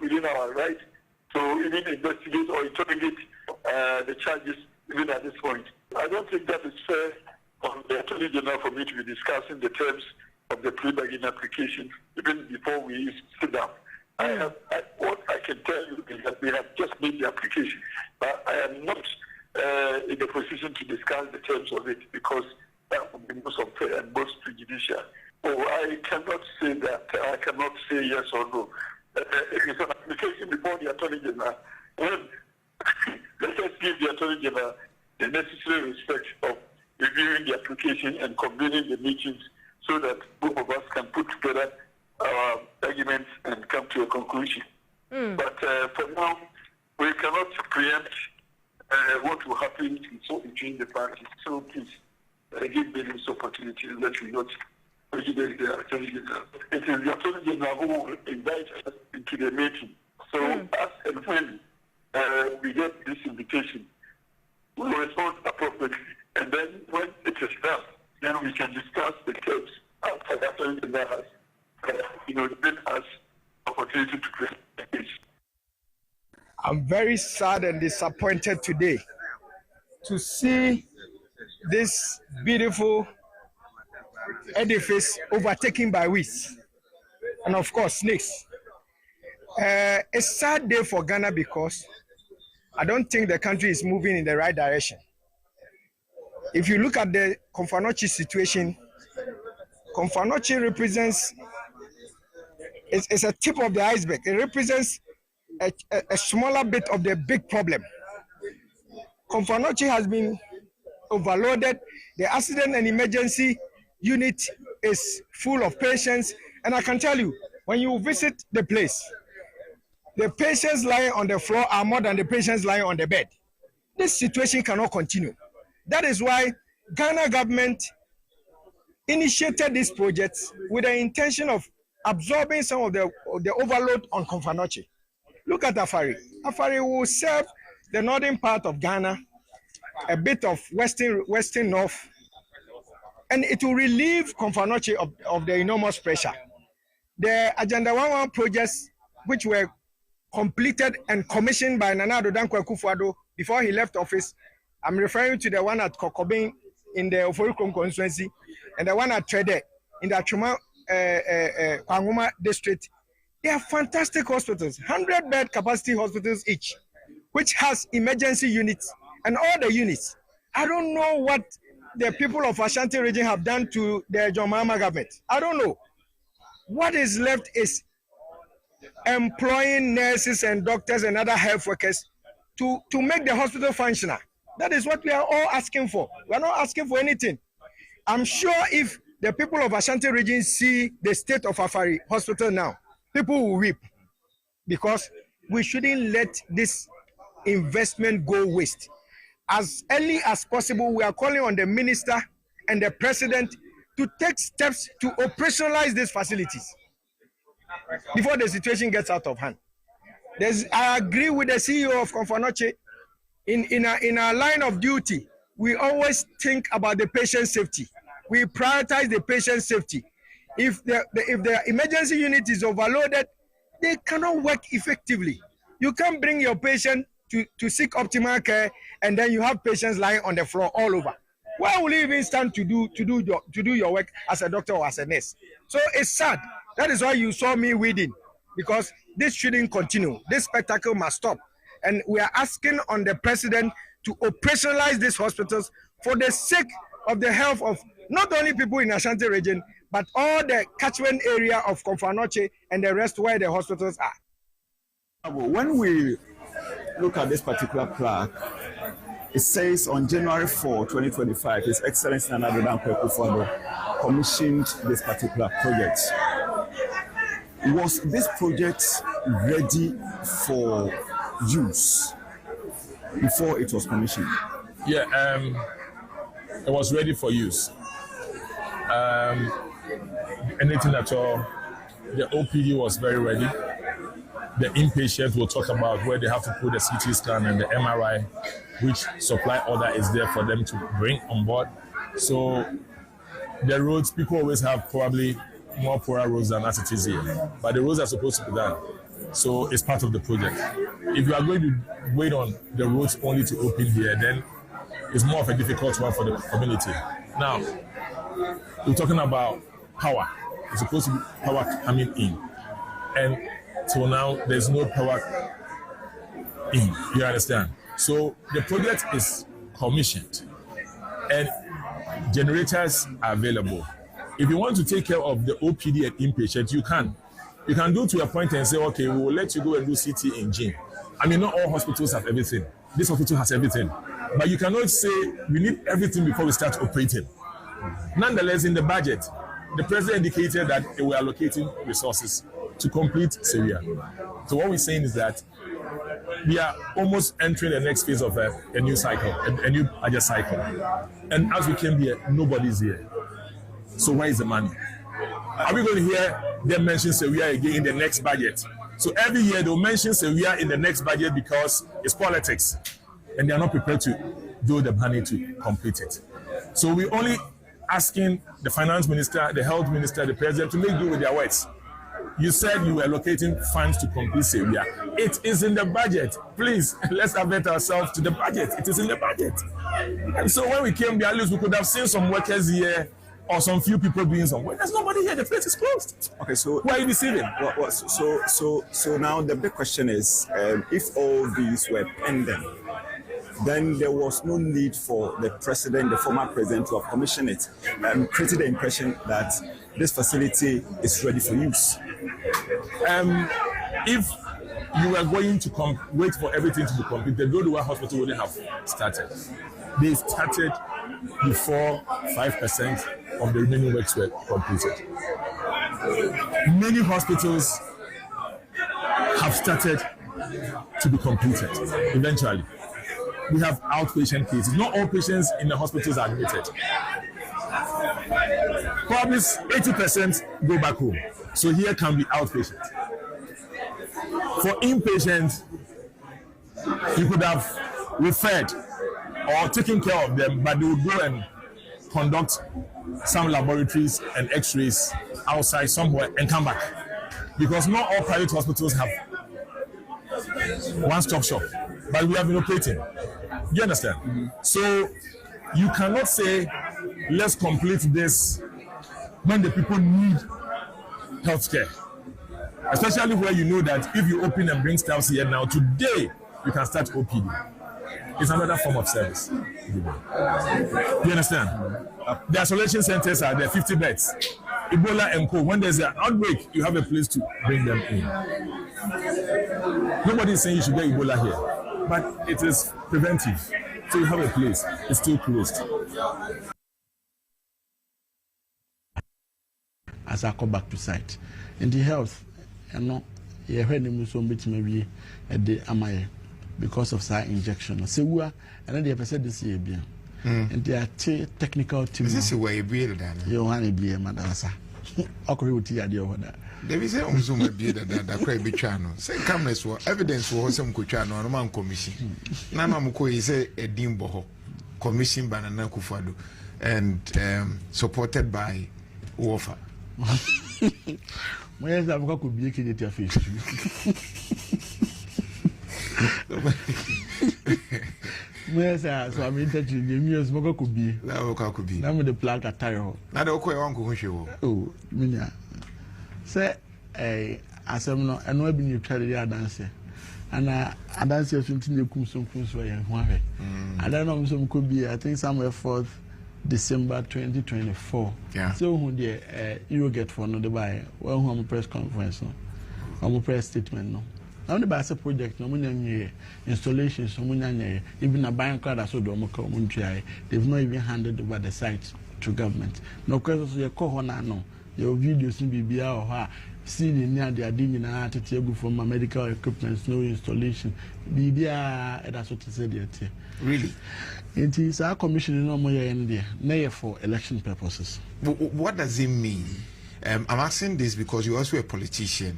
within our right to even investigate or interrogate the charges even at this point. I don't think that is fair on the Attorney General for me to be discussing the terms of the plea bargain application even before we sit down. What I can tell you is that we have just made the application, but I am not in a position to discuss the terms of it because that would be most unfair and most prejudicial. So I cannot say that. I cannot say yes or no. It is an application before the Attorney General. Let us give the Attorney General the necessary respect of reviewing the application and convening the meetings so that both of us can put together our arguments and come to a conclusion. But for now, we cannot preempt what will happen between the parties. So please give me this opportunity and let me not prejudice the Attorney General. It is the Attorney General who will invite us into the meeting. So as and when we get this invitation, we will respond appropriately. And then when it is done, then we can discuss the terms after the Attorney General has given us opportunity to present the case. I'm very sad and disappointed today to see this beautiful edifice overtaken by weeds and of course snakes. A sad day for Ghana because I don't think the country is moving in the right direction. If you look at the Komfo situation, Komfo represents, it's a tip of the iceberg. It represents a smaller bit of the big problem. Komfo has been overloaded. The accident and emergency unit is full of patients. And I can tell you, when you visit the place, the patients lying on the floor are more than the patients lying on the bed. This situation cannot continue. That is why Ghana government initiated this project with the intention of absorbing some of the overload on Komfo. Look at Afari. Afari will serve the northern part of Ghana, a bit of western north, and it will relieve Komfo of the enormous pressure. The Agenda 11 projects, which were completed and commissioned by Nana Addo Dankwa Akufo-Addo before he left office, I'm referring to the one at Kokobin in the Oforikrom constituency and the one at Trede in the Achuma Kwanguma district. They are fantastic hospitals, 100-bed capacity hospitals each, which has emergency units and all the units. I don't know what the people of Ashanti region have done to the John Mahama government. I don't know. What is left is employing nurses and doctors and other health workers to make the hospital functional. That is what we are all asking for. We are not asking for anything. I'm sure if the people of Ashanti region see the state of Afari Hospital now, people will weep because we shouldn't let this investment go waste. As early as possible, we are calling on the minister and the president to take steps to operationalize these facilities before the situation gets out of hand. I agree with the CEO of Komfo. In our line of duty, we always think about the patient safety. We prioritize the patient safety. If the emergency unit is overloaded, they cannot work effectively. You can't bring your patient to seek optimal care, and then you have patients lying on the floor all over. Where will you even stand to do your work as a doctor or as a nurse? So it's sad. That is why you saw me weeding, because this shouldn't continue. This spectacle must stop. And we are asking on the president to operationalize these hospitals for the sake of the health of not only people in Ashanti region, but all the catchment area of Komfo and the rest where the hospitals are. When we look at this particular plaque, it says on January 4, 2025, His Excellency Nana Addo Dankwa Akufo-Addo commissioned this particular project. Was this project ready for use before it was commissioned? Yeah, it was ready for use. Anything at all, the OPD was very ready. The inpatient will talk about where they have to put the CT scan and the MRI, which supply order is there for them to bring on board. So the roads, people always have probably more poorer roads than as it is here, but the roads are supposed to be done. So it's part of the project. If you are going to wait on the roads only to open here, then it's more of a difficult one for the community. Now, we're talking about power. It's supposed to be power coming in. And till now, there's no power in. You understand? So the project is commissioned and generators are available. If you want to take care of the OPD and inpatient, you can. You can do to a point and say, okay, we will let you go and do CT in gym. I mean, not all hospitals have everything. This hospital has everything. But you cannot say we need everything before we start operating. Nonetheless, in the budget, the president indicated that they were allocating resources to complete Syria. So what we're saying is that we are almost entering the next phase of a new cycle, a new budget cycle. And as we came here, nobody's here. So where is the money? Are we going to hear them mention Syria again in the next budget? So every year they'll mention Syria in the next budget because it's politics. And they are not prepared to do the money to complete it. So we're only asking the finance minister, the health minister, the president to make do with their words. You said you were allocating funds to complete Syria. It is in the budget. Please, let's avert ourselves to the budget. It is in the budget. And so when we came here, at least we could have seen some workers here or some few people doing some work. There's nobody here. The place is closed. Okay, so why are you deceiving? So now the big question is, if all these were pending, then there was no need for the president, the former president, to have commissioned it, created the impression that this facility is ready for use. If you were going to wait for everything to be completed, Dodowa Hospital wouldn't have started. They started before 5% of the remaining works were completed. Many hospitals have started to be completed eventually. We have outpatient cases. Not all patients in the hospitals are admitted. Probably 80% go back home. So here can be outpatient. For inpatient, you could have referred or taken care of them, but they would go and conduct some laboratories and x-rays outside somewhere and come back. Because not all private hospitals have one-stop shop, but we have been operating. Do you understand? Mm-hmm. So you cannot say, let's complete this when the people need healthcare. Especially where you know that if you open and bring staff here now, today, you can start OPD. It's another form of service. Do you understand? The isolation centers are there, 50 beds. Ebola and Co. When there's an outbreak, you have a place to bring them in. Nobody is saying you should get Ebola here, but it is preventive. So you have a place. It's still closed. As I come back to site, in the health, you know, you heard the Muslim bit maybe at the Amaya because of side injection. So we are, and then they have said this year, and they are technical team. Is this a way you build that? You want to be a madrasa. Okay, with the idea of that. There is a Muslim build that quite be channel. Say cameras were evidence for some kuchano or man commission. Nana Muko is a dimbo commission by Nana Kufado and supported by Wofa. Where's that could be a your face? Where's that? So I'm interested in the news. Moka could be. That could be. Now with the plug at Tyro. Not okay, Uncle Show. Oh, Minya. Say, as I'm not, and we've been trying to dance. And I dance here something the Kumsum Kumsway and Huawei. I don't know, some could be, I think, somewhere 4th December 2024. Yeah. So, who the you get for another buy, well, home press conference, no, home press statement, no. Now the Bassa project, no money installations, no money, even a bank card, so they've not even handed over the site to government. No questions, your corona, no, your videos in BBR or her. Seen near the admin at the table for my medical equipment, no installation. BBR, that's what I said. Really? It is our commission no more in there, nay for election purposes. What does it mean? I'm asking this because you're also a politician.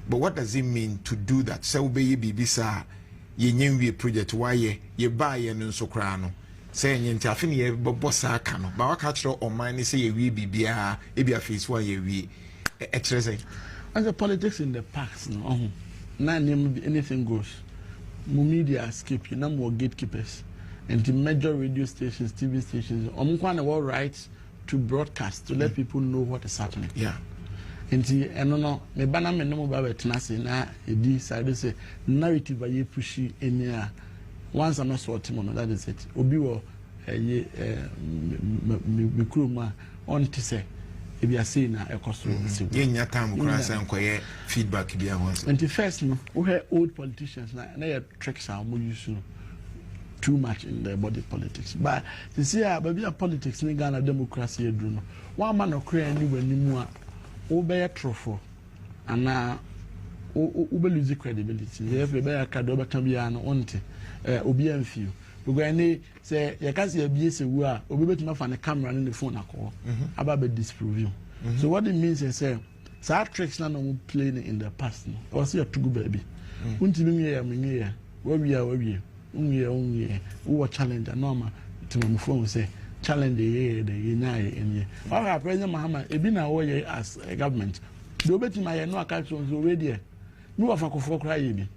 But what does it mean to do that? So be bibisa ye nyemwe project why ye buy and so crano. Say nyenti afini ye bossa kano. But what catch on mine say ye we bibia ebia face why ye we exercise. As a politics in the past, no. Now anything goes. More media escape, you know, more gatekeepers. And the major radio stations, TV stations, all rights to broadcast, to let people know what is happening. Yeah. And no, me bana me no ba betenase na edi side say narrative aye pushy any once I'm sort him, that is it. Obi wo me kuruma on to say if you are saying na ekoso nya time cross and koye feedback bia once. And the first no we hear old politicians na your tricks are more use too much in the body politics. But you see baby politics in Ghana democracy do no. One man okra anywhere ni mu a obey trofo and ube lose credibility. If you bear Kadoba Cambiano onte, obi enfiu. Because say you can see a BS where obi to find a camera in the phone call about be disprove you. So what it means is say sad tricks na no playing in the past. Or see a to go baby. Unti me here, where we are, who challenge a normal to my phone say challenge the year, the year. Our President Mahama, it been away as a government. Do bet my no account already. No of a coffee cry.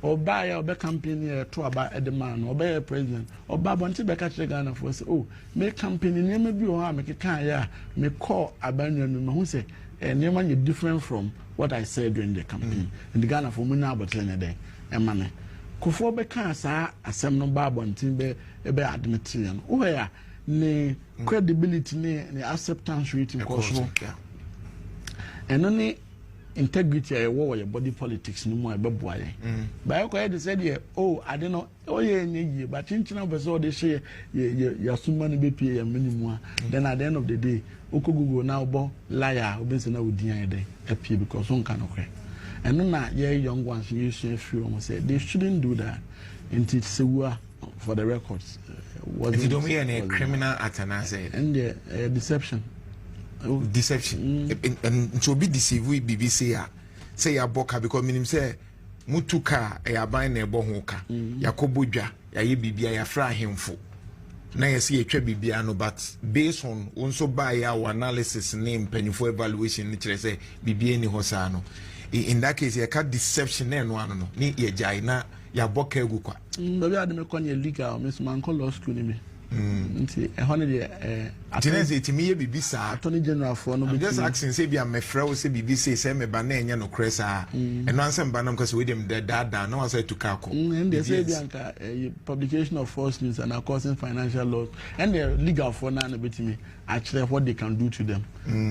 Or buy or be campaign to about a demand or buy a president or Babonti Becca Ghana for say, oh, make campaign name maybe or make a can, yeah, may call abandon who say, and name you different from what I said during the campaign. In the Ghana for Muna but day, and money. Kufo Becca, sir, a seminal Babonti be admitting. Oh, yeah. Ne credibility ne acceptance rating koso and only integrity I war your body politics no more beboy by ko e said here oh I don't know oh yeah nye but chinchina beso dey share your suma no be pay minimum then at the end of the day okogugo now bo liar obense na odian dey apie because on kan okre and no na yeah young ones you feel almost say they shouldn't do that and it's for the records. If you don't hear any criminal act and deception. Deception. And to be deceived with BBC say ya boka because minim say mutuka ya ban na ebo hoka yakobodwa ya ye bibia ya fra hemfo na ya see etwa bibia no but based on also by our analysis name penifo evaluation ni kire say bibia ni hosa no in that case ya ka deception na no ano no ni ye jai na ya boka egu kwa baby ademe konye legal miss man call law school ni me nti ehone de atene etimi ye bibisa attorney general for no be just asking say bia mefra wo say bibisa say me ba na enya no kresa eno ansem ba na mkase we dem da no say to kako and they say bianca publication of false news and are causing financial loss and the legal for na betimi actually what they can do to them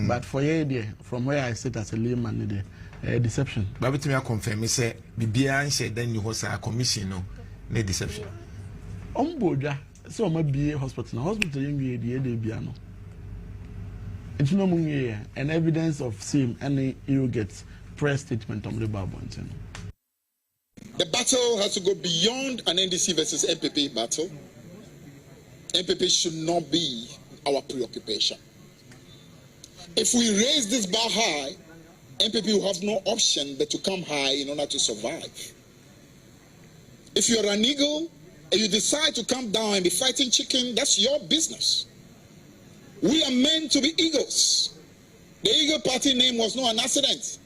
but for here there from where I sit as a layman there deception ba betimi a confirm say bibia nche dan ni ho sa commission no na deception omboda so ma be hospital young the biano it's no munye and evidence of same and you get press statement on the Babontin. The battle has to go beyond an NDC versus MPP battle. MPP should not be our preoccupation. If we raise this bar high, MPP will have no option but to come high in order to survive. If you're an eagle and you decide to come down and be fighting chicken, that's your business. We are meant to be eagles. The Eagle Party name was not an accident.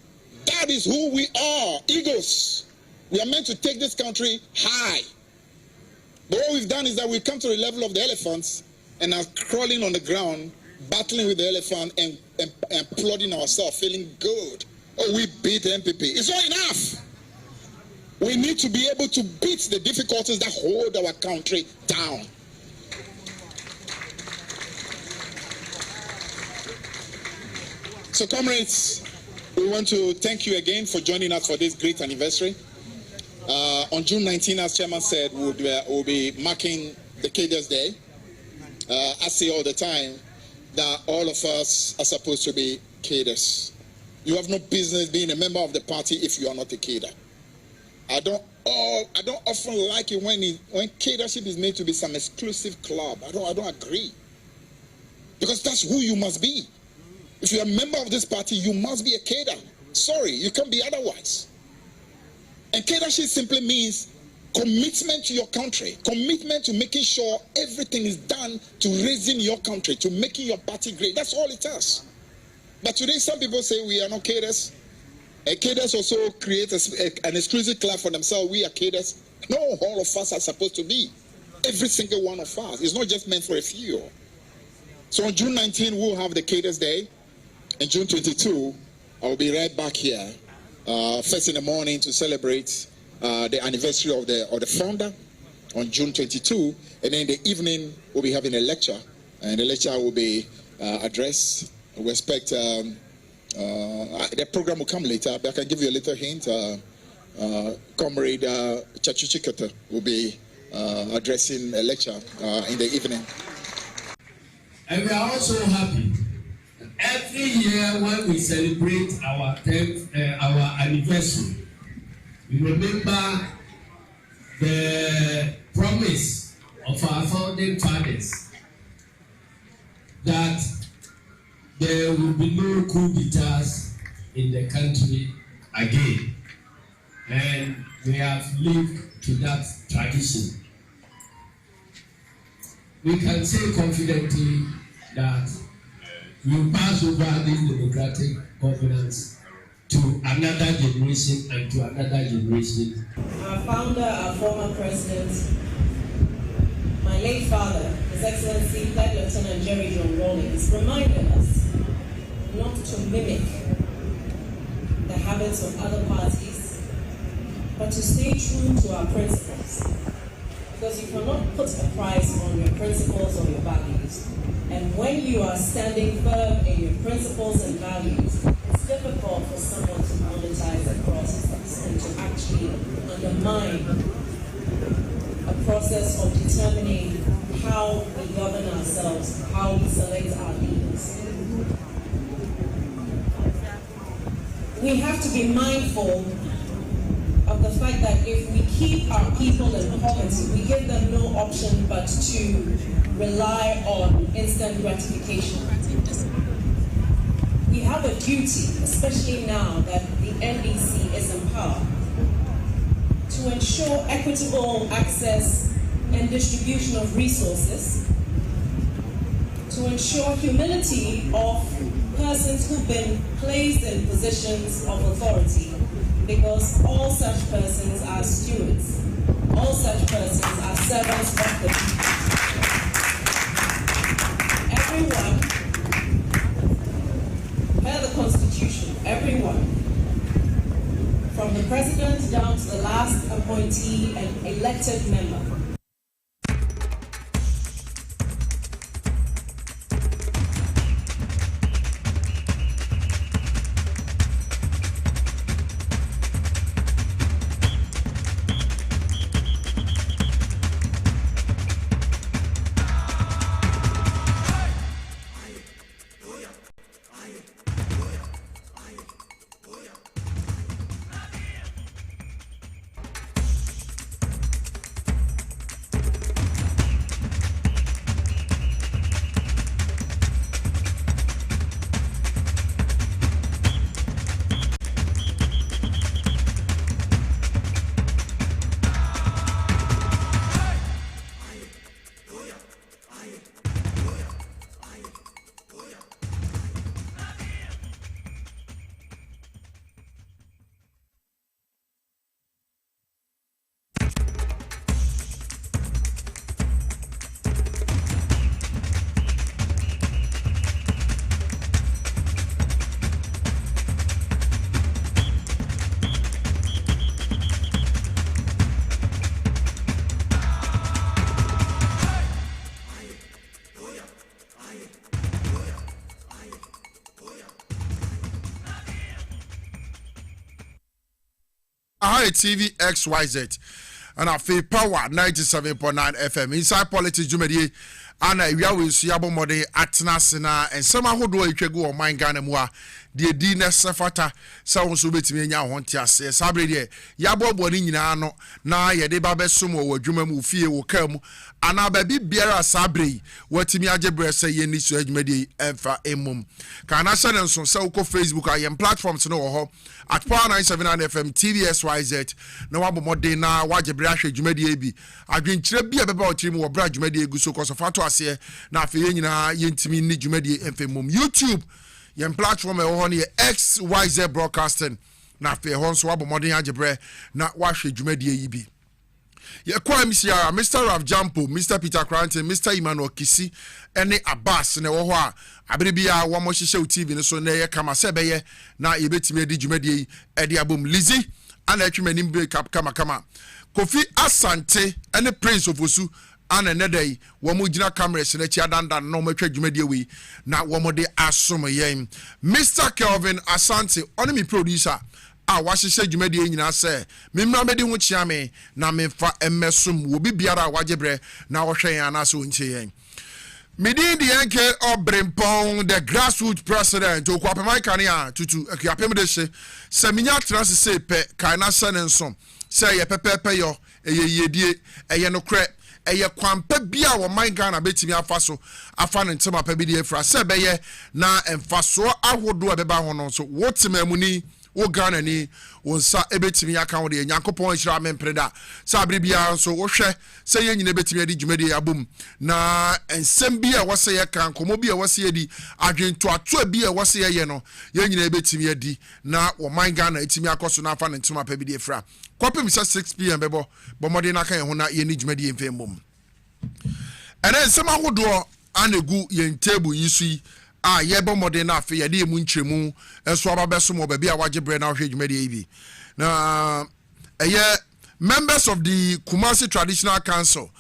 That is who we are, eagles. We are meant to take this country high. But what we've done is that we've come to the level of the elephants and are crawling on the ground, battling with the elephant and applauding ourselves, feeling good. Oh, we beat MPP. It's not enough. We need to be able to beat the difficulties that hold our country down. So, comrades, we want to thank you again for joining us for this great anniversary. On June 19, as Chairman said, we'll be marking the Cadres Day. I say all the time that all of us are supposed to be cadres. You have no business being a member of the party if you are not a cadre. I don't often like it when cadership is made to be some exclusive club. I don't agree. Because that's who you must be. If you're a member of this party, you must be a cadre. Sorry, you can't be otherwise. And cadership simply means commitment to your country, commitment to making sure everything is done to raising your country, to making your party great. That's all it is. But today, some people say we are not cadres. Cadres also create an exclusive club for themselves. We are cadres. No, all of us are supposed to be. Every single one of us. It's not just meant for a few. So on June 19, we'll have the Cadres Day. And June 22, I'll be right back here, first in the morning to celebrate the anniversary of the founder on June 22. And then in the evening, we'll be having a lecture. And the lecture will be addressed. We expect the program will come later, but I can give you a little hint. Comrade Chachuchikata will be addressing a lecture in the evening. And we are also happy. Every year when we celebrate our 10th, our anniversary, we remember the promise of our founding fathers that there will be no coup d'etats in the country again. And we have lived to that tradition. We can say confidently that we will pass over this democratic governance to another generation and to another generation. Our founder, our former president, my late father, His Excellency Flight Lieutenant Jerry John Rawlings, reminded us not to mimic the habits of other parties, but to stay true to our principles. Because you cannot put a price on your principles or your values. And when you are standing firm in your principles and values, it's difficult for someone to monetize a process and to actually undermine a process of determining how we govern ourselves, how we select our leaders. We have to be mindful of the fact that if we keep our people in poverty, we give them no option but to rely on instant gratification. We have a duty, especially now that the NDC is in power, to ensure equitable access and distribution of resources, to ensure humility of persons who've been placed in positions of authority, because all such persons are stewards. All such persons are servants of the people. Everyone, per the Constitution, everyone, from the president down to the last appointee and elected member, TV XYZ and I feel power 97.9 FM inside politics jumedi ana ewia we su yabo mode atnasena and some ahodo atwagu o man Ghana mu a de di na sefata sa won so betimi anya honte ase sabre de yabo boni nyina no na ye de ba besom wo adwuma mu fie wo kam ana ba bibiara sabre watimi agebre se ye ni so adwumadi emfa emum kana se nso se wo ko Facebook ayem platforms no wo ho at Power 979 FM TVSYZ na wabo mode na wagebre ahwe adwumadi ebi adwenkyire bia beba o tirim wo bra adwumadi egu so ko so fato ase na afi ye nyina ye ntimi ni adwumadi emfa emum YouTube yem platform e ho ne XYZ broadcasting na afei hɔ nso wabɔ mmɔden agyebrɛ na wahwɛ dwumadie yi bi yɛkɔa msiara Mr. Raf Jampo, Mr. Peter Cranton, Mr. Emmanuel Kisi ɛne Abbas na ɛwɔ hɔ a abere bi a wɔn hyehyɛ wo TV no so na ɛyɛ kama sɛ ɛbɛyɛ na yɛbɛtumi adi dwumadie yi ɛde abom Lizzy ana atwi m'anim break up kama Kofi Asante ɛne Prince of Osu ana ɛnɛ yi wɔn gyina cameras n'akyi adandan na wɔn atwa dwumadie wei na wɔn de asom yɛn Mr. Kelvin Asante ɔne me producer a wahyehyɛ dwumadie nyinaa sɛ memra mɛdi ho kyia me na memfa mmɛsom wɔ bibiara a wagyebrɛ na wɔhwɛ yɛn anaasɛ wɔnkyɛ yɛn medin de yɛnke Obrempong the grassroots president okuapɛman kane a tutu akuapɛm de hye sɛ menya tena se pɛ kae na hyɛ ne nso sɛ yɛ pɛpɛpɛ yɔ ɛyɛ yiedie ɛyɛ nokorɛ ɛyɛ kwampa bi a wɔman Ghana bɛtumi afa so afa ne ntɛm apɛ bi de afira sɛ ɛbɛyɛ na mfasoɔ ahodoɔ a ɛbɛba ho no nso wotema mu ni wo Ghana ni wo nsa ebetimi aka wo de Nyankopɔn hyira mempreda sɛ abere bia nso wo hwɛ sɛ yɛn nyina betimi adi dwumadi abom na ensɛm bi a wɔsɛ yɛ kan komo bi a wɔsɛ yɛdi adwento ato bi a wɔsɛ yɛ no yɛn nyina betimi adi na wo man Ghana etimi akɔso na afa ne ntoma pa bi de fra kɔpem sɛ 6 pm bɛbɔ bɔmɔde na kan yɛn ho na yɛn ni dwumadi yɛn fɛmbom ɛnɛ nsɛm ahodoɔ anegu yɛn table yi so yi a yɛbɔ mɔden na afei yɛde emu nkyerɛmu nso aba bɛso mo baabi a wagyebrɛ na ahwɛ dwumadie yi bi na ɛyɛ members of the Kumasi Traditional Council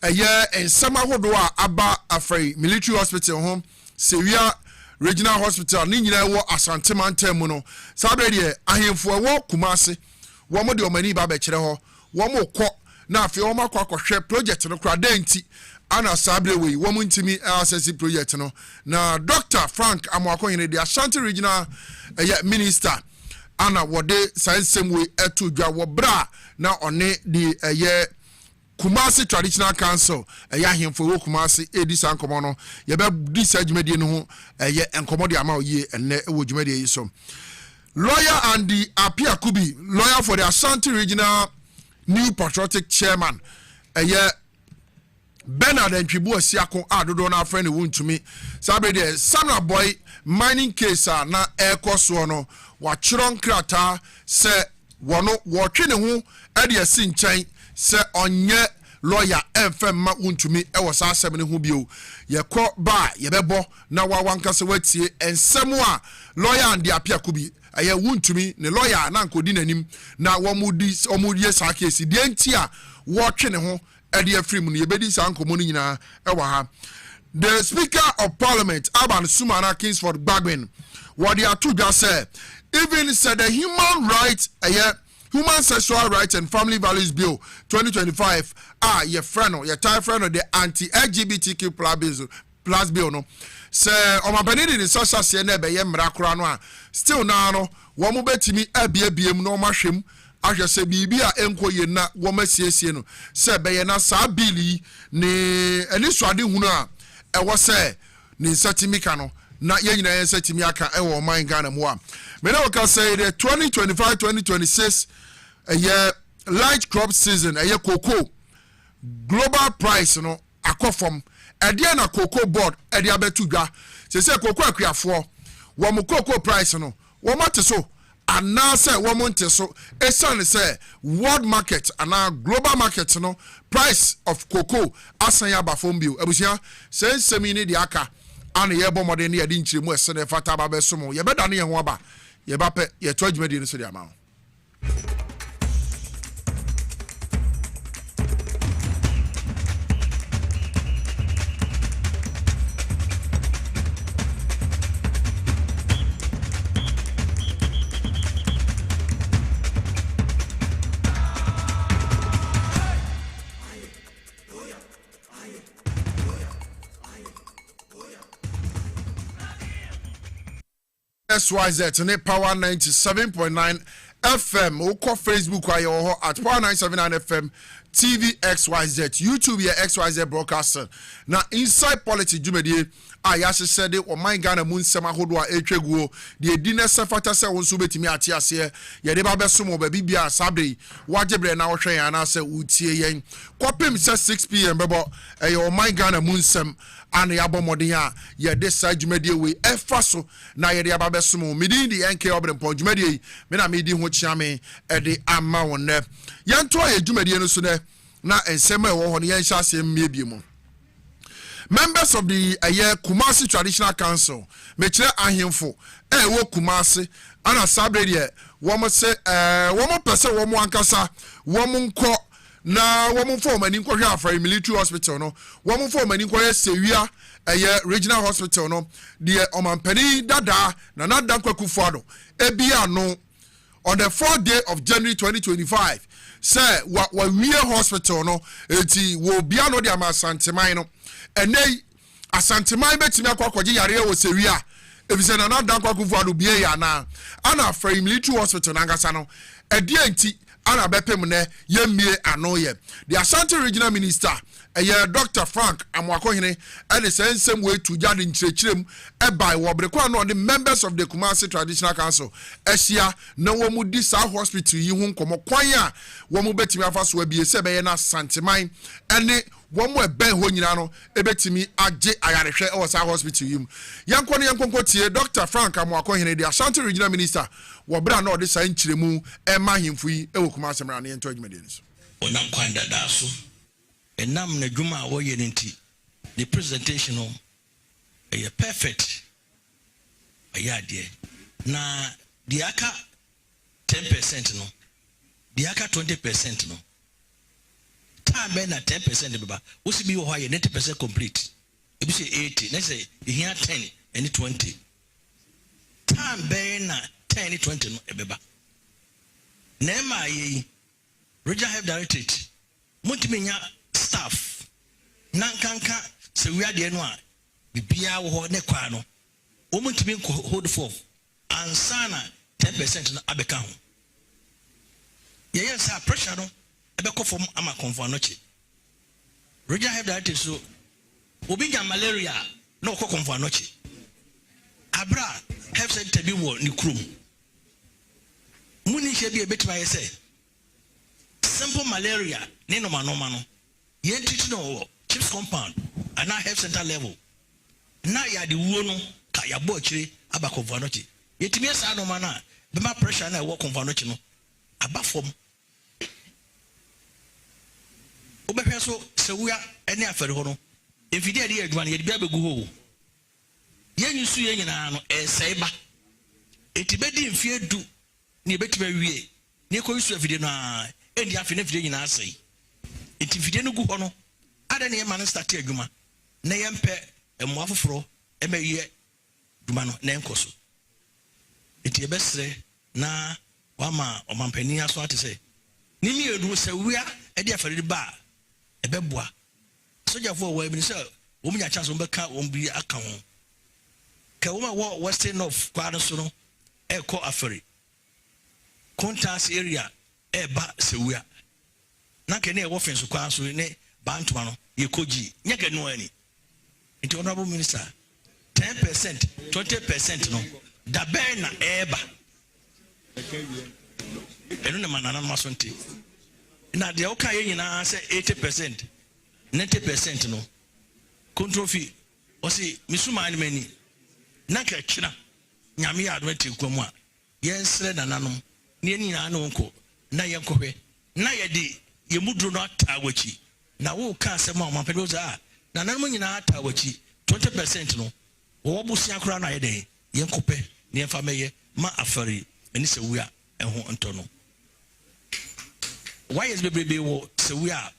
ɛyɛ nsɛm ahodoɔ a aba afei military hospital ho Sewia Regional Hospital ne nyinaa wɔ Asantemantam mu no saa bɛrɛ deɛ ahemfo ɛwɔ Kumasi wɔn de ɔmani ba bɛkyerɛ hɔ wɔn kɔ na afei wɔn akɔhwɛ project no kora dɛnti ana sabre we wo ntimi access project no na Dr. Frank Amoakohene the Ashanti Regional Minister ana wode science we eto dwa wo bra na one the Kumasi Traditional Council ahemfo wo Kumasi edi sankomo no ye be di sajumedie no ho enkomo de ama oye enne wo dwumedie yi so lawyer and the Apia Kubi lawyer for the Ashanti Regional New Patriotic Chairman Bernard and Tribu Siako adodo na friend wuntumi sabe de Samuel Boy mining case na ekoso no wa chiron krata se wono wo twe ne ho e de asi nkyɛn se onye lawyer emfem ma wuntumi e wo sa asɛm ne ho bio ye kɔ ba ye bɛbɔ na wa wanka se watie ensɛm a lawyer and the Apia Kubi aye wuntumi ne lawyer na nkodi nanim na omudi sa case de ntia wo twe ne ho Edia Freeman, Yebedi Sanko Munina, Ewaha. The Speaker of Parliament, Aban Sumana Kingsford Bagwin, what they are to just say, even said the Human Sexual Rights and Family Values Bill 2025, your friend, your tie friend of the anti-LGBTQ plus bill, no. Say, my penny in social CNB, Yemrakranwa, still now, one more bet me, BM no mashim. Ahwe se bibia enkoye na wo masiesie no se be ye na sa bili ni ani suade hunu a e wo se ni satimika no na ye nyina ye satimi aka e wo man Ghana mu a me na wo ka say the 2025-2026 light crop season cocoa global price no akofom e de na cocoa board e de abetu dwa se cocoa akuafo wo mo cocoa price no wo mate so anase womonte so esan say world market and global market no price of cocoa asan ya bafom bio abusia sensemi ni de aka ana ye bomode ne ye de nchiremu esene fata ba besomo ye beda ne ye ho aba ye ba pe ye to adwumadi ni so de ama SYZ ne Power 97.9 FM oko Facebook ayo at Power 979 FM TVXYZ, YouTube ye XYZ broadcaster. Now inside politics jumedie ayase said it or my Ghana moon sema hodwa etwegu the dinner sefata se wonso betimi ate ase ye de ba besomo ba bibia sabre wajebre na wo hwen ana se utie yen kopem se 6 pm bebo e my Ghana moon sem ana yabomodin a ye de sa jumedie we efa so na ye de aba besomo midin di NK Obrempong jumedie me na medi ho chiame e de ama wonne yento ye jumedie no so ne na ensema e wo ho ne yen hya asem miebie mu. Members of the Kumasi Traditional Council, Mechire Ahimfo, wo Kumasi, ana sabre de womo se womo pese womo ankasa womo nko na womo form ani nko hwe afra military hospital no womo form ani nko sewia regional hospital no de omampani dada na nada kwakufu ado ebia no on the 4th day of January 2025 say wa wie hospital no enti wo bia no de amasanteman no ene asanteman betimi akwakoje yare wo sewia ebise na nada kwakufu ado bie ya na ana afra military hospital na ngasa no edi enti ana bepem ne yemie anoye the Ashanti regional minister Dr. Frank Amwakohene and the same way to Jadin Chirem by Wabrekwa no the members of the Kumasi Traditional Council Asia no womu di South Hospital yi komo kwanya womu betimi afaso abi sebe na santimine ene womu ebe ho nyina no ebetimi age ayarehwe e South Hospital yim yanko ne yanko tie Dr. Frank Amwakohene the Ashanti regional minister wabra no de san chiremu e mahimfu yi e wo Kumasi mra ne ento adwumade nso onam kwanda da so enam na dwuma a woye nti the presentation no perfect ayade na the aka 10% no the aka 20% no time na 10% beba wo si bi wo ha ye 90% complete e bi say 80 na say here 10 and 20 time be na 10 and 20 no beba na ma ye regional health directorate muntiminya staff nankanka se wi ade no a bibia wo ho ne kwa no o muntimi hold for ansana 10% no abeka ho ye sa pressure no ebeko fom ama konfo no chi regional health director so obi ga malaria no ko konfo no chi abra health center bi wo ni krum muni hye bi ebetima ye say simple malaria ni no no yentiti no chips compound and now health center level na ya de wuo no ka ya bo akire aba convanochi yetimi esa no ma na be ma pressure na e wo convanochi no aba fom obehwe so sewua ene afere ho no enfidi ade adwuma no ye de bia begu ho yenyusu ye nyina no esaiba etibedi mfie du ni ebetiba wie ni ko yusu afide no a endi afi na afide nyina asai enti fide no gu ho no ada ne ma no start adwuma na yempe emo afoforo emaye dwuma no na enkoso enti ebesre na wama omampani aso ate se ni mi edu se wia e dia afare ba ebeboa soja fo wa ebi se wo munya chance wo beka wo bi aka ho ka wo western of kwano so no e ko afare contest area e ba se wia na kene e wo fenso kwa so ne bantuma no ye koji nyeke no ani into honorable minister 10% 20% no da ben na eba eno ne manana no masonte na de oka ye nyina se 80% 90% no control fee o si misuma ni mani na ka kira nyame ya adwete kwamu a yensre nananom ne nyina na wonko na yenkohwe na ye di ye mudro no atawachi na wo ka asem a mampede za na nananom nyina atawachi 20% no wo busia kura na ye den yenkope ne yemfa meye ma afari eni se wia eho nto no why is bebe wo se wia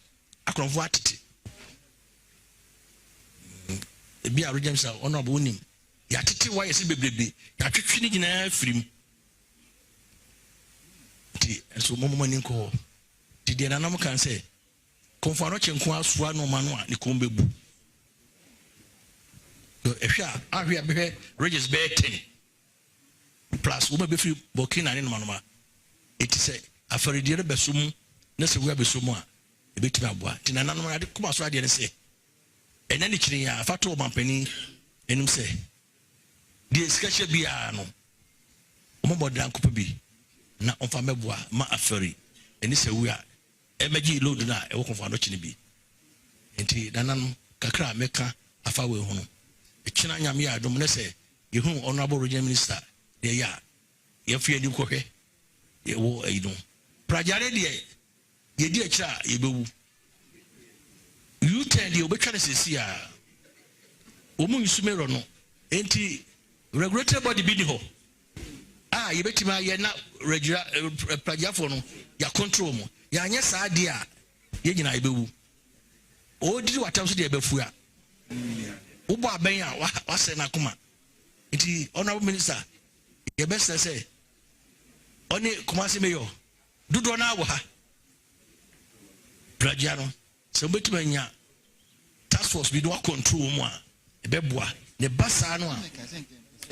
akronfo atete ebi a James ono abo nim ya tete why is bebe ya twetwe ni nyina firim ti enso momo ni nko ti de nanam kan se konfo no chenko asua no ma no a ni kombebu so ehwa ahwe abehwe Regis be 10 plus wo be free Burkina ni no ma it say afaridie be sum na se wo be sum a ebetimi aboa ti nananom ade kuma so ade ne se ena ni kiri ya fato mampani enum se die sketch bia no omobodan kopo bi na onfa meboa ma aferi eni se wu a emeji load na e wo konfa no kini bi enti nananom kakra meka afa we hu no ekina nyame ya adom ne se yehu honorable regional minister de ya yefie ni kohwe ye wo ayido prajare de ye di akira ye bewu you tell the obetwa ne sesi a omu nsumero no enti regulatory body bi di ho ye betima ye na regular prajafo no ya control mu ya anya saa de a ye nyina ye bewu o di watam so de befu a ubo aben a wase na kuma enti honorable minister ye best say oni Kumasi mayor dudo na wo ha prajano so betima nya task force bi do control mu a ebeboa ne basa no a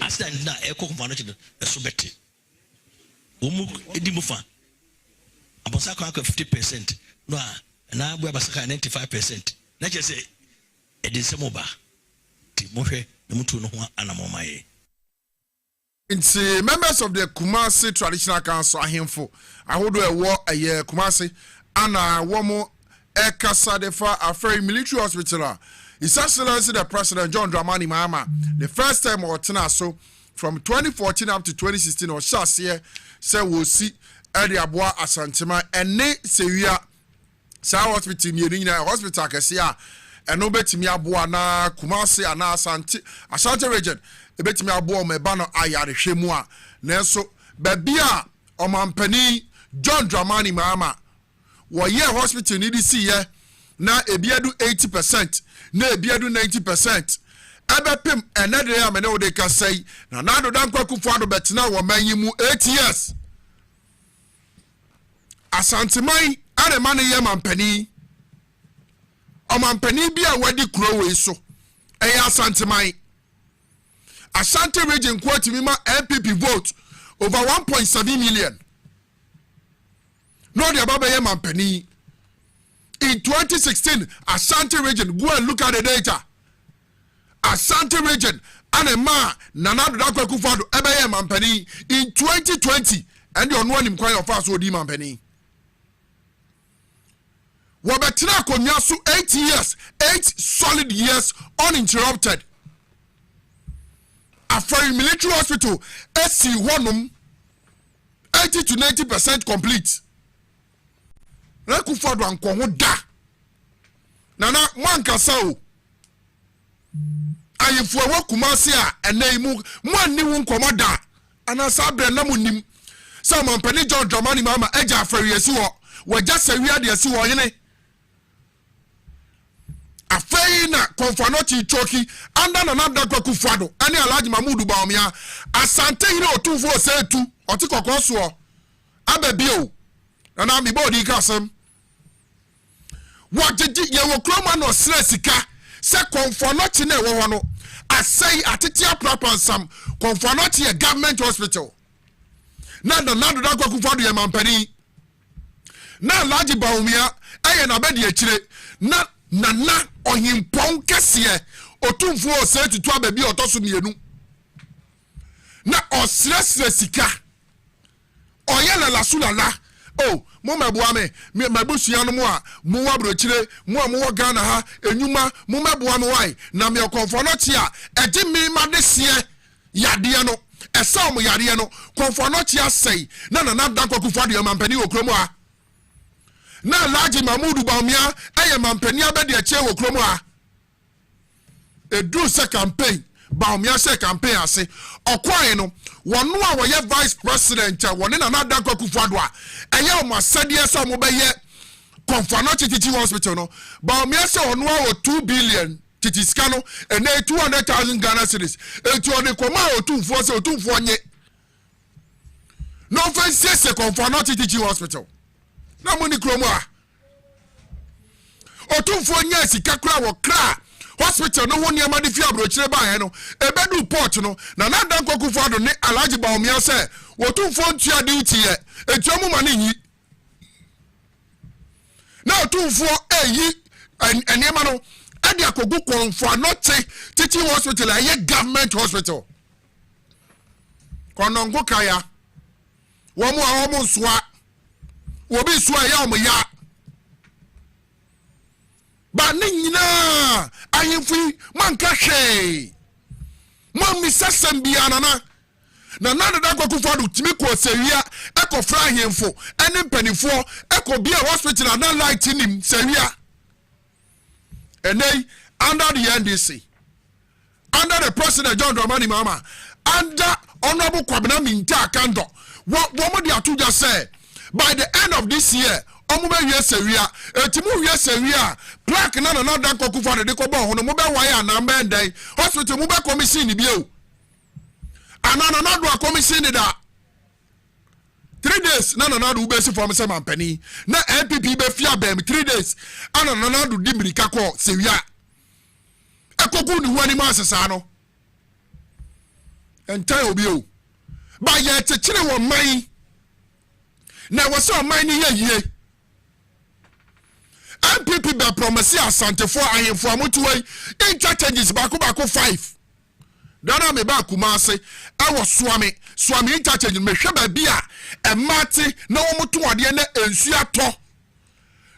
accident na ekoko no chido eso beti omu edi mu fa abosa kwa 50% no a na abu abasa 95% na je say edisemo ba ti mohwe ne mutu no ho anamomaye. It's members of the Kumasi Traditional Council ahemfo ahodo ewo eye Kumasi ana womo ekasa defa aferi military hospital. His Excellency the President John Dramani Mahama the first time or so from 2014 up to 2016 or shasiye say we see edi aboa asantema ene sewia sa hospital ni hospital kesia eno betimi aboa na Kumasi ana Asante region ebetimi aboa meba no ayare hwemu a nenso babia omampani John Dramani Mahama wo ye hospital ni disi ye na ebiadu 80% na ebiadu 90% ebepim enede ya mene ode ka sei na nado dan kwakufu ado betena wo manyimu 8 years asantemai ane mane ye mampani omampani bia wadi kuro we so eya asantemai Asante region quote me ma MPP vote over 1.7 million. No, the Ababa Mampani. In 2016, Asante region, go and look at the data. Asante region, and a ma, Nanado Dako Kufado, Ebeye Mampani. In 2020, and you're one in quite of us, Odi Mampani. Wabetina Konyasu 8 years, 8 solid years uninterrupted. After military hospital, SC1 80 to 90% complete. Rekufado anko da. Nana mwanka sao. Ayefu ewo Kumasi a ene mu mwanni wu nkomo da. Ana sabre na munim. Sa mampani John Dramani Mahama eja afari esi wo. Waja sewia de esi wo yene. Afei na konfanoti choki anda na nabda kwa kufado ani Alhaji Mamudu Baomia asante hire otumfo osetu oti kokoso abebio na mi bodi kasem wajiji ye wo kroma no sika se konfanoti na ewo no asai atetia prapansam konfanoti ye government hospital na nabda kwa kufado ye mampani na Alhaji Baomia aye na bedi akire na nana ohimpon kese otumfu ose tutu ababi otoso mienu na osresre sika oyele la sulala mo meboa me mabusua no mo a mo wa brochire mo a mo wa Ghana ha enwuma mo meboa me wai na me konfo no tie a edi mi madese yade no esa mo yade no konfo no tie asei na dan kwakufa de mampani okromo a na Alhaji Mamudu Baomia eye mampani abede ache wo kromo a edu se campaign Baomia se campaign ase okwan no wono a wo ye vice president woni na dan kwakufuado a eye o masade ese mo be ye konfano tititi hospital no Baomia se ono a 2 billion titiska no ene 200,000 Ghana cedis etu oni koma otumfo se otumfo nye no fancy se konfano tititi hospital na muni kromo a otumfo nya sika kura wo kra hospital no woni amade fi abrochire ba he no ebedu port no na dan kwakufu ado ne Alhaji Baomia se otumfo ntua duty ye etuamu mane yi na atumfo eyi enema no ade akogu konfo anote teaching hospital aye government hospital konongo kaya womu soa obi soa ya omuya ba ne nyina ayemfi manka hwe mo misasam bia nana na nana da kwakufo do timi ko sewia ekofra ahemfo ene mpanifo ekobia hospital na light nim sewia enei under the NDC under the president John Dramani Mahama under honorable Kwabena Minta Kando what they are to just say by the end of this year omuba yesewia etimu yesewia plaque na da kwakufo de ko ba hono mo be wire na mba ndai hospital mo be commission ni bio anana na do commission ni da 3 days na do be si for me say mampani na MPP be fia bem 3 days anana na do dimirika ko sewia ekogu ni wani ma sesa no entai obi o ba ye techire wo man na wo so man ni ye MPP be promise asante for ahemfo amotuwai interchanges bako 5 dana me ba kuma ase ewo swami interchange me hwe ba bia e mate na wo moto ade na ensu ato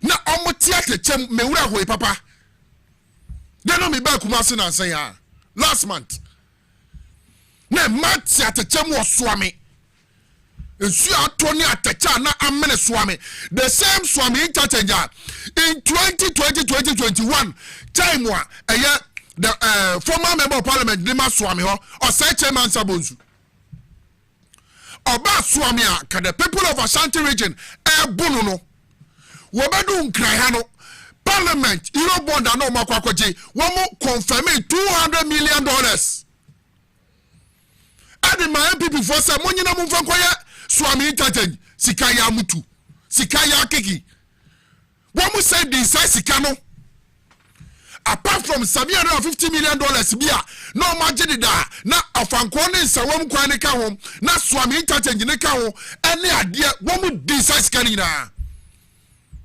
na omoti atechem me wura hoi papa dana me ba kuma ase na san ya last month na mate atechem wo swami ensu ato ni atecha na amene swami the same swami interchange in 2020-2021 time wa the former member of parliament Dima Swami or say chairman Sabonsu Oba Swami ka the people of Ashanti region bununo wobedu nkrahano parliament euro bond no makwakoje womo confirming $200 million adi my MPP for say monyina mumfa koye Swami interchange sikaya mutu sikaya kiki womo say this sikano apart from $750 million bia no margin da na afanko ne nsawam kwan ne ka ho na Swami interchange ne ka ho ene ade wom decide kan ina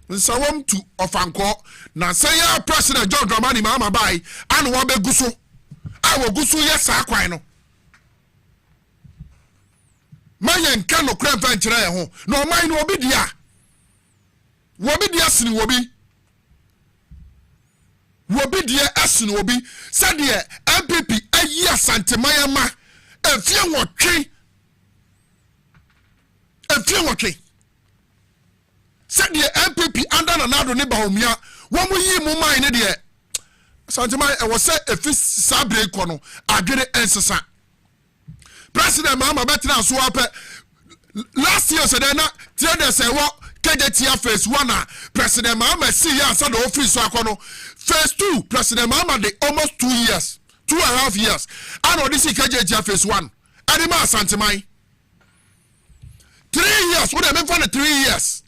nsawam to afanko na say ya president John Dramani Mahama bai an wo beguso awo guso yesa kwan no mayen kan no kran fan kire ho no man no obi dia sini obi wobi die asino obi said the MPP ayi asante mayama efie wotwe said the MPP under na nado ne bahomia wo mo yi mo man ne de asante may e wo say efi sabre ko no adwere ensesa president Mahama betina so ape last year said na tie de say wo Kejetia phase 1 President Mahama see ya so the office akono phase 2 President Mahama de almost 2.5 years and this is Kejetia phase 1 anima asantemai 3 years what dem for 3 years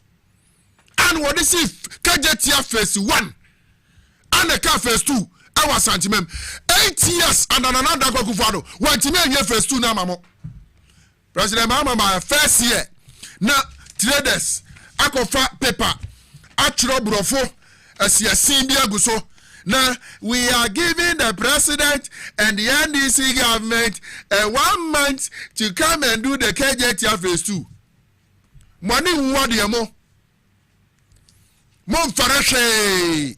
and what this is Kejetia phase 1 and the car phase 2 our santimem 8 years and another Gokufado what me phase 2 na mamo President Mahama my first year na traders akofa paper atro brofo asiasin bi aguso na we are giving the president and the NDC government 1 month to come and do the KJT phase 2 money what the mo mon farashe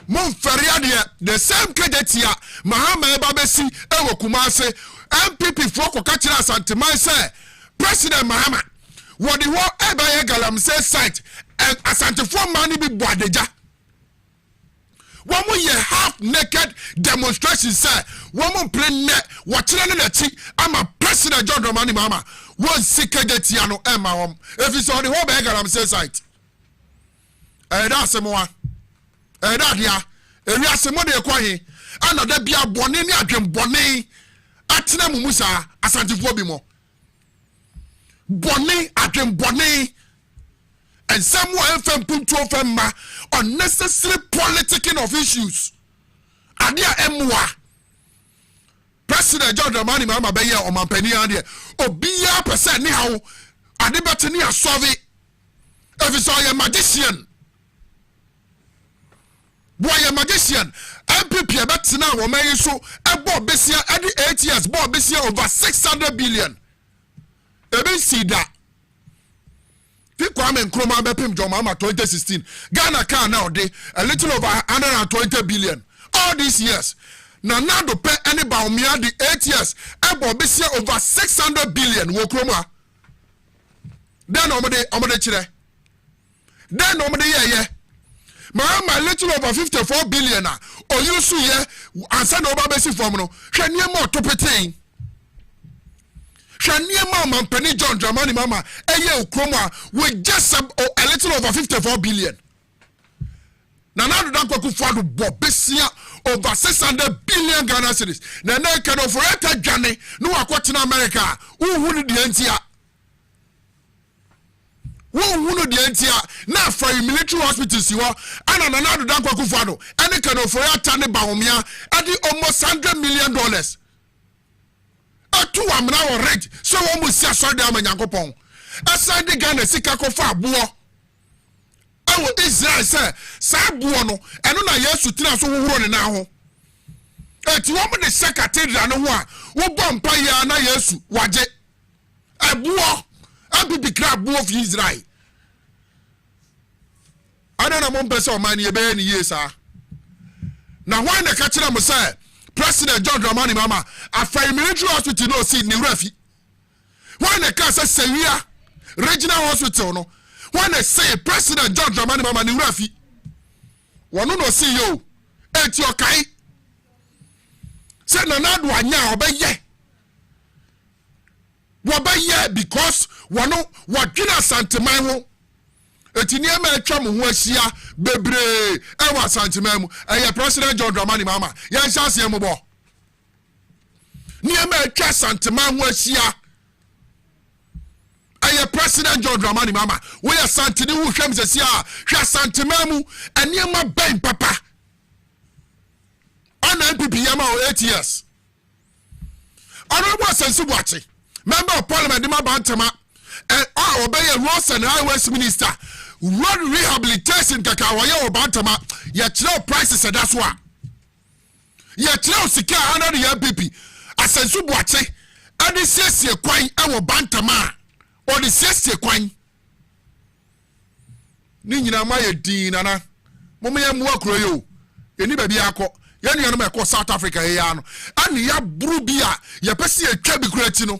mon faria the same KJT Mahama ebabesi ewo kumase MPP for ko ka kira santeman say President Mahama what the war ever galamsey site and asantefo money be boadeja one more year half naked demonstration say one more play net watching na chi I'm a President John Dramani Mahama one secret no emma hom if it's on the war ever galamsey site that's semwa that dia ewi asemo de kwahe another bia bone ni adwen bone atena mumusa asantefo bi mo Bonnie adwen bonnie and someone FM punto FM unnecessary politicking of issues adia emwa President John Dramani Mahama be here o mampani ade obiya person ni hawo ade bete ni asove If it's all a magician. Boy, a magician. MPP about now, woman, so a Bob Bessia at the 8 years, Bob Bessia over 600 billion. Even see that. Kwame Nkrumah bepim Jomama 2016. Ghana can now they a little over 120 billion. All these years. Now do pay any Baumia the 8 years. Ebo this year over 600 billion. Wokroma. Then omode chire. Then omode yeah. My little over 54 billion. Or you see yeah. And send over basic form no. She near more to pay. Shania mama penny John Dramani mama eye ukroma with just a little over 54 billion. Now do that kwaku fadu bobesia over 600 billion Ghana cedis. Na na can of reta Johnny no akwati America. Who the entia? Who the entia? Na for military hospitals you are and na do that kwaku fadu. Any can of reta ne baomia at the almost $100 million. Two am now rich, so almost see a sword down Yankopon. Aside the Ghana Sika Kofa Buo. I will Israel say, Sabuano, and on a yes to tell us who run now. At you want the secretary and one who bomb Paya and yes, Waje. A Buo, I'll be the crab Buo of Israel. I don't know one person of mine any years, sir. Now, why the catcher say? President John Dramani Mama, a fire military hospital no see new refi. When the cancer say we are regional hospital no. When they say President John Dramani Mama new refi. One no see you. Et your kai. Say na na do anya obeye. Wobeye because one no wadwina santeman ho. Etini ema atwa mo ho ahia bebre ewa santeman mu eye President John Dramani Mama yan chance mo bo ni ema atwa santeman ho ahia eye President John Dramani Mama we ya santeni hu hwem sesi a hwa santeman mu eniema ben papa ana MPP yama o 8 years honorable sensu buachi member of parliament di mabantama obey Roads and Highways Minister road rehabilitation kaka waye obantama ya chiro prices that's why ya chiro sika 100 ya MPP asensu buache ade siesie kwan e bantama or the siesie kwan ni nyina ma ye din nana momo ye mu akro yo eni ba bi akọ ya ni no me South Africa ye ya no ani ya buru bi a ye pese atwa bi kura ti no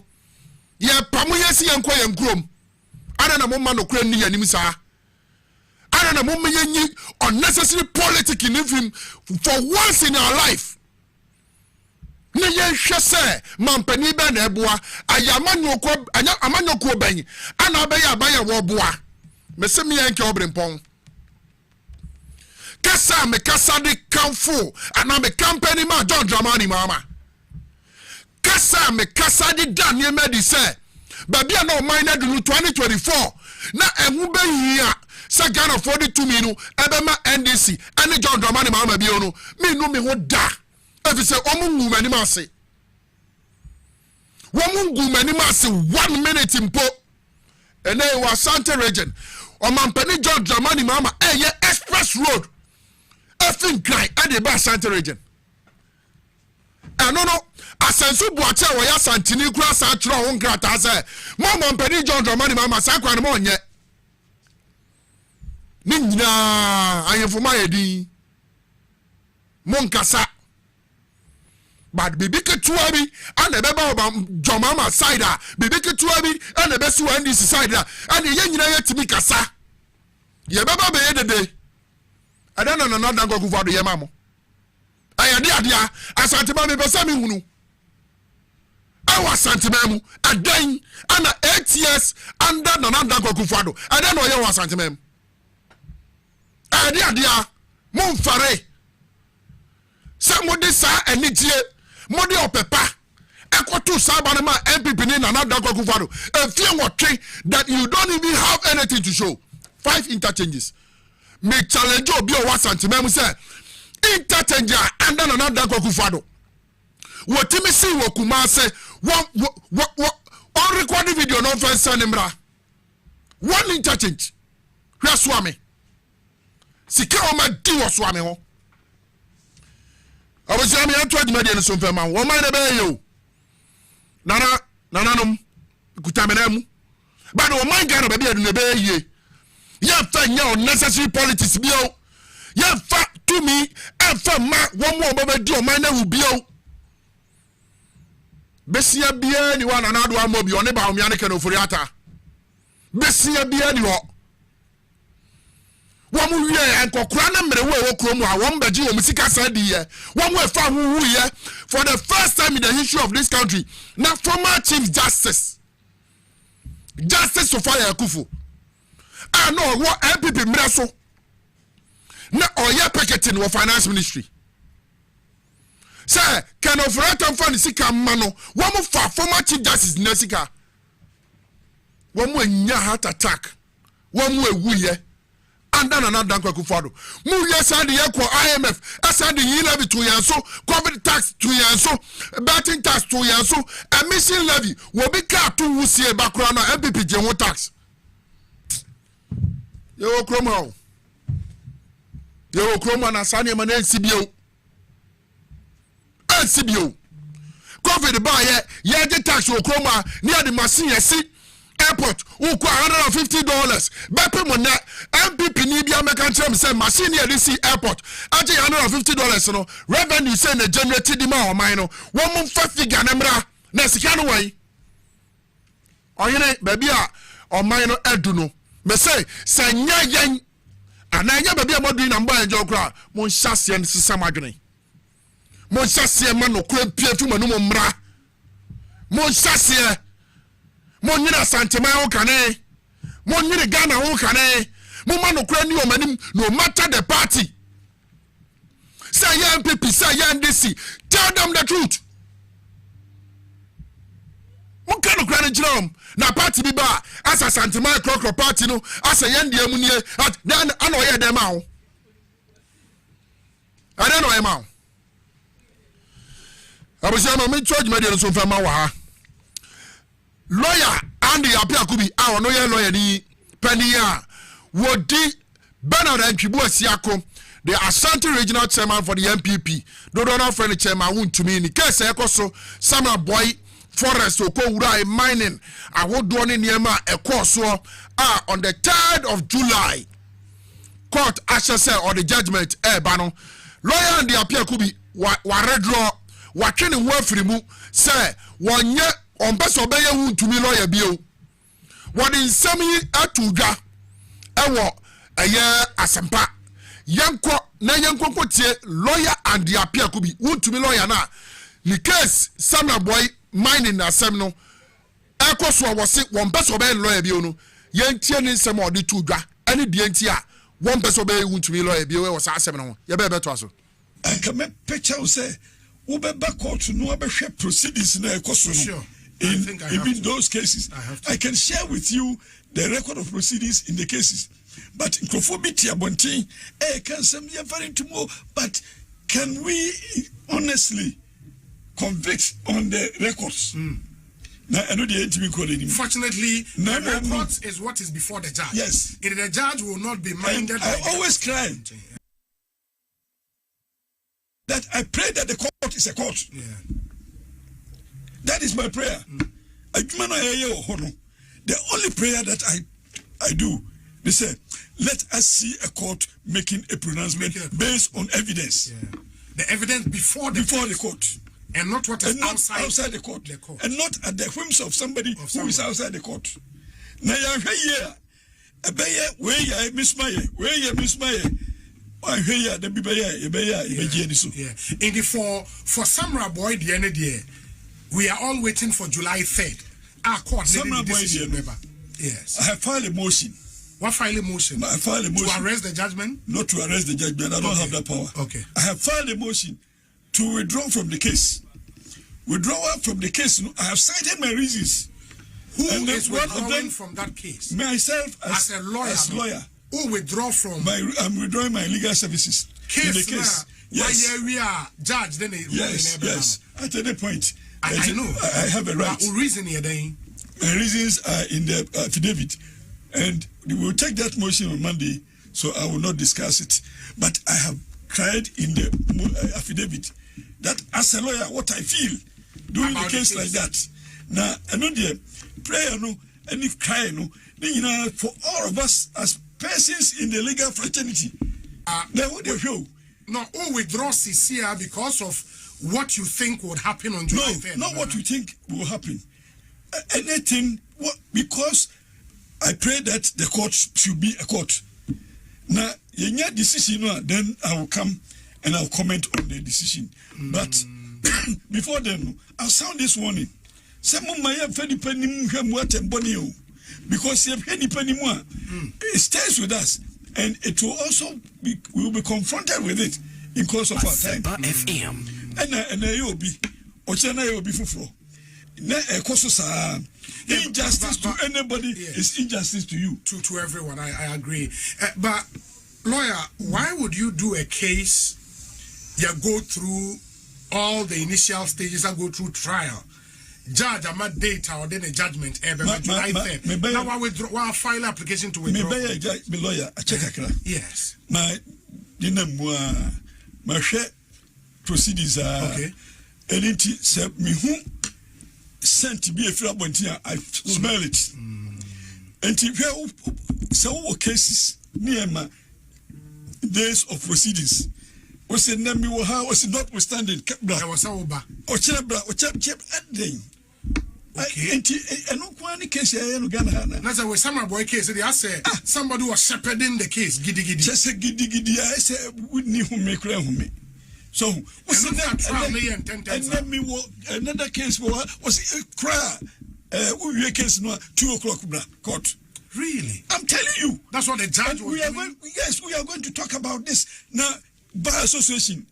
ye pamu ye si ye nkọ ye nkrom ana na momma no kura ni ya nim saa ana na momma ye nyi unnecessary politics in him for once in our life ne ye hwe se mampani be na eboa amanyoko ban ana be ya abaye wo boa mese me yanke Obrempong kasa me kasa de kanfo ana me company ma John Dramani Mama kasa me kasa de Daniel Medi say baby na mine na 2024 na ehu be hia sa Ghana 42 minu ebe ma NDC ani John Dramani Mama bi onu me no me ho da efi say omungu mani ma se womungu mani ma se 1 minute impo ene wa Santa region o mampani John Dramani Mama eye express road efin cry ade ba Santa region no asensu buache wo ya santini kura sa tro ho nkrata se mo mampani John Dramani Mama sa kwa no mo nye ni nyina ayefuma yedi monkasa but bibi ketua bi ana beba oba John Mama side a bibi ketua bi ana be su NDC side a ana ye nyina ye timi kasa ye beba be ye dede adana na na dango kufado ye mamo ayade adia asantema me pesa me hunu awa santema mu adan ana 8 years under na dango kufado adana ye wa santema mu ayade adia momfare sa modi sa enitie modi opepa ekotu sabane ma MPP ni na dango kufado efie wotwe that you don't even have anything to show 5 interchanges me challenge obi o wa santema mu say interchange and then another Kufado. What me see wo kuma say on recording video no first sanimra. One interchange. hwɛ soame sika oma di wɔ soame ho abosua me ato adwumadi no so mfɛma wo man na bɛyɛ o nananom kutamena mu ba no man Ghana ba bia do na bɛyɛ ya fa nya unnecessary politics bio ya fa to me and fa ma one more baba di o man na wu bio besia bia ni wana na do amobi one ba omia ne kana ofori ata besia bia ni ho wo mu wie enkokora na mere wo kromu a wo mbaji wo musika sadi ye wo mu efa hu ye for the first time in the history of this country na former chief justice Sofia Akufu no what MPP mreso na oya packeting wo finance ministry say can of ratam fan sika mano wo mu fa former chief justice na sika wo mu anya heart attack wo mu ewuye anda na dan kwakufado mu ye sade ye ko IMF asade yi levy to yanso covid tax to yanso betting tax to yanso emission levy wo bi ka to wusie bakura na MPP je ho tax yo kromo na sane ma na nsibio covid ba ye je tax wo kromo ni ade machine yesi airport uko $150 bepe mo na MPP ni bia meka ntrem say machine ye dey see airport age $150 no revenue say na generated di ma o man no wo mo fa figure na mra na sika no wan oyene ba bia o man no adu no me say sanya yen ananya ba bia modu na mba enjo kra mo nhase ne sisa madwene mo nhase ma no kra pia tu manu mo mra mo nhase mo nyina santema ho kane mo nyina Ghana ho kane mo ma no kra ni o manim no matter the party say young people say young DC tell them the truth mo kan no kra ni jirom na party bi ba asa santema krokro party no asa yende amu nie dan ana oye dem awo ada no ema abusia ma me charge me dey so fa ma wa ha lawyer Andy Apiakubi no ye lawyer ni Penia wodi Bernard Ntwibu Asiako the Ashanti regional chairman for the MPP dodo na friend chairman wuntumi ni case ekoso Sama Boy Forest okowura mining awodo ne niema ekoso on the 3rd of July court assess or the judgment ba no lawyer Andy Apiakubi wa redro wa twene ho afirimu say wonye on beso beye wuntumi lawyer bio wodi nsam yi atudwa ewo eye asempa yanko na yanko tie lawyer and the Apiakubi wuntumi lawyer na ni case Samuel Boy mining na asem no ekoso wose won beso beye lawyer bio no yentie ni nsam odi tudwa ene die nti a won beso beye wuntumi lawyer bio we wose asem no ye be beto aso akame picture say wo be back court no abehwe proceedings na ekoso no. In those cases, I can share with you the record of proceedings in the cases. But Nkrophobia Bontin, can some referring to more, but can we honestly convict on the records? Now, I know the NTV code anymore. Fortunately, the records is what is before the judge. Yes. If the judge will not be minded. I always cry that I pray that the court is a court. Yeah. That is my prayer. The only prayer that I do, they say, let us see a court making a pronouncement based on evidence. Yeah. The evidence before the court. And not what is outside the court. And not at the whims of somebody who is outside the court. Now you for Samurai Boy the end of the year. We are all waiting for July 3rd. Our court decision. Yes. I have filed a motion. What file a motion? I filed a motion. To arrest the judgment? Not to arrest the judgment. I don't have that power. Okay. I have filed a motion to withdraw from the case. Withdrawal from the case. I have cited my reasons. Who is withdrawing from that case? Myself as a lawyer. As lawyer. Who withdraw from? I'm withdrawing my legal services. Case. In the case. Yes. We are judge. Then yes. At any point. I know. I have a right. Reason here then. My reasons are in the affidavit. And we will take that motion on Monday, so I will not discuss it. But I have tried in the affidavit that as a lawyer, what I feel doing a case like that. Now, I know the prayer, no, and if cry, no, you know, for all of us as persons in the legal fraternity, then what they show. No, withdraw CCR because of what you think would happen on July 10th. No, not what you think will happen. Anything, because I pray that the court should be a court. Now, your decision, then I will come and I'll comment on the decision. But before then, I'll sound this warning. Someone might have any penny because it stays with us. And it will also be, we will be confronted with it in course of our time. FM. And you'll be, you'll be for. Injustice to anybody is injustice to you. To everyone, I agree. But lawyer, why would you do a case? You go through all the initial stages and go through trial. Judge, I'm not data or then a judgment. Now I withdraw. I file application to withdraw. Me lawyer, I check a yes. My share proceedings are okay. And it said me who sent to be a free abontia. I smell it. And if so cases near my days of proceedings. Was it name was it notwithstanding? I was over. Or chap at day. And no one case here in Ghana. That's a summer boy case. They say somebody was shepherding the case. Giddy. Just a giddy. I say, we need who make me. So, what's and then me another case was a cry. We case no 2 o'clock court. Really? I'm telling you. That's what the judge was doing. We are going to talk about this now. Bar Association.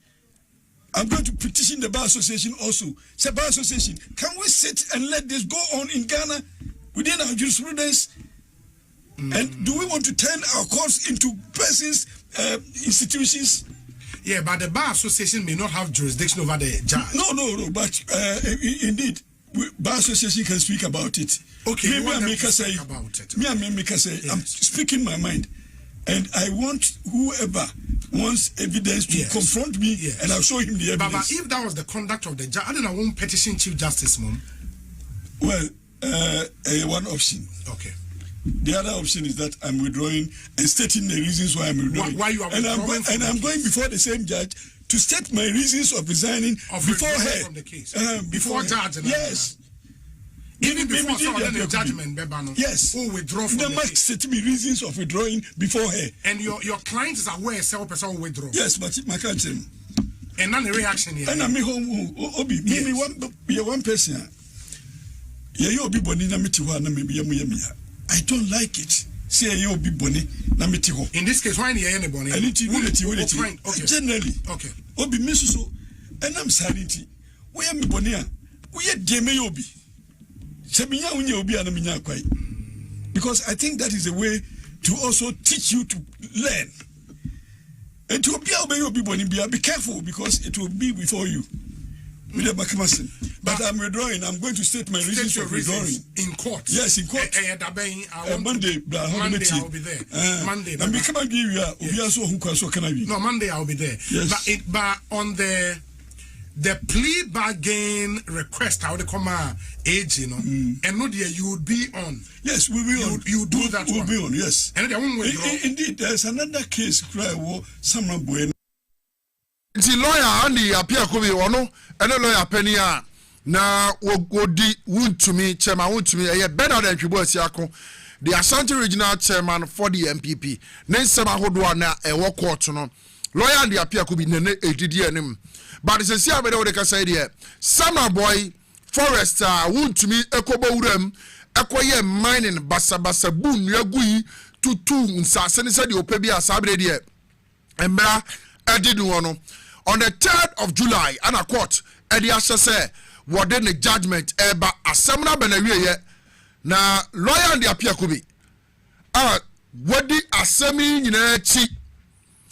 I'm going to petition the Bar Association also. Say, Bar Association, can we sit and let this go on in Ghana within our jurisprudence? And do we want to turn our courts into persons, institutions? Yeah, but the Bar Association may not have jurisdiction over the judge. No, but indeed, Bar Association can speak about it. Okay, me and Mika say, I'm speaking my mind. And I want whoever wants evidence to confront me, and I'll show him the evidence. But if that was the conduct of the judge, I don't know, I won't petition Chief Justice, Mom. Well, one option. Okay. The other option is that I'm withdrawing and stating the reasons why I'm withdrawing. Why you are withdrawing? And I'm going before the same judge to state my reasons of resigning before her. From the case. Before judge. Yes. Even before the judgment, Bebano. Yes. Or withdraw from the case. must set me reasons of withdrawing before her. And your client is aware person will withdraw. Yes, but my client. And none reaction here. And I'm Obi. Me one person. You Obi Boni na meti ho na me be I don't like it. Say you Obi Boni na meti ho. In this case, why you any Boni? Okay. Generally. Okay. Obi me so and I'm silent. We am Boni a. We deme Obi. Because I think that is a way to also teach you to learn. And to be careful because it will be before you. But I'm withdrawing. I'm going to state my reasons for withdrawing. In court? Yes, in court. Monday I'll be there. Monday. No, Monday I'll be there. Yes. But on the plea bargain request, how they come age, and no dear, you would be on. Yes, we will. You do that. We'll be on. Yes. And they won't withdraw. Indeed, there's another case. Someone boy. The lawyer Andy appear to be one, and a lawyer penny na wodi wound to me, chairman wound to me. A better than you boys, Yako. The Ashanti Regional Chairman for the MPP. Then some Hodwana a walk court. Lawyer Andy appear to be Nene ADDNM. But it's a see how they can say there. Summer boy, Forester, wound to me, Ekobo Urem, Ekoye mining, Basa boom, Yagui, Tutu, Sassan said you pay be a Sabre. And I did one on the 3rd of July, and a court, Eddie Asha say, what then the judgment, but a seminar Benaria. Now, lawyer and the appear could be. What the assembly in a cheat.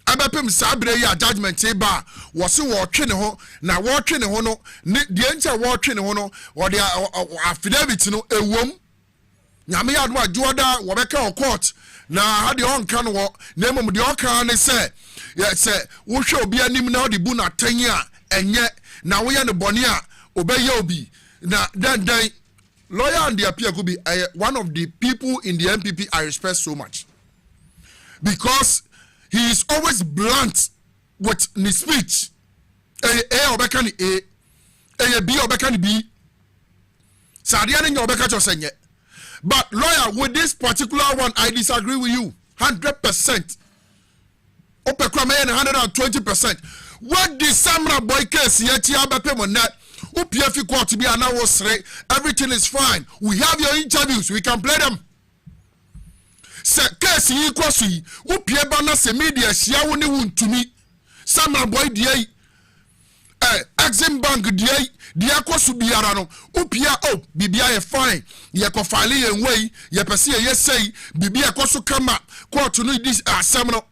Abapem Sabre ya judgment ba was watching ho na watching ho no the enter watching ho no or the affidavit no ewom nyame ya no ajoda wo beka o court na ha de on kan wo na emom de o kan ne se se wo hwe obi anim na de bu na tan a enye na wo ye ne bone a obeye obi na dan lawyer and the appeal could be one of the people in the MPP I respect so much because he is always blunt with his speech. A obekani A B obekani B. Sadiani obeka chosenye. But lawyer, with this particular one, I disagree with you 100%. Opekrame 120%. What the Samra boy case yet yabepe monet? UPF court to be an hour straight. Everything is fine. We have your interviews. We can play them. Se case equals UPF bana se media shia woni won to me. Samra boy die Exim Bank die kosu biara no. UPF oh bibia ye fine. Ye ko file ye way. Ye pese ye say bibia kosu kama court no this assemno.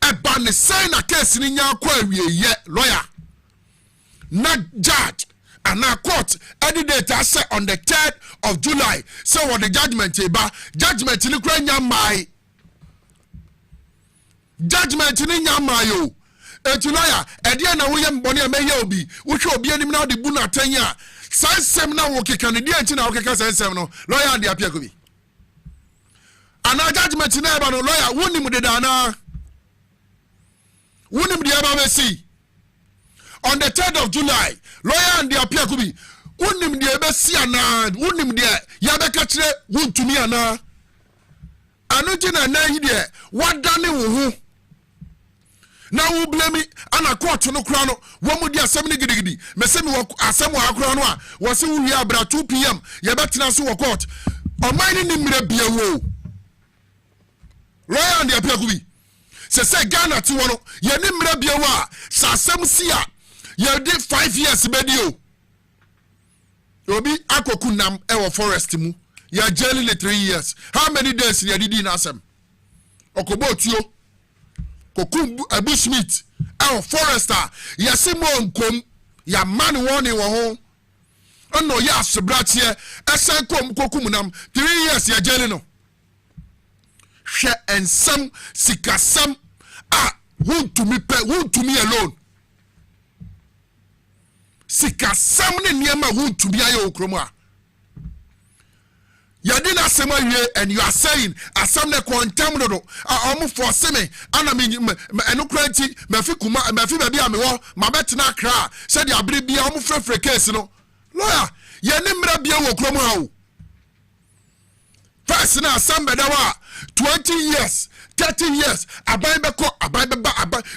Eba ne sign a case ni nya kwa wie ye lawyer. Not judge and now court any data say on the 3rd of July. So what the judgment judgment in Ukraine my judgment in Yamayo. Etulaya, Ediana William Bonnie Mayobi, which will be any now the Buna Tenya. Size seminar working Canadian Tina Okaka Seminal, lawyer and the Apiakobi. And our judgment in Ebano lawyer, wouldn't him the Dana. Wouldn't the Abamesi. On the 3rd of July, lawyer and the Apiakubi, unim de Bessiana, unim de Yabakatre, wound to me ana. Anutina na idea, what done who? Now who blame me, and a court to no crown, one would be a 70 giddy, Messemi Asamo Acronoa, was who we are about 2 p.m. Yabatina so court. On my name, be a woe. Lawyer and the Apiakubi. Say Ghana to one, your name be a wa, Sasam Sia. You did 5 years, Bedio. Obi Akokunam Ewa Forest mu. You are jailing 3 years. How many days you did in Assam? Okobotio. Kokum Bushmeat. Ewa Forester. Yasimo Nkom. Ya man warning wa home. Oh no, yes, Bratia. Esen kom kokumunam. 3 years you are jailing. She and some sikasam. Who to me alone. Sika samne niema who to be ayo kroma. Yadina sema ye and you are saying asamne kwantamno almost for seme ana me enokrati mefi kuma mefi baby amewo mabetena kra said ya bere bia omo frefre case no lawyer ye ne mra bia wo kroma o first na asamba dawa 20 years 30 years aban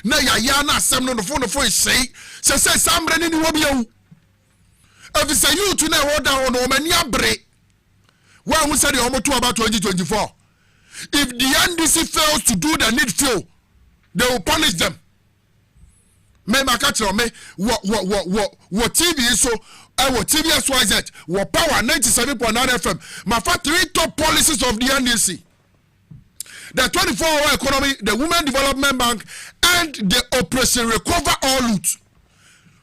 na ya na asem no fo say sambre ni wo bia wu if say you to na order on o mani abre wa hu say the omoto about 2024 if the NDC fails to do the needful they will punish them me makatro me what TV so what TV XYZ what power 97.9 FM my 3 top policies of the NDC. The 24-hour economy, the Women Development Bank, and the Operation Recover All Loot.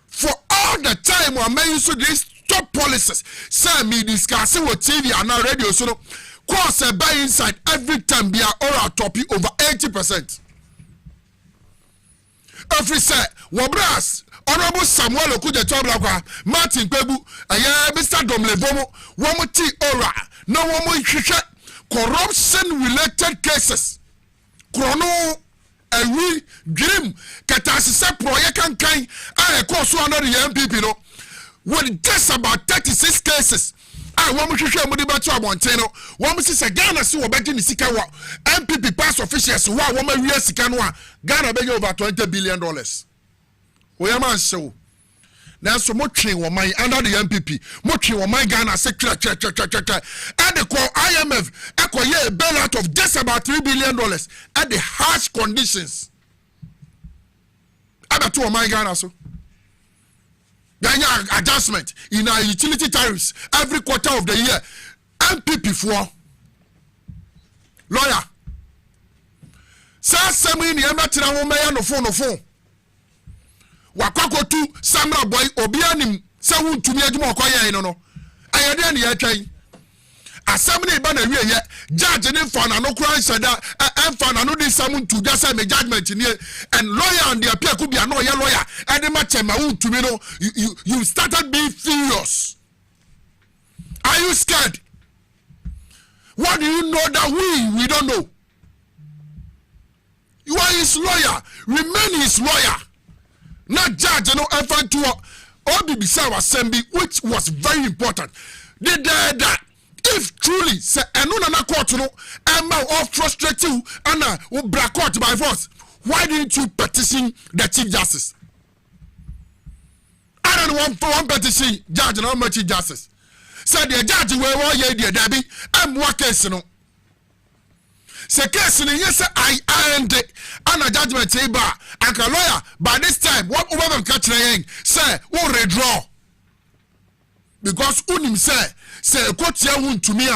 For all the time we are making these top policies, say me discussing with TV and now radio, so course a buy inside every time be our topic over 80%. Every say, Wabras, Honorable Samuel Okuja Toblakwa, Martin Kwebu, Mr. Domlevomo, Womuti Ora, no one corruption-related cases. Chrono and we dream Katasisa Proyekan Kai, I course one of the MPP, no, with just about 36 cases. I want to share Mudibatu Montano, one Mrs. Ghana, so about in the Sikawa, MPP pass officials who are woman real Sikanwa, Ghana beg over $20 billion. We am so. Now so much on my under the MPP, much on my Ghana sector, and the call IMF, acquire a bailout of just about $3 billion at the harsh conditions. About two on my Ghana so. Ghana adjustment in our utility tariffs every quarter of the year. MPP for lawyer. Sa semi ni ematina wo meya no phone. Wakako tu Samra boy obianim se wuntumi adwuma okoye no no ayede na ya twan assembly ba na wie ye judge ne for na no kura said that for na no dey some to just say me judgment ni and lawyer and the appear could be an lawyer and the match ma to me no you started being furious. Are you scared? What do you know that we don't know? You are his lawyer. Remain his lawyer. Not judge, effort to OBBC assembly, which was very important. That if truly say another court Emma or frustrate you and black court by force, why didn't you petition the Chief Justice? I don't want one petition judge and how much Chief Justice. Said the judge were ye dear Debbie, I'm working no. Say case yes I earned it and a judgment table and a lawyer by this time what over them catch the say won't redraw. Because unim say court here won't to me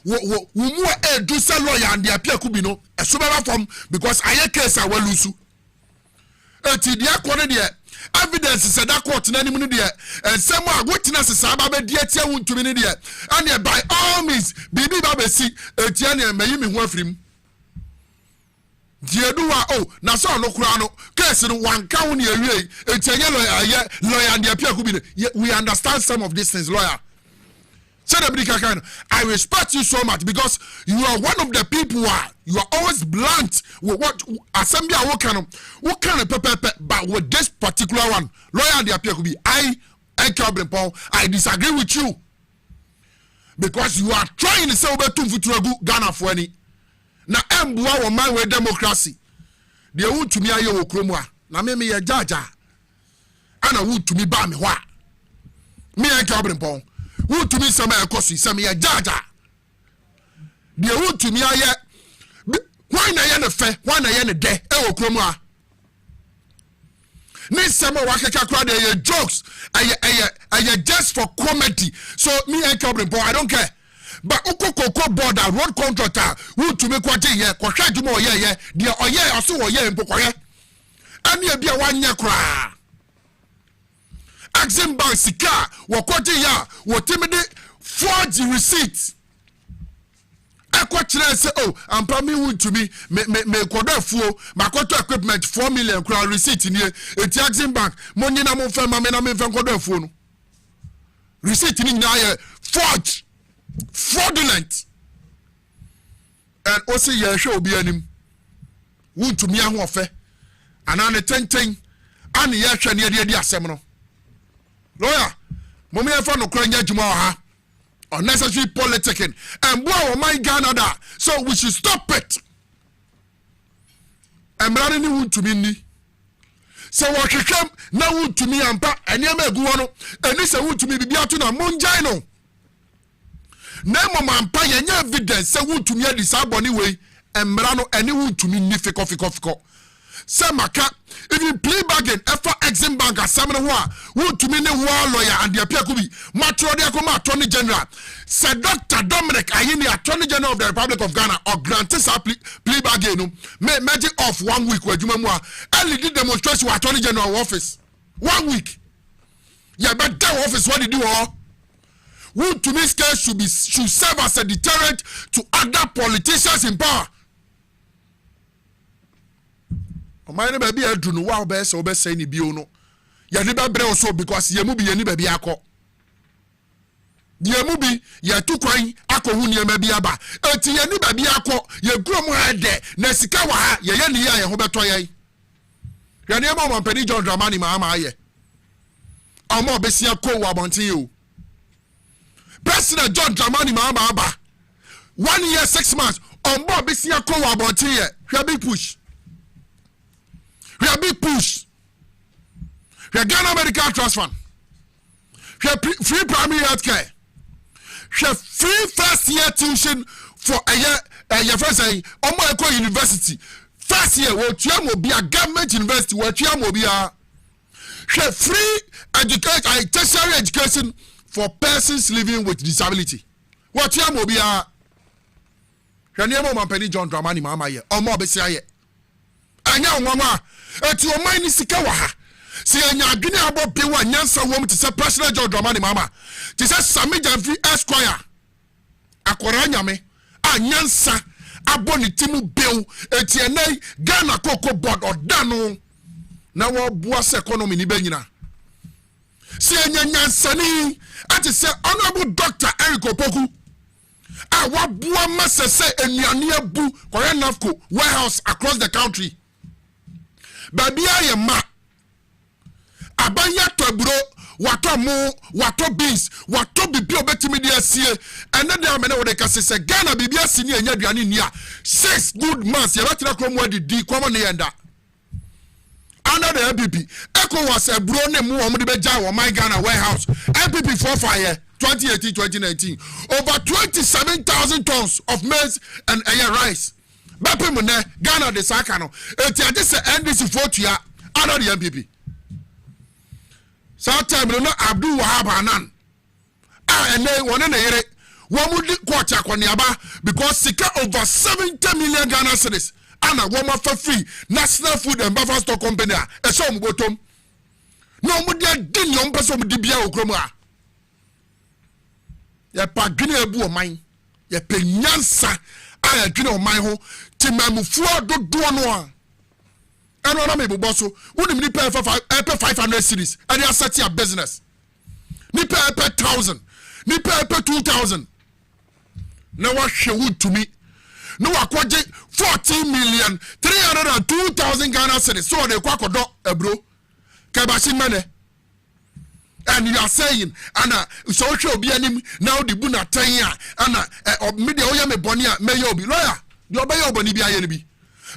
we do say lawyer and the appear could be no a super form because I case I will lose. The quality evidence is that court na nimu there and some are witnesses about dear tia won't to me there and by all means bibi babesi etiane meyi me ho afrim die duwa na so no kura no case no wan ka woni awie etianye lawyer and the appear could be we understand some of these things lawyer. I respect you so much because you are one of the people you are always blunt with what assembly what kind of pepper, but with this particular one, lawyer and the appear could be I Obrempong, I disagree with you because you are trying to say over to Ghana for any. Now Mbua or my way democracy. They would to me I yo kromwa. Na me a jaja. And I would to me ba me wa. Me Obrempong. Who to me some kosi some ya jaja. The who to me aye why na ye ne fe why na ye ne de e wo krom a ni some wa keka kra de jokes aye just for comedy so me and Obrempong I don't care but ukoko border road contractor who to me kwate ye kwhwa dwuma ye de oye oso oye mpokore ani e bia wanya kra Axim Bank sika wakote ya wotimide forge receipt akwatire say ampa me won to me kodafuo makoto equipment 4 million crown receipt ni eti Axim Bank monye na mo fa ma me na me fa kodafuo no receipt ni nya forge fraudulent and also ye hwe obi anim won to me ahofe anane tenten ane ye hwe ne de asem no lawyer, mommy and fan of Kranya Jumaha, unnecessary politicking, and boy, my Ghana, so we should stop it. I'm running wood to me. So what you come now wood to me and Yama Guano, and this a wood to me be out to Monjino. Nemo man pay any evidence, say wood to me at this Abony way, and Merano any wood to me niffy coffee. Samaka, if you play bargain, for Exim Bank as someone who to me war lawyer and the appear could be Matro Diakoma Attorney General. Said Dr. Dominic Ayini, Attorney General of the Republic of Ghana, or granted plea bargain, magic off 1 week where Jumamwa early did demonstration with Attorney General office. 1 week. Yeah, but that office what did you all? Who to me case should serve as a deterrent to other politicians in power. My baby I do no wow best or best say ni biono. Ya never bre also because ye mubi ye ni baby ako. Ye mubi ye tu kwan ako hu ni baby aba. Enti ye ni baby ako ye gro mu ade na sika wa ha ye ni ya ye ho beto ye. Ya ne ma mpani John Dramani ma ama ye. Omo obesia ko wa bontin o. President John Dramani ma ama aba. 1 year 6 months ombo obesia ko wa bontin ye. Hwe big push. We are big push. We are Ghana Medical Trust Fund. We are free primary health care. We are free first year tuition for a year first year. Omo Eko University. First year, will be a government university. Will be a free education, tertiary education for persons living with disability. What will be a Penny John Dramani Mama ye. Omo Besia ye. Anya mama. Eti o man ni sika wa ha se anya adwene abo be wa nyansa wom te se President John Dramani mama te se Sami Jamfi Esquire akora nyame anyansa aboni timu bill etienai Ghana Cocoa Board odano na wo boa se economy ni benyina se enyanyansani ati se honorable Dr. Eric Opoku a wa boa masese enuane abu koya nafco warehouse across the country babia ye ma abanya tobro wato beans wato bibi obetimi de asie ene de amene wo de kase se Ghana bibi asini enya duane ni a 6 good months ye betira krom wadi di kwamo ne yenda under the MPP echo was a bro ne mu omo de beja wo my Ghana warehouse MPP for fire 2018-2019 over 27,000 tons of maize and rice bape mu ne Ghana de saka no eti ade se NDC for tua under the MPP. So time no Abdul Wahab Hanan and then one na yere woman court akwaniaba because sika over 70 million Ghana cedis and a woman for free National Food and Buffer Stock Company e so mu botom no mu dia din yo mpeso mu dibia okromu a ye pa gene ebu o man ye penyansa a ye gene o man ho timamufu dodo no a and one me boso wouldn't me pay for 500 cities and you set your business ni pay 1,000 ni pay 2,000 now what she would to me no akwaje 14,302,000 Ghana cities so they kwakodo bro kabashi mane and you are saying ana so obi anim now the buna tan ana media oya me boni a me yo bi lawyer you obey your boni bi aye ni bi.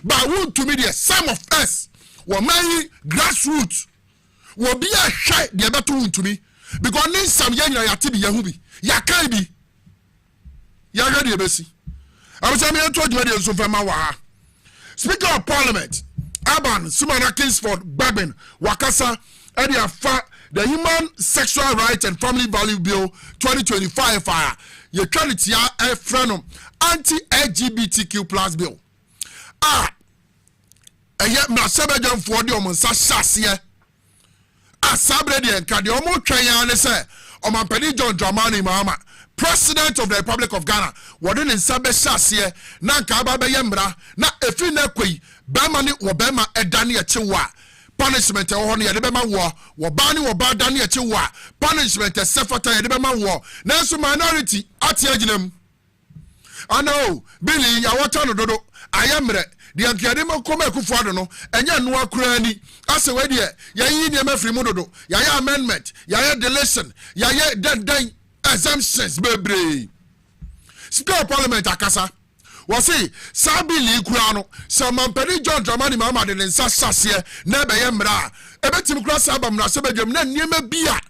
But want to me the some of us were many grassroots will be a shy the better to me because need some young yatibi yahubi yakaibi yagadi ebesi. I was saying to you so fama Speaker of Parliament Aban Sumana Kingsford Babin Wakasa Edia Fa the Human Sexual Rights and Family Value Bill 2025 fire your quality a friend anti-LGBTQ plus bill. Na sebejan for the omo sa hyasie asabre de nka de omo twan ne se omampani John Dramani Mahama President of the Republic of Ghana wode ne nsa be hyasie na nka ba be yemra na efi na kwei ba ma ne wo ba ma edane e chewa punishment e ho ne ye de be ma wo ba ne wo ba dane e chewa punishment e sefata ye de be ma wo na so minority ati aginam ano Billy ya wacha no dodo ayemre the ankiade ma koma ekufu ado no enya no akura ni ase we de yayi ne ma free mu dodo yayi amendment yayi deletion yayi den exemptions bebre. Speaker of Parliament akasa wasi sabili kura no se mampani John Dramani Mahama de nsa sase na be ye mra ebetim kura sabam na se bedwam na niema bia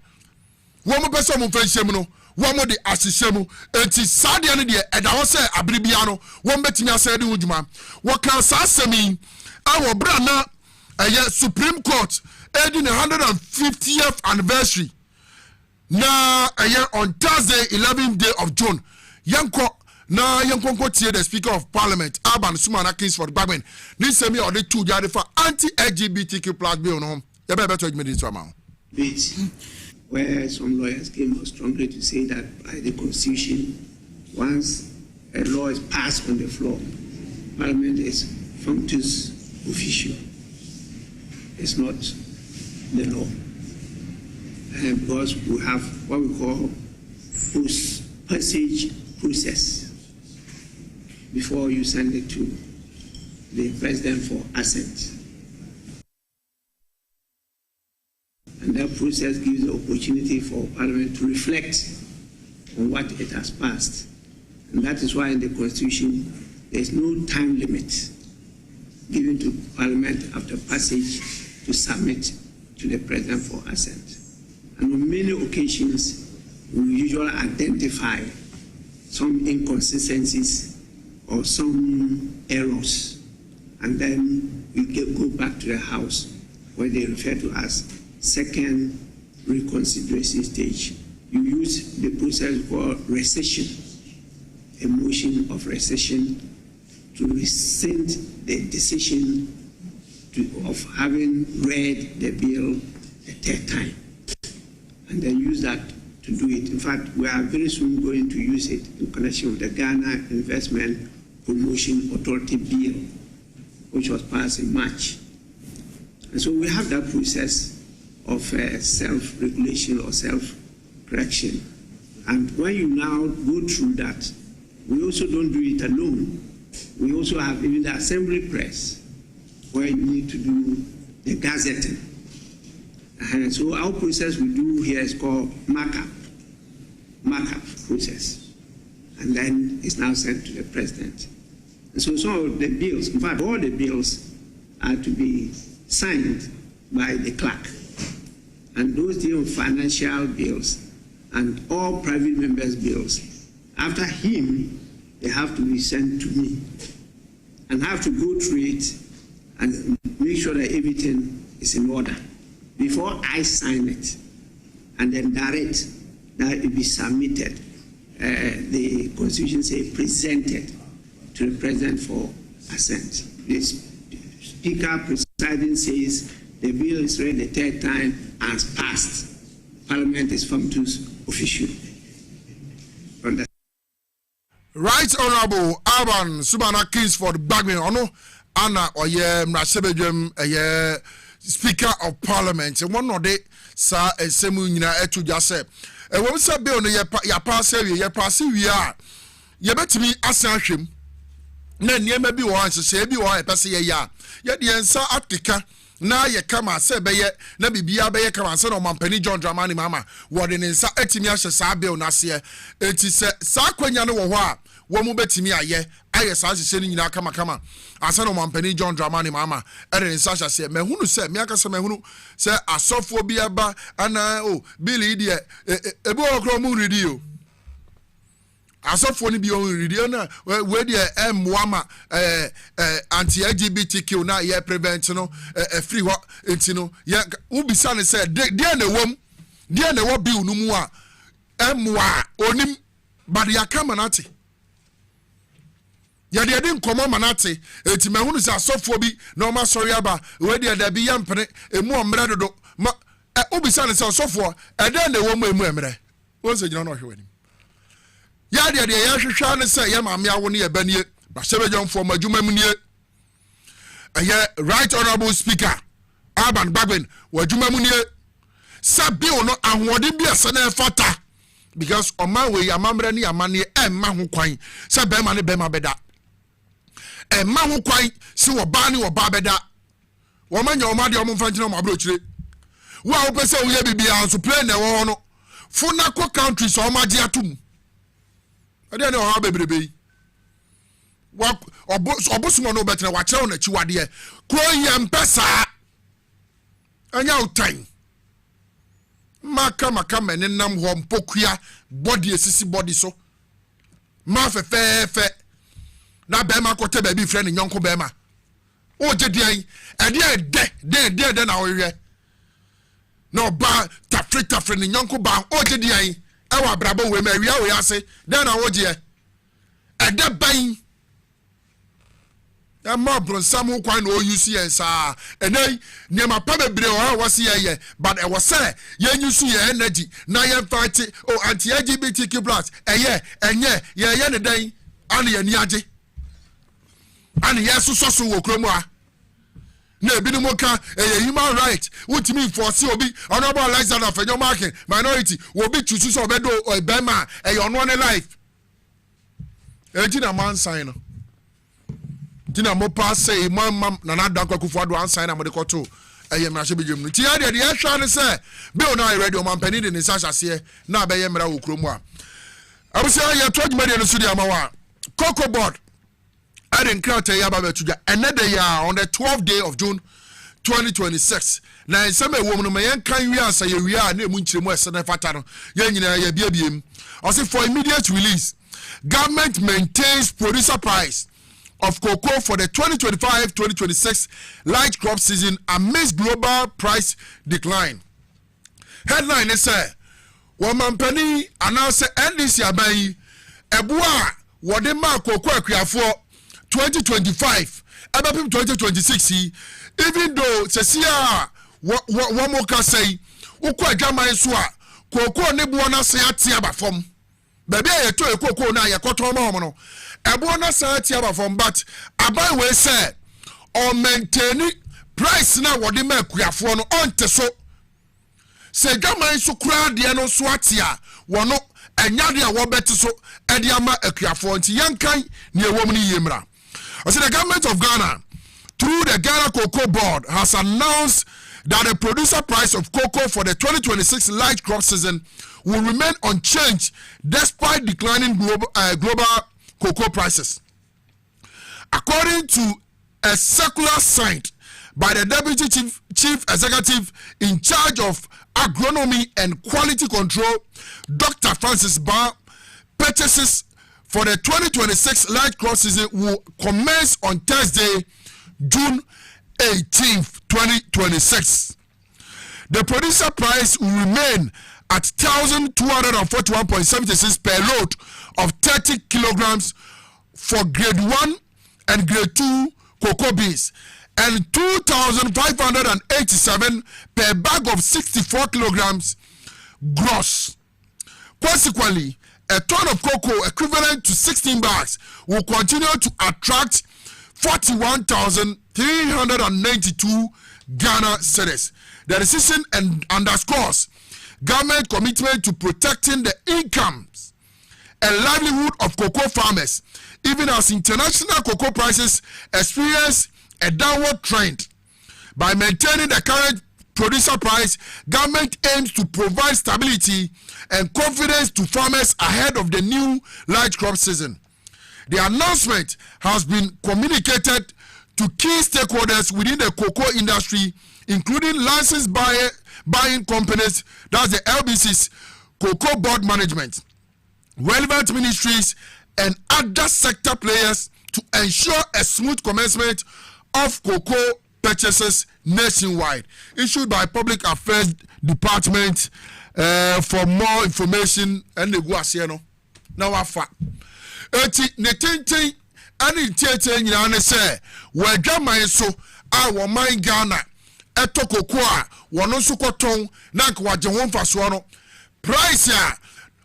wo mo pese mo fanhyem no womo de asisemu enti sade ne de eda wo se abribia no wo betimi asade wudwuma wo kan sasemi awo bra na Supreme Court edin 150th anniversary na on Thursday 11th day of June yanko tie the Speaker of Parliament Aban Sumana Kingsford Bagman ni semi or the two jade for anti-LGBTQ plus bill no ya be beto me this amount where some lawyers came out strongly to say that by the Constitution, once a law is passed on the floor, Parliament is functus officio. It's not the law. Because we have what we call post-passage process before you send it to the President for assent. And that process gives the opportunity for Parliament to reflect on what it has passed. And that is why in the Constitution, there is no time limit given to Parliament after passage to submit to the President for assent. And on many occasions, we usually identify some inconsistencies or some errors, and then we go back to the House where they refer to as second reconsideration stage. You use the process called rescission, a motion of rescission to rescind the decision of having read the bill a third time, and then use that to to do it. In fact, we are very soon going to use it in connection with the Ghana Investment Promotion Authority Bill, which was passed in March. And so we have that process of self-regulation or self-correction. And when you now go through that, we also don't do it alone. We also have even the assembly press, where you need to do the gazetting. And so our process we do here is called markup process. And then it's now sent to the president. And so some of the bills, in fact, all the bills are to be signed by the clerk. And those deal with financial bills and all private members' bills, after him, they have to be sent to me. And have to go through it and make sure that everything is in order before I sign it, and then direct that it be submitted. The Constitution says presented to the President for assent. The Speaker presiding says the bill is read the third time as passed. Parliament is functus official. Right Honorable Alban Subana Kingsford Bagman Ono Anna Oye Mrasebedwem Speaker of Parliament and one of the sa semu nyina etu jase e wo se bill no ya pass we are ye betimi asan hwem na niema bi wo ansese bi wo epese ye ya ye de ensa atika na ye kama se beye na bibia beye kama se no mampani John Dramani mama wo de nsa atimi ahye sa bill na se enti se sa kwanya no wo ho a wo mu betimi aye sa ahye ni nyina kama asa no mampani John Dramani mama ere nsa ahye mehunu se me aka se mehunu se asofo bi aba ana o bill ide ebi okro mu redi o asofo ni bi on redi na we de emwama anti LGBTQ na ye prevent no free ho enti no ye ubisa ne se de na wom de na wo bill no mu a emwa onim but ya kama nati ya de din komo manate enti mahunu se asofo bi na o ma sori aba we de da bi yampene emu omre dodo ma ubisa ne se asofo de na wo mu emu emre won se gina no hwewani ya de ya hwehwa ne se ya maame awo ne ye banie ba sebejomfo madwuma mu nie Right Honorable Speaker Alban Bagben wadwuma mu nie sabi ono ahode bi asana fata because oman we amamre ne amane emma ho kwan se bema ne bema beda emma ho kwan se wo ba ne wo ba beda wo manya o ma de o mo mfa nkina mo abro chire wo a wo pese wo ye bibia so play na wo no funa ko countries o ma je atum ade ne o ha bebrebe wa obosumo no betre wa kire na chiwade ko yem pesa anya utan maka mene nam ho mpokua body esisi body so ma fe na be ma kote ba bi friend nyonko be ma o je dian de na ohwe no ba tafre ni nyonko ba o je dian e wa brabo we ma wi awo ase de na wo je e de ban ma bronsam kwan no yusu yen sa enai niema pa bebre o wase ye but e was say ye yusu ye energy na ye fight o anti LGBTQ+ enye ye ne dan ane ye ni age ane ye so wo kromu a na ebi no moka human right ultimate enforce obi honorable Alexander Fenyo marking minority wo bi chusu so obedo obema ono ne life ejina man sign no tina mo pass say mam na na dan kwakufu ado ansan na mo de koto mra hye bedwem no ti ya de hwa ne say bill na ready o man pani de ne sasase na be mra wo kromu a abusia ya twadwuma de no so de amawa cocoa board adding crowd ya ba betuja another year on the 12th day of June 2026 na nsema ewo no me yan kan wi ansa ye wi a na emu nkyiremu ese na fata no ya nyina ya biabiem o say for immediate release government maintains producer price of cocoa for the 2025-2026 light crop season amidst global price decline. Headline is Womampani announced NDC abayi ebua wode ma cocoa akriafo 2025 abapim 2026 even though sesia womoka say ukwa adwaman so a cocoa ne buona sayatia ba from. Baby ye to cocoa na ye koto ma no. E buona sayatia ba from but abai we say or maintain price na wodi ma akuafo no onte so. Se gaman so kura de no so atia wono enyade a wo beti so e de ama akuafo nti yankan ne ewom ni yemra. I said the government of Ghana, through the Ghana Cocoa Board, has announced that the producer price of cocoa for the 2026 light crop season will remain unchanged despite declining global cocoa prices. According to a circular signed by the Deputy Chief Executive in charge of Agronomy and Quality Control, Dr. Francis Barr, purchases for the 2026 light crop season will commence on Thursday, June 18th, 2026. The producer price will remain at 1,241.76 per load of 30 kilograms for grade 1 and grade 2 cocoa beans and 2,587 per bag of 64 kilograms gross. Consequently, a ton of cocoa equivalent to 16 bags will continue to attract 41,392 Ghana cedis. The decision underscores government commitment to protecting the incomes and livelihood of cocoa farmers, even as international cocoa prices experience a downward trend. By maintaining the current producer price, government aims to provide stability and confidence to farmers ahead of the new light crop season. The announcement has been communicated to key stakeholders within the cocoa industry, including licensed buying companies, that's the LBC's Cocoa Board Management, relevant ministries, and other sector players to ensure a smooth commencement of cocoa purchases nationwide. Issued by Public Affairs Department. For more information and the guasiano now afa eti netente ani tiete nyina ne se wadwaman so a wo man Ghana eto kokoa wono so koton na nka waje ho mfaso no price a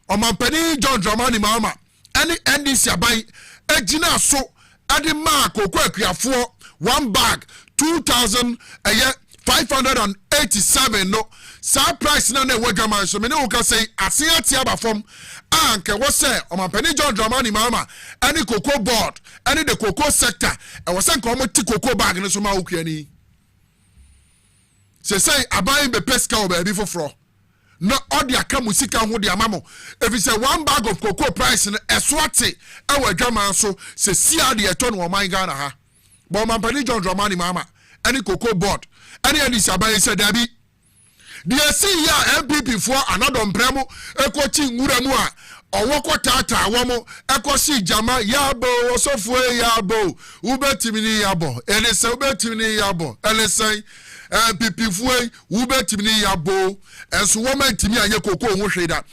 omampani John Dramani Mahama ani NDC aban agina so ade ma kokoa akuafo one bag 2,587 no sa price na na wagaman so me ne wo ka say aseatia ba fom anke wo say omampani John Dramani Mahama ani cocoa board ani the cocoa sector e wo say nka o ti cocoa bag ne so ma wo ani say aban be pesca o ba bi foforo no odi aka musika ho de amamo if you say one bag of cocoa price no eswate e wagaman so say sia de eto no man Ghana ha but omampani John Dramani Mahama ani cocoa board ani aban say dabi the CEO MPP for another Obrempong ekochi nguramu a owo tata awomo ekosi jama yabo osofo yabo ubetimini yabo elese ubetimini yabo elese MPP for ubetimini yabo enso woman timi anye koko ho hweda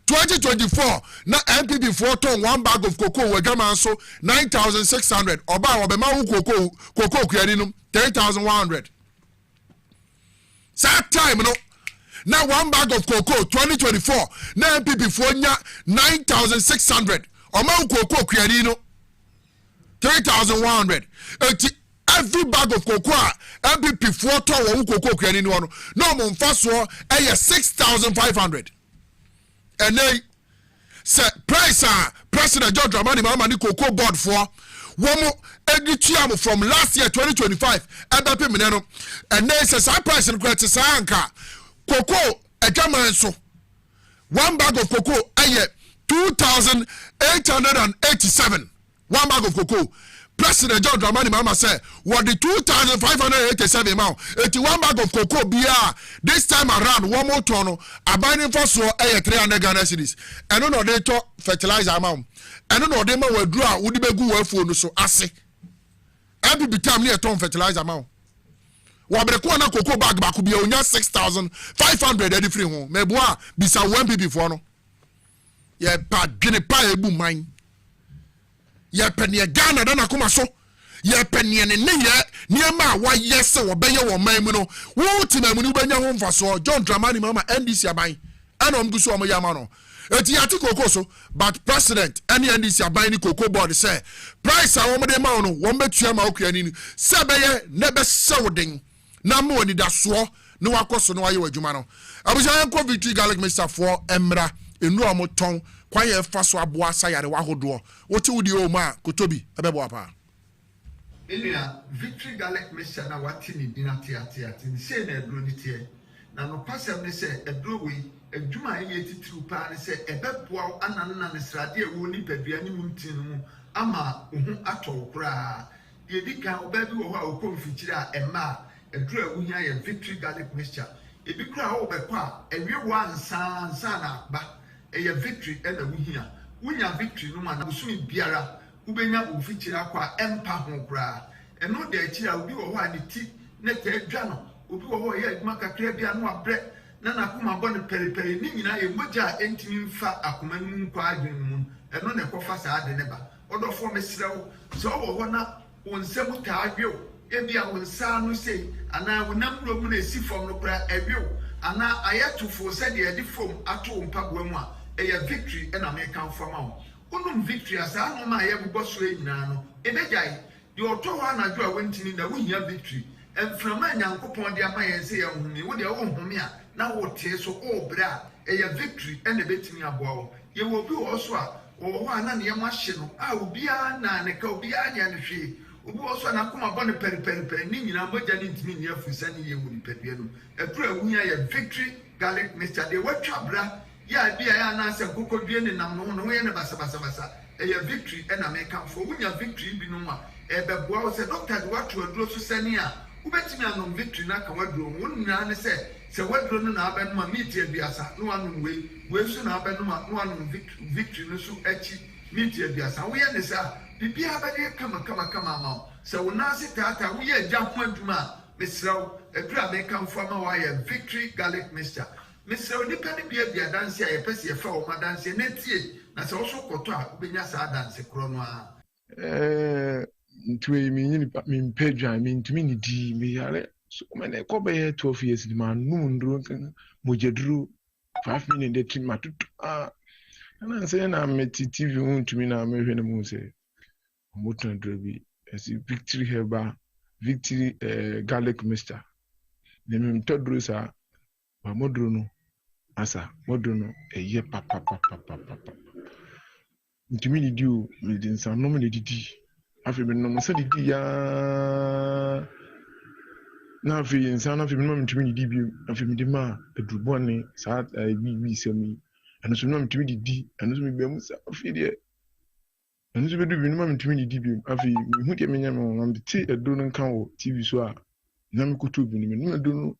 2024 na MPP for ton one bag of cocoa wagama so 9,600 oba obema hu cocoa kuani no 3,100 that time no. Now one bag of cocoa 2024 na MPP for nya 9,600 oma cocoa kuanino 3,100 every bag of cocoa MPP for to wo cocoa kuanino no mo mfa so 6,500 and then say price President John Dramani Mahama ni cocoa board for womo edituam from last year 2025 MPP meneno and then say price no kwete sanka cocoa a so one bag of cocoa 2,887 one bag of cocoa. President John Dramani Mahama said what the 2,587 amount 81 bag of cocoa beer this time around one more ton abiding for so 300 Ghana cedis and no they talk fertilizer amount and no they ma withdraw would be good phone so ase every time near ton fertilizer amount wabreko na cocoa bag back be onya 6,500 edi free ho meboa bisa 1 pp for no ye pa dwene pa ebu man ye pene Ghana na nakoma so ye pene ne ye niema wa yese wo beye wo man mu no wo ti na mu ni benya ho mfaso John Dramani Mahama NDC aban ana omgu so omoyama no eti yati koko so but president any NDC aban ni koko board say price a womde ma no wombetua ma okua ni se beye ne be sewden na mo ni da so no wakoso no waye wadwuma no abuja enko victory garlic mixture for emra enu omoton kwaye fa so aboa sayare wahodo wote wudi o ma kotobi ebebo apa Elia victory garlic mixture na wati ni dinatiatia tin say na edro ni tie na no pasem ne say edro we adwuma ye titru pa ne say ebeboa ananna ne srade ewo ni padua ni muntin mu ama ohu atọ kura ye dika obabi wo ho a okomfikyire a ema edro ewu hia ye victory garlic mixture ebi kura ho bekwa ewie wa nsa na ba eye victory e na wu hia wunya victory no ma na busumi biara ubenya ofikyire akwa empa ho kura eno de akira obi wo ho a ne ti ne ta adwa no obi wo ho ye adwuma kakra bia no abre na nakoma bɔ ne periperi ni nyina ye mogya entimi mfa akoma nu nkwa adwen mu eno ne kofa saa de ne ba odofo mesrew so wo ho na wonsem ta adwew ebi a wonsa no sei ana wonam ro mu na esi fom no kra adwew ana ayatufo se de edi fom ato mpaboa mu a eye victory na me kan fama wo unum victory asa no ma ye bobɔ so nyina no ebegyae de oto ho anadwo a wontini na wohia victory emframa nyankopon de ama ye se ye humi wo de wo humi a na wo tie so obra eye victory ene betimi aboa wo ye wo bi wo so a wo ho ana ne yamahye no a obi a na ne ka obi a nya ne hwe obi wo so na koma bɔ ne periperi ni nyina mogya ne ntimi ne afusa ne ye wo ni padua no edura wunya ye victory garlic mixture de watwa bra ya bia ya na se kokodue ne nam no no ye ne basa eye victory ena me kamfo wunya victory bi no a ebeboa wo se doctor de wato aduro so sani a ubetimi anom victory na ka waduro wonna ne se waduro no na abenu ma meet abiasa no anom we so na abenu ma no anom victory no so achi meet abiasa wo ye ne sa bibia abade kama ma se wona se tata wo ye agya ho aduma mesraw edura me kamfo ma wa ye victory garlic mixture mesraw nipa ne bia danse a ye pese ye fa wo ma danse na tie na se wo so koto a ubenya sa danse kro no a ntwe mi nyini mi mpedwa mi ntumi ni di mi yare so mane ko be 12 years di man num ndro kan mojedru 5 minutes de tim matutu na se na meti tv ntumi na me hwe na mu se moto ndro bi esi victory heba victory garlic mixture de mi mtodru sa ba modru no asa modru no eye papa ntumi ni di o mi din sa no me di afi bi no so didi ya na afi insan afi bi no mtumi didi bi afi mi di ma edrubone sa bi semi eno so no mtumi didi eno so mi be mu sa afi de eno so be du bi no mtumi didi bi afi mi hu de menya me won ti edo no kan wo tv so a na me kutu bi ni me no edo no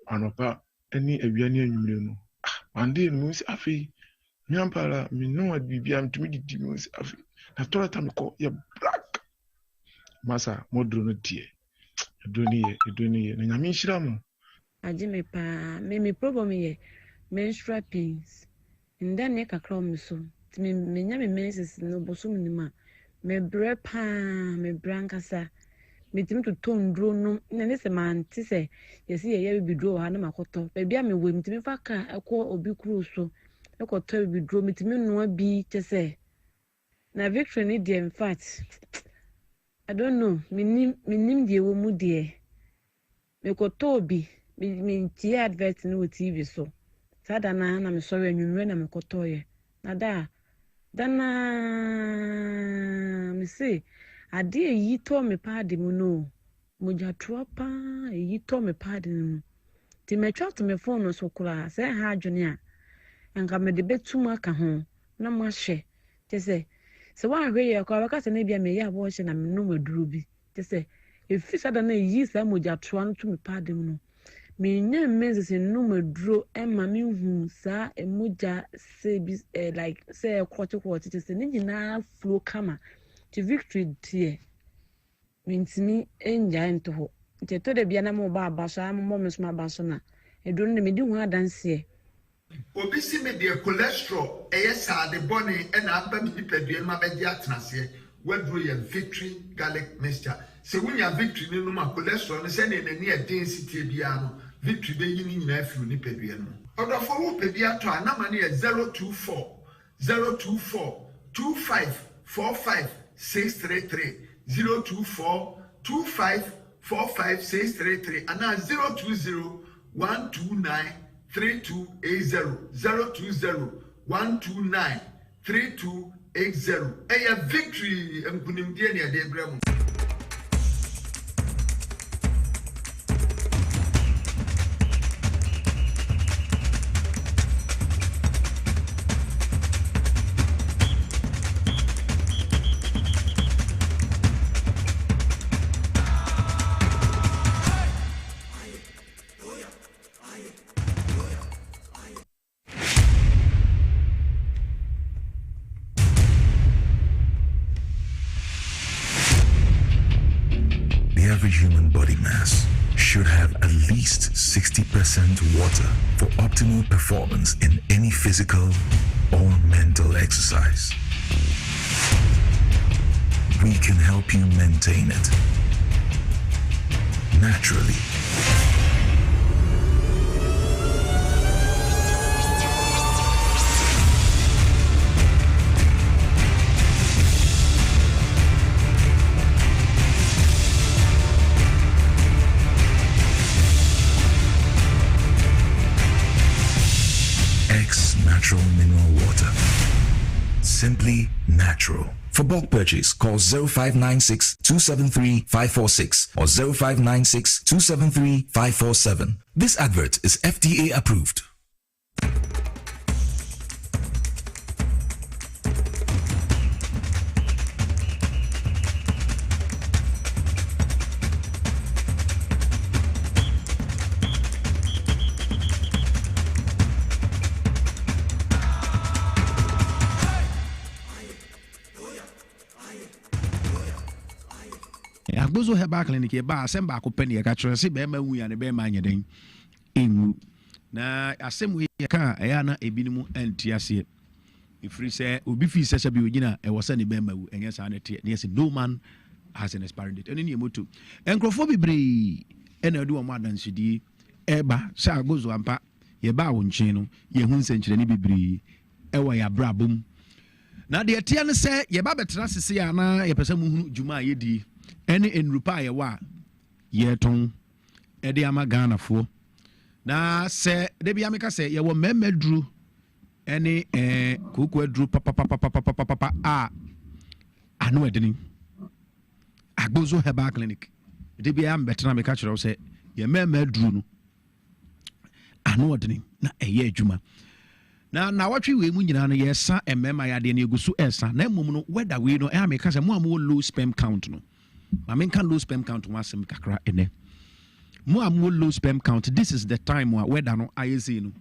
anopa eni awiane anwumre no ande no si afi mi ampara mi no adbibi am tumi didi mi si afi na tola tam ko ya black masa modro no tie edoni ye na nyame nhira mo aje me pa me problem ye menstrual pains nda ne kakra me so me nya me menses no bosum ni ma me bre pa me brankasa me timi to tondro no na ne se manti se yesi ye bibidro ha na makoto ba bia me we me timi fa ka ekọ obi kru so ekoto bibidro me timi no bi tese na victory ni in fact I don't know minim die wo mu die me ko tobi me tie advert no TV so sada na me sorry anwumre na me ko toye na dana me say ade yi to me paade mu no moja tropa yi to me paade mu ti me twa to me phone so kura say ha adwene a enka me de betuma ka ho na mo ahye tese so one way ya kwa wakati na bia me ya bo hye na me no maduro bi tese efi sada na yi sa moja troa no to me paade mu no me nya mezes no maduro e ma me hu sa emoja se bi like say kwoti tese ni nyina flow kama ti victory tie mintimi enja ento ho te to de bia na mo ba abasa mo me so abasa na eduro ne me di hu adanse obi si me de cholesterol sa de boni e na aba mi nipadua ma be di atenase waduro ye victory garlic mixture se wunya victory ni no ma cholesterol ne se ne nani density bia no victory be yin nyina afiru ni pedua no odofo wo pedua to anama ne 024 2545 633 024 2545 633 and 020 129 3280 020 129 3280 a victory mkunimdie ne ade bremu. Human body mass should have at least 60% water for optimal performance in any physical or mental exercise. We can help you maintain it naturally. Natural mineral water. Simply natural. For bulk purchase, call 0596 273 546 or 0596 273 547. This advert is FDA approved. Agbozo Herbal Clinic ba asem ba ko pene ka kire se be ma wu ya ne be ma nyeden enwu na asem we ka eya na ebinimu antiase ifri se obi fi se bi ogina e wo se ne be ma wu enye sa ne te ne se no man has an expiry date eni ne moto enkrofo bibre ena adu omo adansidi eba se Agbozo ampa ye ba wo nchen no ye hu nsenkyere ne bibre e wo ya brabum na de tie ne se ye ba betra sese ya na ye pese mu hu juma ye di ene enrupa ye wa ye ton e de ama Ghana fo na se de bia me ka se ye wo memedru ene koku adru papa a anu edeni Agbozo Herbal Clinic de bia am betra me ka kire se ye memedru no anu edeni na eye adwuma na watwi we mu nyina no yesa emema ya de na egusu esa na emum no whether we no e make say mo am low sperm count no ma men kan low sperm count wasem kakra ene mo am low sperm count. This is the time whether no ayese no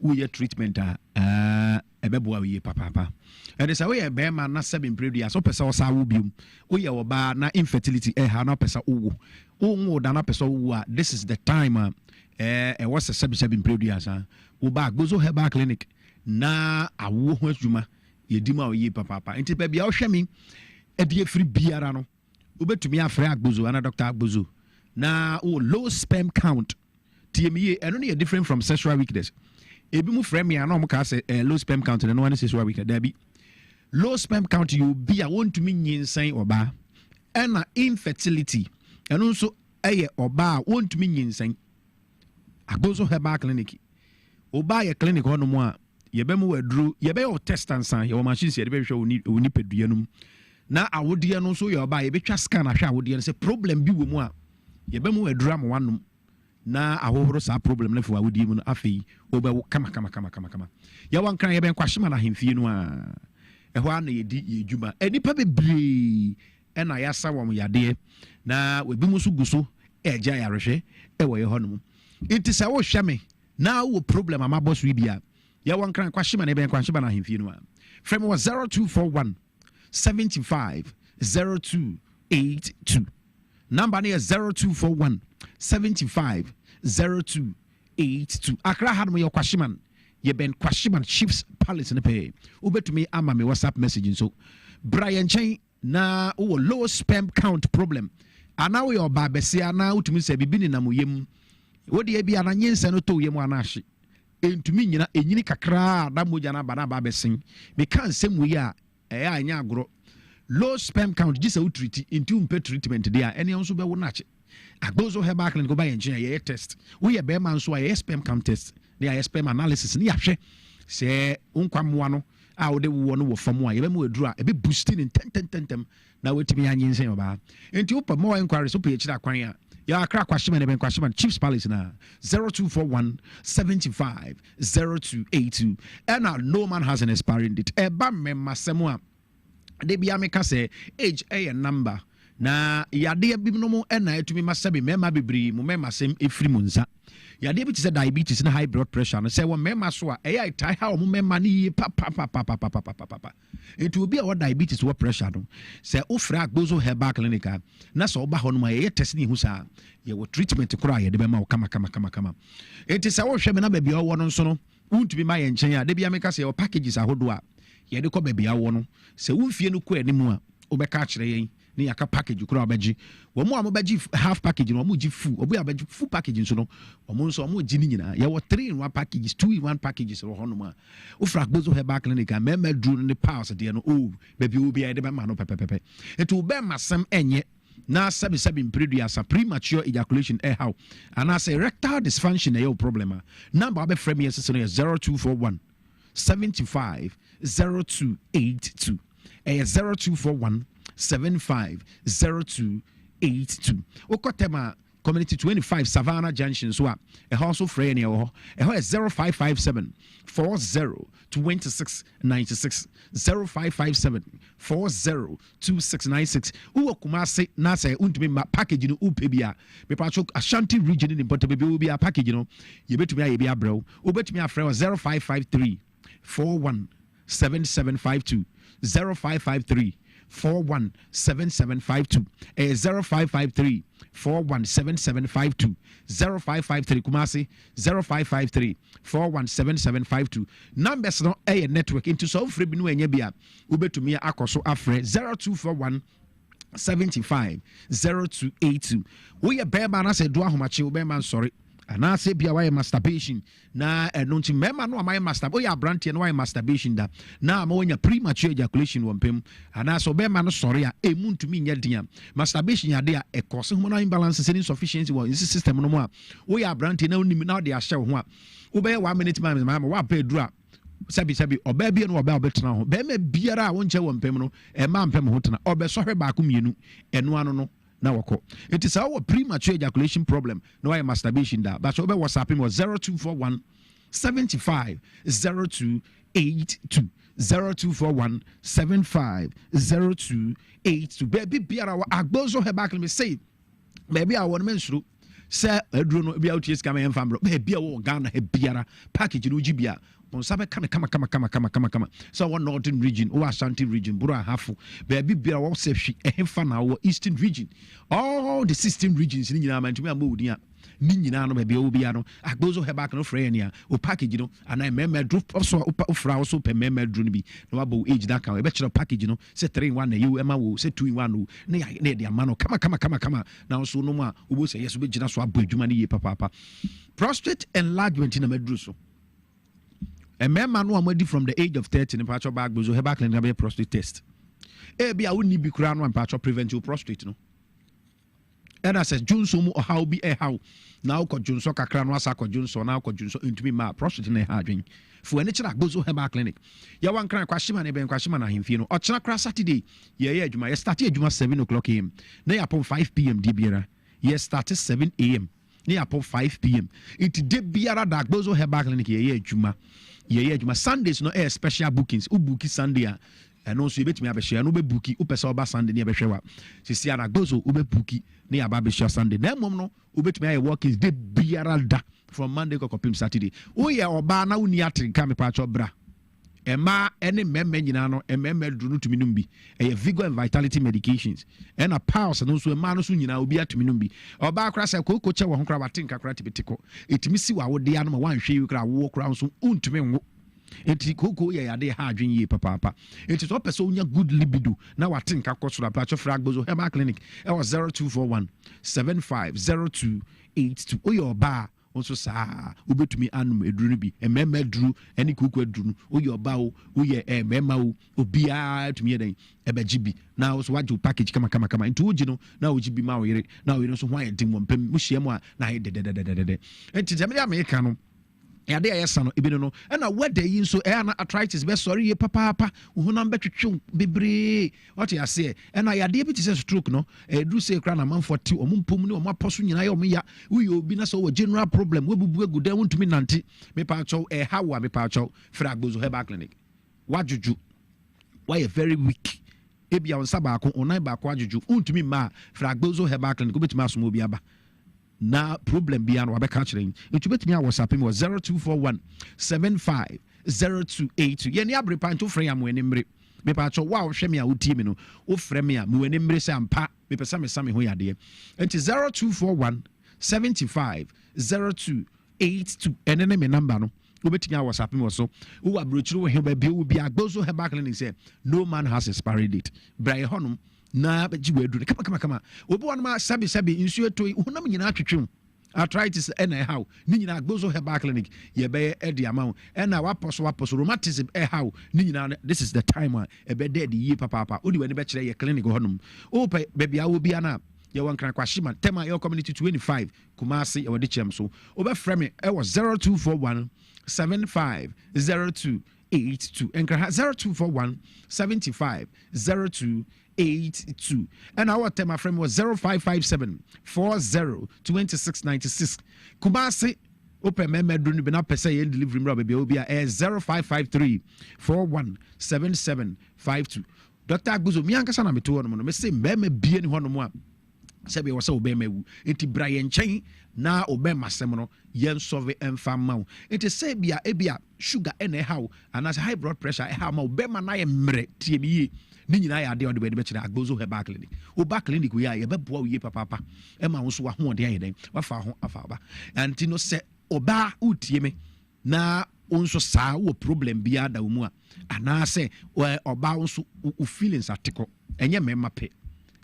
we treatment ebebo we papa and say we be ma na 7 period so pesa o sa wo biom we ye oba na infertility ha na pesa wo wo da na pesa wo this is the time e was a 7 period asa wo ba Agbozo Herbal Clinic na awo ho adwuma yedima o yi papa enti pa bia o hwemi e de free biara no obetumi afre Agbozo ana Dr. Agbozo na low sperm count TME eno na different from sexual weakness ebi mu frame ya na o ka say low sperm count no one sexual weakness there be low sperm count you be a want to me nyinsan oba ena infertility eno nso eye oba want to me nyinsan Agbozo Herbal Clinic oba ye clinic hono mo a yebe mu wadru yebe o test ansan ye o machines ye be hwe oni peduanum na awodie no so ye oba ye betwa scan ahwe awodie no se problem bi wo mu a yebe mu wadru am wanum na ahohoro sa problem na fi awodie mu no afei oba wo kama ye wan kan ye ben kwahema na hemfie no a eho ana ye di ye dwuma enipa bebre ena ya sa wom yade na webi mu so guso eja yarehwe e wo ye honum it is a wo hweme na wo problem ama boss wi bia ya wan kan kwahema na ben kwahema na hemfie no a from 0241 75 0282 number is 0241 75 0282 akra had me your kwahema ye ben kwahema Chiefs Palace ne pay ubetumi ama me WhatsApp message so Brian Chen na wo low sperm count problem ana wo your babesia na utumi se bibini na moyem What the Abia Nanyen no to Yemanashi. To me, enyini kakra da moja na bana ba besin because same we are anya agro low sperm count just a treat into treatment there any also be wonache agbozo herbal clinic go buy engineer test we a be man so a sperm count test there sperm analysis ni ahwe se unkwamwa no a wo de wo no wo fam a ye be mu aduru a be boosting in 10 na wetimi anya nsen oba enti upa more inquiries upa ekira kwan a ya akra kwashima ne ben kwashima Chiefs Palace na 0241 75 0282 and no man has an expiring date eba memma semu a de bia meka say age a number na yade bibino mu na etumi masabe memma bibiri mu memma sem efiri mu nsa yade bi te say diabetes na high blood pressure no say wo memma so a e tie ha wo memma ni pa it will be our diabetes or pressure no say ofra agbozo herbal clinic na so ba ho no ma ye test ni hu sa ye wo treatment kura ye de be ma wo kama it is wo hwe me na ba bia wo no so no untumi ma ye nchen a de bia meka say wo packages ahodo a ye de ko ba bia wo no say wo mfie no ko animu a wo be ka kire yen ni yaka package kura obeji wo mo amobeji half package no mo ji full obi abeji full package so no wo mo nso mo ji ni nyina ye wo 3 in 1 packages 2 in 1 packages ro hono ma wo fra gbozo herbal clinic a mema dru ni pause de no oh baby obi ai de ma no pepepepe etu be masem enye na 77 preduasa premature ejaculation how and I say erectile dysfunction your problem number be frame yes 0241 75 0282 0241 750282 Okotema Community 25 Savannah Junction so a also free near a 0557 40 26 96 0557 40 26 96 Uwa Kumase Nasa Untumi package no Upebia me pacho Ashanti region in Portobello will be a package you know you bet me a be a bro ubet me a friend 0553 41 7752 0553 417752 0553 417752 0553 Kumasi 0553 417752 numbers no a network into so free binu enye bia ubetumi akoso afre 0241 75 0282 we a bear man say do ahomache we man sorry and I say bia why masturbation na no nti mema no amay masturbation oya brantie no why masturbation da na ma wonya premature ejaculation wompem and I so bema no sorry a emu ntumi nya dia masturbation ya de a cause hormonal imbalance and insufficiency in system no mo a oya brantie na onim na de ahye ho a wo be 1 minute ma wa pa edura sabi oba bia no oba obetena ho be ma biara a wonche wompem no e ma mpem ho tena obe sohwe ba ko mienu eno ano no na wako it is our premature ejaculation problem no why masturbation da but obe WhatsApp me 0241 75 0282 0241 75 0282 baby biara wa agbozo hebak me say baby I want mensuru say edro no bia uties kama en famro baby wo Ghana he biara package no gibia on sabe kama so one northern region or Ashanti region bura hafu baby bia wo se hwi ehfa na wo eastern region all the 16 regions ni nyina man tumi amodi a ni nyina no baby obia no agbozo hebak no frɛ nia o package no and I meme drop so ofra so pe meme dro no bi no abo age that kan e be kyerɛ package no say 3 in 1 na you ema wo say 2 in 1 no na ya na de ama no kama na so no mu a obo say yes be gina so abo adwuma ne ye papa prostate enlargement na madru so a man no amadi from the age of 30 in patcho bag bozo hebak na be prostate test e bia woni bi kura no patcho prevent your prostate no and I says Junso mu how be a how now ko Junso kakra no asa ko Junso now ko Junso intumi ma prostate na ha adwen for any chira bozo hebak clinic ya wan kran kwashima na ben kwashima na hemfie no ochina kra Saturday ye adwuma ye start adwuma 7 o'clock am na ya pom 5 pm di biara ye start 7 am na ya pom 5 pm it de biara da bozo hebak clinic ye adwuma Sundays no air special bookings ubuki Sunday and also you bet me abeshia no be booki upesa oba Sunday ne behwewa sisi ana gozo ube booki ne aba abeshia Sunday na mom no ubet me aye workings de biara da from Monday ko kopim Saturday o ye oba na uni atrinka me pa cho bra ema ene memme nyina no memme dru no tumi numbi eye vigor and vitality medications and a pause no so ema no so nyina obi atumi numbi oba akra se ko che wo ho kra watinka kra tibitiko etimi si wa wo de ano ma wan hwe yi kra wo kra so untumi nwo enti koko yɛ yade ha adwen yie papa enti so pɛ so nya good libido na watenka kɔ so pa chofra agbozo hema clinic e was 0241 750282 oyɛ oba also saa ubetumi anum eduru no bi emema eduru ene kuku eduru no oyɛ oba o oyɛ emema o obia tumi yɛden ebeji bi na also wagye package kama nti ogi no na ogi bi ma oyere na oyere so ho ayɛ den wɔmpem mo hia mu a na ayɛ dedededede enti jamia America no yade ayesa no ebino no na weather yi nso na arthritis be sorry ye papa honam betwetwe bebre what you say na yade bi te stroke no edru say kra na man 40 omumpom ne omaposo nyina ye omya uye obi na so general problem we bubu agudan wontumi nante me pa chow hawa me pa chow fra Agbozo Herbal Clinic wajuju why very weak ebia on sabako onan ba ko ajuju wontumi ma fra Agbozo Herbal Clinic obetuma asomo obi aba na problem bia no abeka kire nti betumi a WhatsApp me 0241 750282 ye ne abre panto frɛ ya mo enimre me pa cho wa hwɛ me a wotie me no wo frɛ me a mo enimre sɛ ampa me pɛ sɛ me same ho yade nti 0241 750282 ene ne me number no wobetumi a WhatsApp me so wo abrochiro wo he ba bi wo bia Agbozo Herbal Clinic say no man has expiry date brai honum na beji wedru kama obi won ma sabi nsuo to honam nyina atwetwem arthritis ena how ni nyina Agbozo Herbal Clinic ye be e de amawo ena waposo rheumatism how ni nyina this is the time e be dead yi papa odi wani be kire ye clinic honum o pe baby a obi ana ye won kran kwashima tema your community 25 Kumasi e wodi chem so o be frɛ me e was 0241 750282 enkra 0241 750282 and our tema frame was 0557 402696 Kumasi open meme dunu bina pesa yen delivery mra baby obia 0553 417752 Dr. Agbozo mi ankasa na meto no me say meme bie ni hono mo a sebe wasa obema wu enti brayen chen na obema sem no yen sove emfa mawo enti say bia ebia sugar ene how and as high blood pressure how ma obema na ye mre tie biye ni nyina ya de be kire Agbozo Herbal Clinic oba clinic we ya ye beboa we papa ema wo so wa ho de ayeden wafa ho afa ba enti no se oba utie me na onso saa wo problem bia da mu a ana se oba onso u feelings atiko enye mema pe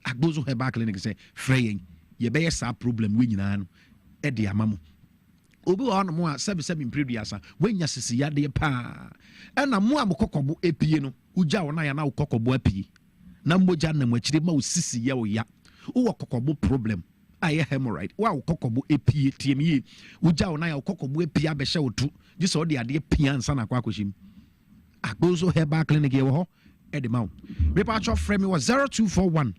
Agbozo Herbal Clinic say freying ye be sa problem we nyina no e de amamo obi wa no mo a sebi impreduasa wenya sisi ya de pa na mo amkokobo epie no uja wona ya na ukokobo apie na mboja na mwachire ma usisi ya oya wo kokobo problem aye hemorrhoid wa ukokobo epie tiemie uja wona ya ukokobo epie abehye wotu gise ode ade pia nsa na kwa akoshim Agbozo Herbal Clinic ye wo ho e de mawo me pa cho frame me was 0241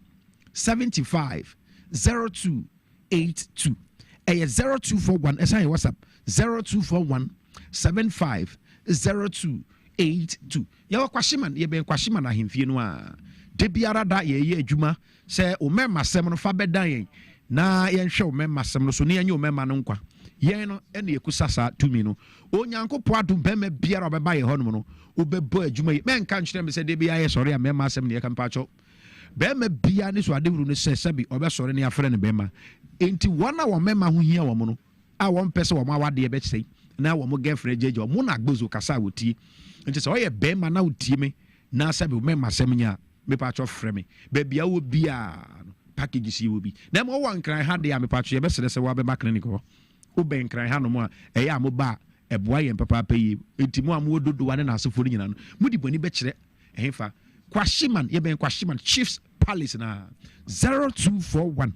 750282 0241 SI WhatsApp 0241 750282 ya kwashiman ye ben kwashiman ahemfie no a de biara da ye adwuma se o memma sem no fa bedan yen na yen hwe o memma sem no so ne yen o memma no nkwa yen no ene yekusasa tumi no onyankopo adum bema biara obeba ye hono no obebo adwuma ye men kan kyerɛ me se de bia ye sɔre a memma sem ne ye kan pacho bema bia ne so adewuru ne sebi obesɔre ne afre ne bema enti wana wo memma ho hia wo no a won pese wo ma wade be sei na wo mo girlfriend jeje mo na Agbozo kasa wotie enti so ye bema na wotie me na sebi wo memma sem nya me pa cho frɛ me ba bia wo bia package si wo bi na mo wan kran ha de a me pa cho ye be sere se wo be ba clinic ho wo ben kran ha no mo a ɛyɛ a mo ba ɛboa yɛn papa payi enti mo a mo dodo wane na asefo nyina no mo di boni be kyerɛ ɛhefa Kwashiman ye ben Kwashiman Chiefs Palace na 0241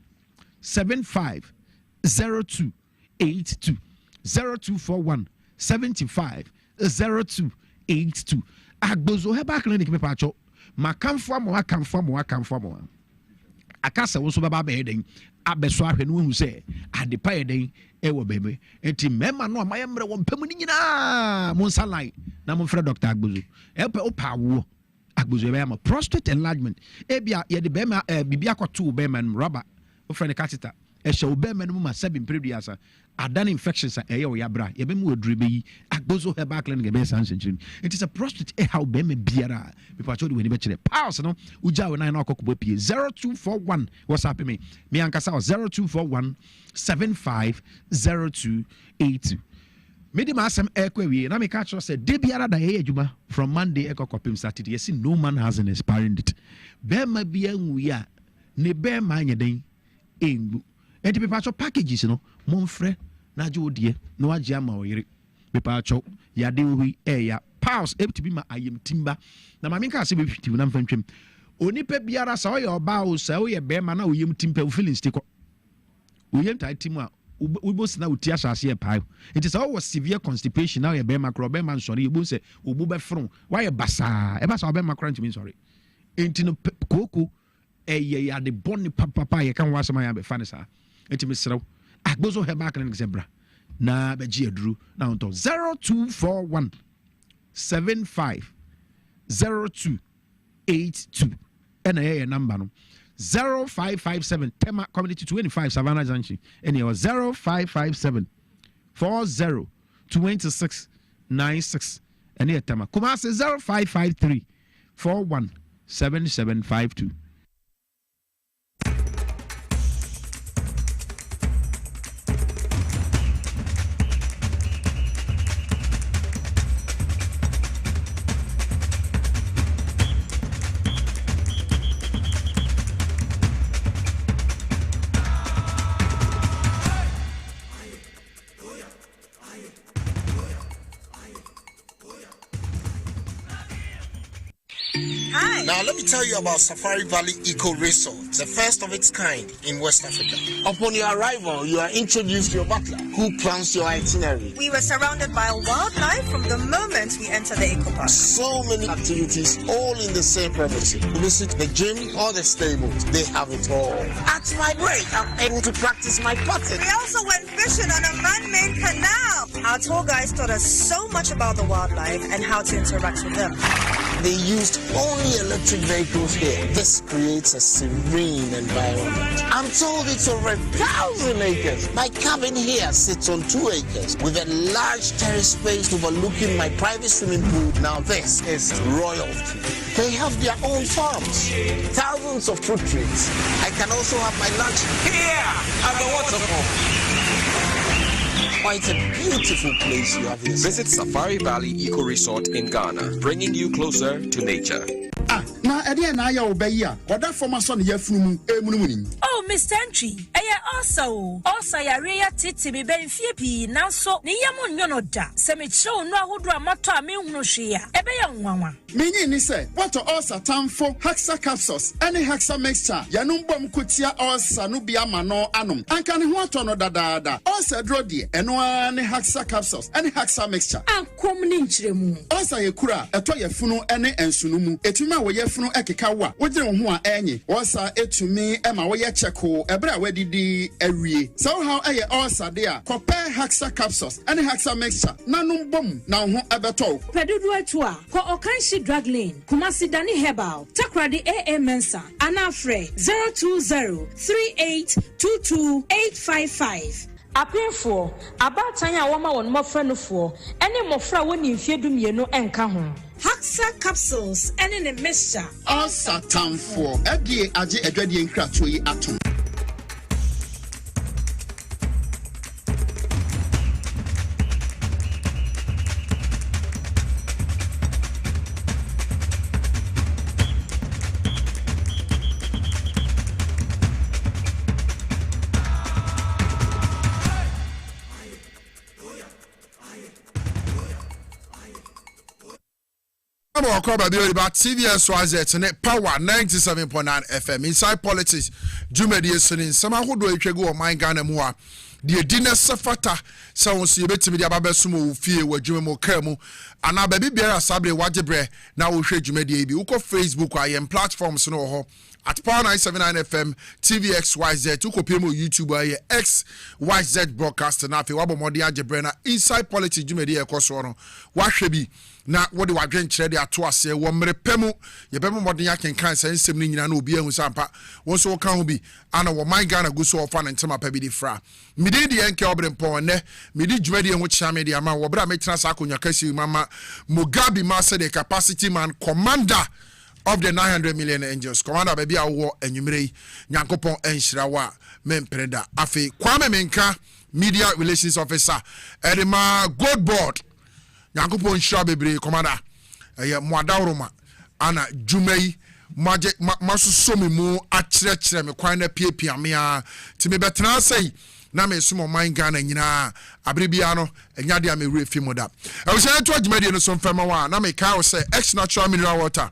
750282 0241 750282 Agbozo Herbal Clinic me pa cho makamfo mo akasa wo so baba be den abeso ahwe no hu se adepa eden e wo bebe enti mema no amaye mre wo mpam ni nyina mo nsalai na mo frɛ Dr. Agbozo e pe opa wo Agbozo be am prostate enlargement ebia ye de be ma bibia kwato be man rubber wo frɛ ne catheter e hye wo be man mu ma sabi impreduasa adan infections eye wo yabra ye be mu odure be yi Agbozo Herbal Clinic be san senchiri it is a prostate how be me biara be pa chodi we ni be kire pause no uja we na akokobo pie 0241 WhatsApp me ankasa 0241 750282 mede ma asɛm ɛkɔ awie na meka kyerɛ sɛ de biara da yɛyɛ adwuma from Monday ɛkɔ kɔpem Saturday yɛsi no man has an expiring date bɛrima bia nwuyi a ne bɛrima anyɛ den ɛngu ɛnti mepatwɔ packages no momfrɛ na agye wo deɛ na wagye ama wo yere mepatwɔ yɛade wo yi ɛyɛ pause ɛbɛtumi ma ayam timba na ma menka sɛ bɛfitiw na mfa ntwam onipa biara sɛ woyɛ ɔbaa o sɛ woyɛ bɛrima na woyam timpa wo feelings ti kɔ woyam tae tim a wobɔ na wotia asase yɛ paa nti sɛ wowɔ severe constipation na woyɛ bɛrima korɔ bɛrima nsɔre yɛbɔ sɛ wobu bɛforo woayɛ basaa ɛba sɛ wobɛrima korɔ ntumi nsɔre nti no kooko ɛyɛ yɛade bɔne papapa a yɛka ho asɛm a yɛabɛfa ne saa nti mesrɛ wo agboso herbal clinic sɛ bra na bɛgye aduru na wontɔ 0241 75 0282 ɛna ɛyɛ number no 0557 Tema Community 25 Savannah Junction and your 0557 40 26 96 and here Tema Kumasi 0553 41 7752. Now, let me tell you about Safari Valley Eco Resort, the first of its kind in West Africa. Upon your arrival, you are introduced to your butler, who plans your itinerary. We were surrounded by wildlife from the moment we entered the eco park. So many activities, all in the same property. Visit the gym or the stables, they have it all. At my break, I'm able to practice my putting. We also went fishing on a man-made canal. Our tour guides taught us so much about the wildlife and how to interact with them. They used only electric vehicles here. This creates a serene environment. I'm told it's over 1,000 acres. My cabin here sits on 2 acres with a large terrace space overlooking my private swimming pool. Now this is royalty. They have their own farms, thousands of fruit trees. I can also have my lunch here at the waterfall. Oh, it's a beautiful place you have here. Visit Safari Valley Eco Resort in Ghana, bringing you closer to nature. Na ede na ya obeyi a oda forma so ne yafunu emunumunim. Oh, Mr. Entry, also yare ya titi be benfie pi nanso ne yam nyo no da. Se me chew no ahodo amato a me hunu hwe a ebe ya nwanwa. Menyi ni se what ulcer tamfo Hexa capsules any Hexa mixture yanum bom kotia ulcer no bia ma no anom. Anka ne ho ato no dadaada. Ulcer dro de eno ne Hexa capsules any Hexa mixture. Ankom ni nkyeremu. Ulcer ye kura eto yefunu ene ensunumu. Etuma wo yefunu ekeka wa. Wogire wo ho a enyi. Ulcer etumi ema wo ye cheko ebra wadidi awie. So how eye ulcer de a compare Hexa capsules any Hexa mixture nanum bom na ho ebeto. Pedudu etu a ko Okanshi Drug Lane, Kumasi Dani Herbal, Takradi AA Mensa, Anafre 020-3822-855. Apinfo, abatanya wama won mofra no fo, ene mofra woni mfie dumienu enka ho. Hexa capsules ene ne mixture. All Satan for edie age edwadie nkratoyi yi atom. About TVS YZ and Power 97.9 FM inside politics. Jumedi Sunin, some who do it go my Ghana Moa. The dinner safata sounds you bet me the Babasumu fear where Jumemo Kermu and now baby bear Sabre Wajibre now we share Jumedi Uko Facebook I am platforms no at Power 979 FM TVXYZ Uko Pimo YouTube XYZ broadcast and Afi Wabo Modia Jebrena inside politics Jumedi Ekosoro Washebi. Na what do I drink? Chedi atwase wo mrepemu ye bemu modern ya kenkan say nsem ni nyina na obi ahu sampa won so kan ho bi ana wo man Ghana go so ofa na ntema pa bi di fra midi di enke Obrempong ne midi dwumadi ho chia me di ama wo bra metena sa akonya kasi mama Mugabe master the capacity man commander of the 900 million angels commander baby awo anwumre nyankopon enhyira wa mempreda afi kwame menka media relations officer edema gold board Yankopon Shra bebre commander Mwadawroma ana Jumei maso somi mu akyerɛkyerɛ me kwan na piepia me a ti me betena sei na me sumo man Ghana nyina abere bia no enya de me refi moda e wo sɛ to adwumadi no so mfama wa na me ka wo sɛ X natural mineral water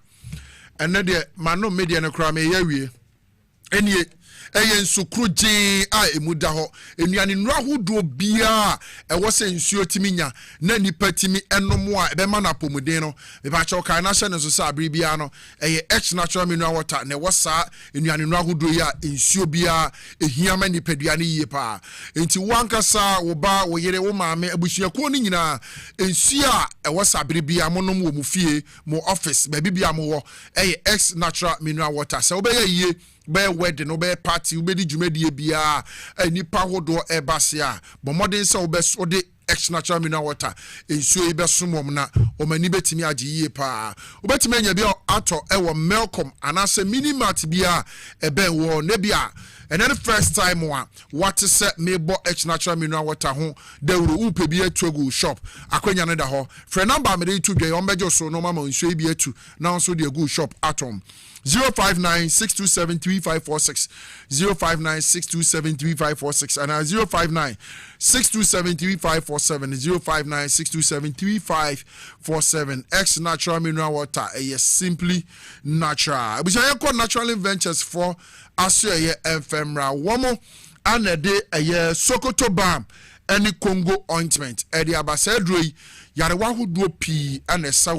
ene de mano media no kra me yawie enie eye nsukru gye a emuda ho enuane nura hodo bia e wo se nsuo timinya na nipa timi enomo a ebe ma na pomuden no me ba cha okai na hye ne so sa abiri bia no eye X natural mineral water ne wo sa enuane nura hodo ya nsuo bia ehia ma nipa duane yie pa enti wankasa wo ba wo yere wo maame abusuako ni nyina nsuo a e wo sa abiri bia monom wo mu fie mo office ba bibia mo wo eye X natural mineral water se wo be yie be wedding no be party we be djumedie bia nipa hodo e basia bo modern se we so de X natural mineral water ensuo e be somom na o mani betimi age yie pa o betimi anya bia ato e wo Melcom anase minimart bia e be wo ne bia and then the first time what say me bo X natural mineral water ho de wuro upe bi atuagu shop akwanya ne da ho frɛ number me de tu dwe on bejo so no mama nsuo bi atu na so de go shop atom 059-627-3546 059-627-3546 and 059-627-3547 059-627-3547 X natural mineral water simply natural we say natural ventures for asye enfemra womo anede Sokoto Balm any Congo ointment edi abasedroi yare wahodo pi anesa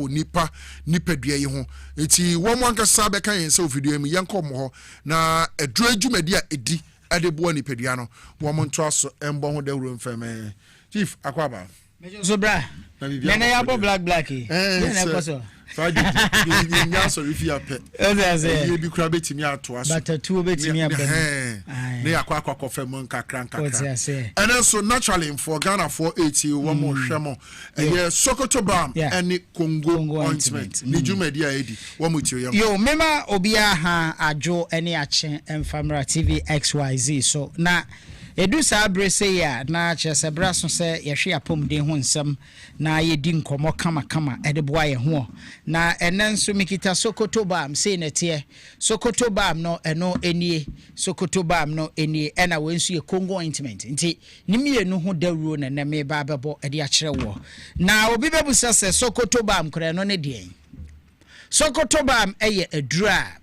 nipa dua yi ho enti womo ankasa be kan yense ofidua mu yenkom ho na edro adwumadi a edi ade bo nipa dua no womo nto aso embo ho dawro mfeme chief akwaba mejo so bra nene ya bo black nene ko so nya so refi ape e bi kura betimi ato aso batatu betimi ape ne yakwa fem nkakra and so naturally for Ghana for 80 one more hwemo Sokoto Balm any Congo ointment ni jumedi edi one muti yo mema obia ha ajo ene ache Enfamra TV XYZ so na edu sa abrese ya na chesebra so se yehwe apomden ho nsem na yedi nkomo kama edeboa ye ho na enenso mikita Sokoto Balm se netie Sokoto Balm no eno enie Sokoto Balm no enie ena wensu ye Congo ointment nti nimienu ho dawuro na na me ba bebo ede a kire wo na obi bebusa se Sokoto Balm kra no ne de Sokoto Balm eye adura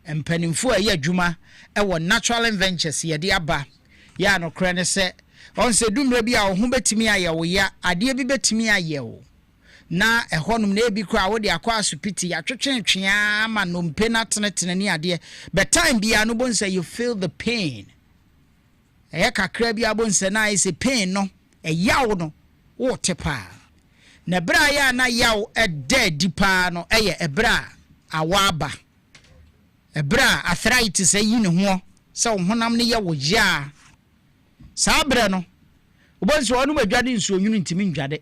empanimfo eye adwuma ewo natural ventures ye de aba ya no kra ne se on se dumre bia wo ho betimi aye wo ya ade bi betimi aye wo na ehonum na ebi kra wo de akwa asupiti ya twetwetwea ma no mpe na tenetene ni ade but time bia no bon say you feel the pain kakra bia bon say na is pain no yawo no wo tepa na bra ya na yawo dead pa no ebra awaba ebra arthritis yi ne ho se wo honam ne yawo ja sabre no obonso onu madwade nsuo nwunu ntimi ndwade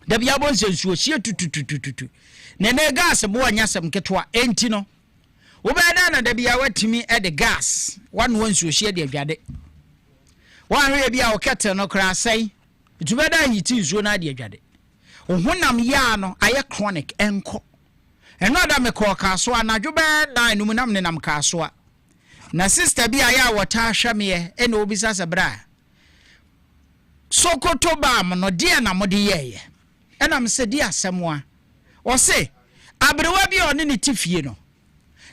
da bia bonso nsuo hie tututututu nene gas bo anya sem ketwa enti no obeda na da bia watimi e de gas wan won nsuo hie de adwade wan hwe bia o kete no kra sai tubeda hiti nsuo na de adwade ohunam ya no aye chronic enko eno da me ko kaso anadwo be na num nam ne nam kaso na sister bia ya wota hweme ene obisa sabra Sokoto Balm no dia na mode yeye ena me se dia asemwa o se abrewa bia one ne tifie no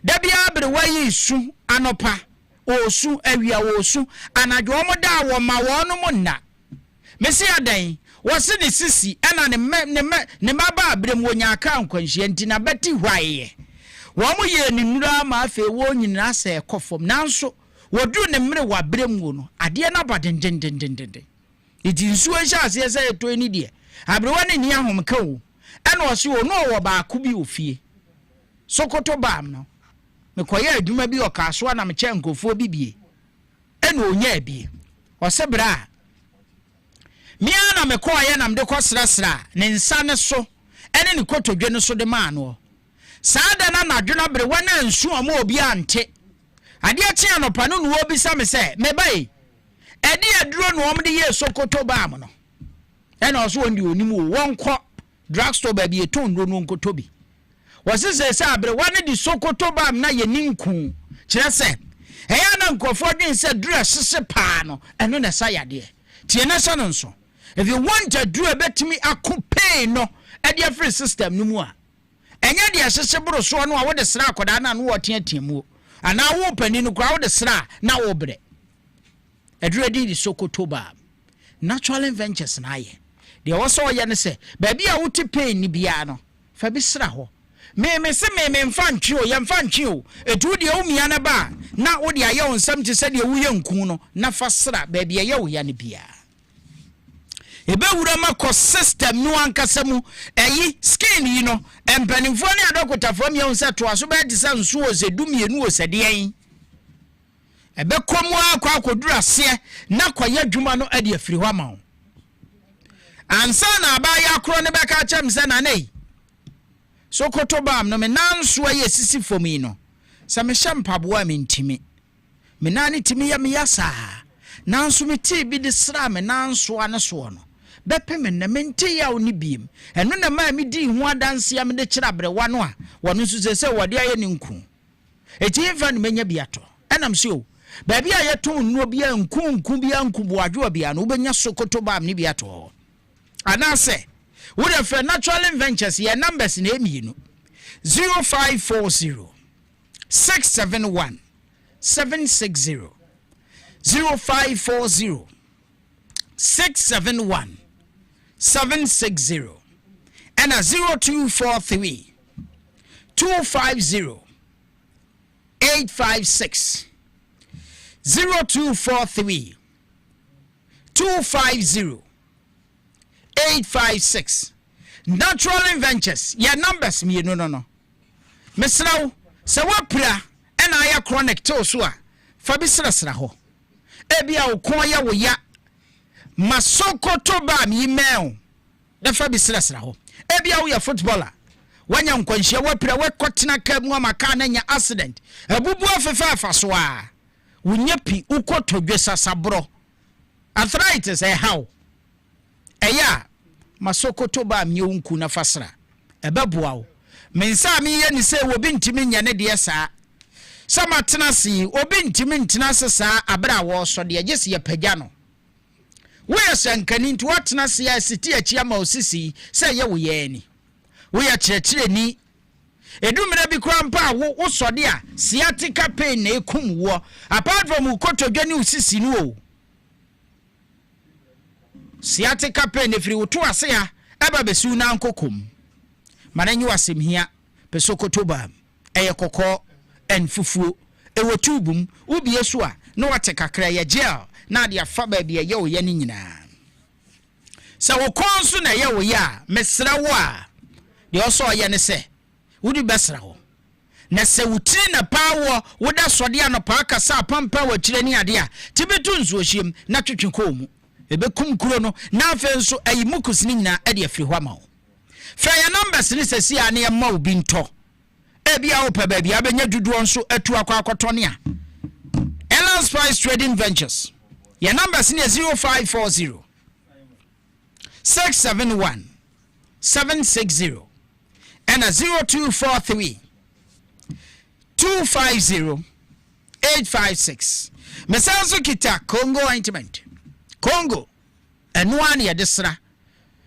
da bia abrewa yesu anopa osu awia osu anadwo mo da wo ma wo no mo na me se adan wo se ne sisi ena ne maba abrem wo nya aka nkwanhie ntina beti hwaye wo mo ye ni nura ma afa wo nyina se ekofom nanso wodu ne mre wa brem wo no ade na badendendendende iti nsuo hya ase ese eto ni de abrewa ne ni ahom ka wo ena o se wo no wo ba ku bi ofie Sokoto Balm no me koye adwuma bi o kaso na me che nkofo bibie ena onya bi o se bra mia na me koye na me de kosrasra ne nsa ne so ene ne kotodwe ne so de ma no saada na nadwena bre wana nsu ama obi ante ade atia no pano no obi sa me se me bai edi aduro no omde ye Sokoto bam no ena oso won di onimu won kọ drugstore ba bi eton no nkoto bi wose se abre wane di Sokoto bam na ye ninku kire se eya na nkofo din se dura sese pa no eno na sayade tie na so no nso if you want a dura betimi akupe no e dia free system no mu a enya dia sese bro so no a wo de sra akoda na no wo teateamu ana wo pani no kwa wo de sra na wo bre edura di Sokoto bam natural ventures na ye de wo so ye ne se ba bia wo ti pain ni bia no fa bi sra ho me se me mfa ntwe o ye mfa ntwe o etu de wo mia na ba na wo de aye onsam ti se de wo ye nku no na fa sra ba bia ye wo ya ne bia ebe wura makọ system no ankasemu eyi skin yi no empanimfo ne adokotafo mi on se to aso be de se nso o se dumienu o se de yin ebe komo akwa akodura se na kwaye dwuma no ade afiri ho ama ansa na aba ya kro ne be ka chem se na nei Sokoto bam no me nanso aye sisi fomi no se me shampabo a me ntimi me nani timi ya me yasa nanso me ti bi de sra me nanso aneso no bepe me na mente ya oni biem eno na ma me di hu adanse ya me de kira brewa no a wono nso se wode aye ne nku eti mfa no menya biato enam se o ba bia ye ton no bia nku bia nku boadwo bia no benya Sokoto bam ne biato anase would have natural ventures your numbers in emi 0540 671 760 0540 671 760 and a 0243 250 856 0243 250 856 natural ventures your numbers me no mesraw se wapra ena aya chronic to so a fa bi srasra ho ebia wo kon ya wo ya Sokoto bam email da fa bi srasra ho ebia wo ya footballer wanya nkwanhia wapra wakotena kamu amaka na nya accident ebubu afefa afaso a wonya pi ukotodwe sasabro arthritis how eya Sokoto ba mi onku na fasra ebeboa wo mensa mi ye ni se obi ntimi nya ne de saa sama tenasi obi ntimi ntena saa abra wo so de agese ye pagya no we yasankani nti watena se ya siti achi ama osisi se ye wo ye ni we ya kyerɛkyerɛ ni edumira bi krampa wo so de a sciatica pain na ekum wo apart from ukotodwa ni osisi no o sciatica pain efiri woto ase ya eba besu na nkokom mananyi wasem hia pe Sokoto bam eye kokọ enfufuo ewo tubum ubie so a na wate kakra ye gel na de afa ba bia ye wo ye ni nyina sa wo konso na ye wo ya mesra wo a de oso ye ne se wudi besra ho na se wutiri na pawo woda sode anopa akasa pampa wachire ni ade a tibetu nsuo hiem na twetwekọ mu ebekum kuro no na afa nso ayi mukus ni nyina ade afiri ho ama wo fa ya numbers ni sesi a na ye ma obi nto ebia opa ba bia benya duduo nso atu akwakoto ne a Elan Spice Trading Ventures your numbers ni 0540 671 760 and a 0243 250 856 mesanso kita Congo ointment Congo enwa ya desra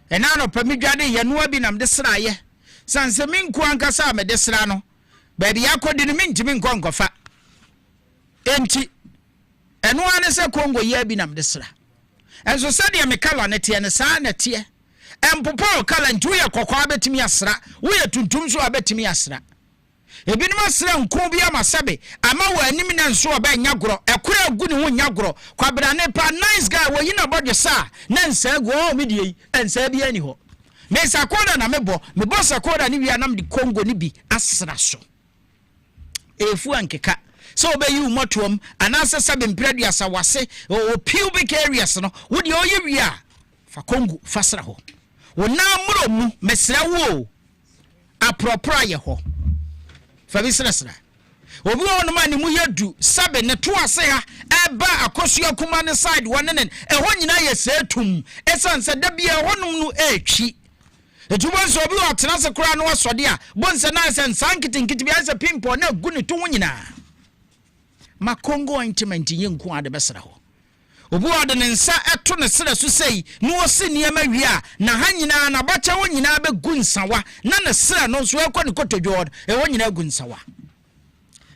enano pamidwade yenwa bi nam desra ye sanse minku ankasa me desra no baby yakodi ni mintimi nkonkofa enti enwa ne se Congo ye bi nam desra enso sadia me kala ne tie ne sa na tie empopo kala ntu ye kokwa betimi asra wo ye tuntum so abetimi asra ebinum asra nko bi amasabe ama wa anim na nso oba nyagoro ekura agu ne ho nyagoro kwabra ne pa nice guy wo yina bodwe sa na nsa gu o me die ensa bi ani ho me sakoda na mebo sakoda ni wi anam di Congo ni bi asra so efu ankeka so obeyi umotom anasa sabe mpradu asawase o pubic areas no wo de oye wi a fa Congo fasra ho wo na muro mu mesra wo apropra ye ho fa bi sra obi on ma ne mu yadu sabe ne to ase ha eba akosua kuma ne side one ne ɛhɔ nyina yɛ setum esanse da bia honum no etwi etubo so obi otena se kura no wasode a bonse na se sankitikiti bia se pimpo na gu ne to ho nyina makongo ointment yenku ade besra ho obi ode ne nsa eto ne sere so sei no osi niam awia na ha nyina na bacha ho nyina be gu nsawa na ne sere no so ekɔ ne kotodwo ɛhɔ nyina gu nsawa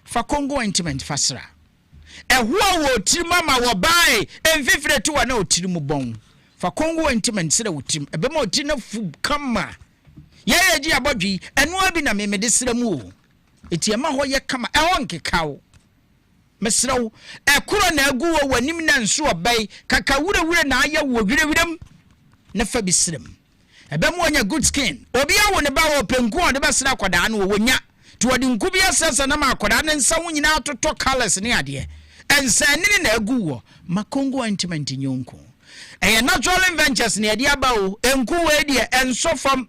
fa kongo ointment fasra ɛhoa wo tirima ma wo bae emfifire to wa na otirimu bon fa kongo ointment sere wo tirim ebema otiri na fu kama ye ji abodwi eno abi na me de sere mu o etiema ho ye kama ɛho nkekawo mesrew ekuro na agu wo wanim na nso obai kaka wure na aya wo wirewirem na fa bi srem ebemu onya good skin obi awo ne ba wo penku on de besra koda na wo nya to wodi nku bi asesa na ma koda na nsa wo nyina atoto colors ne ade ensanini na agu wo makongo ointment nyonko eye natural ventures ne ade aba o enku we de enso fam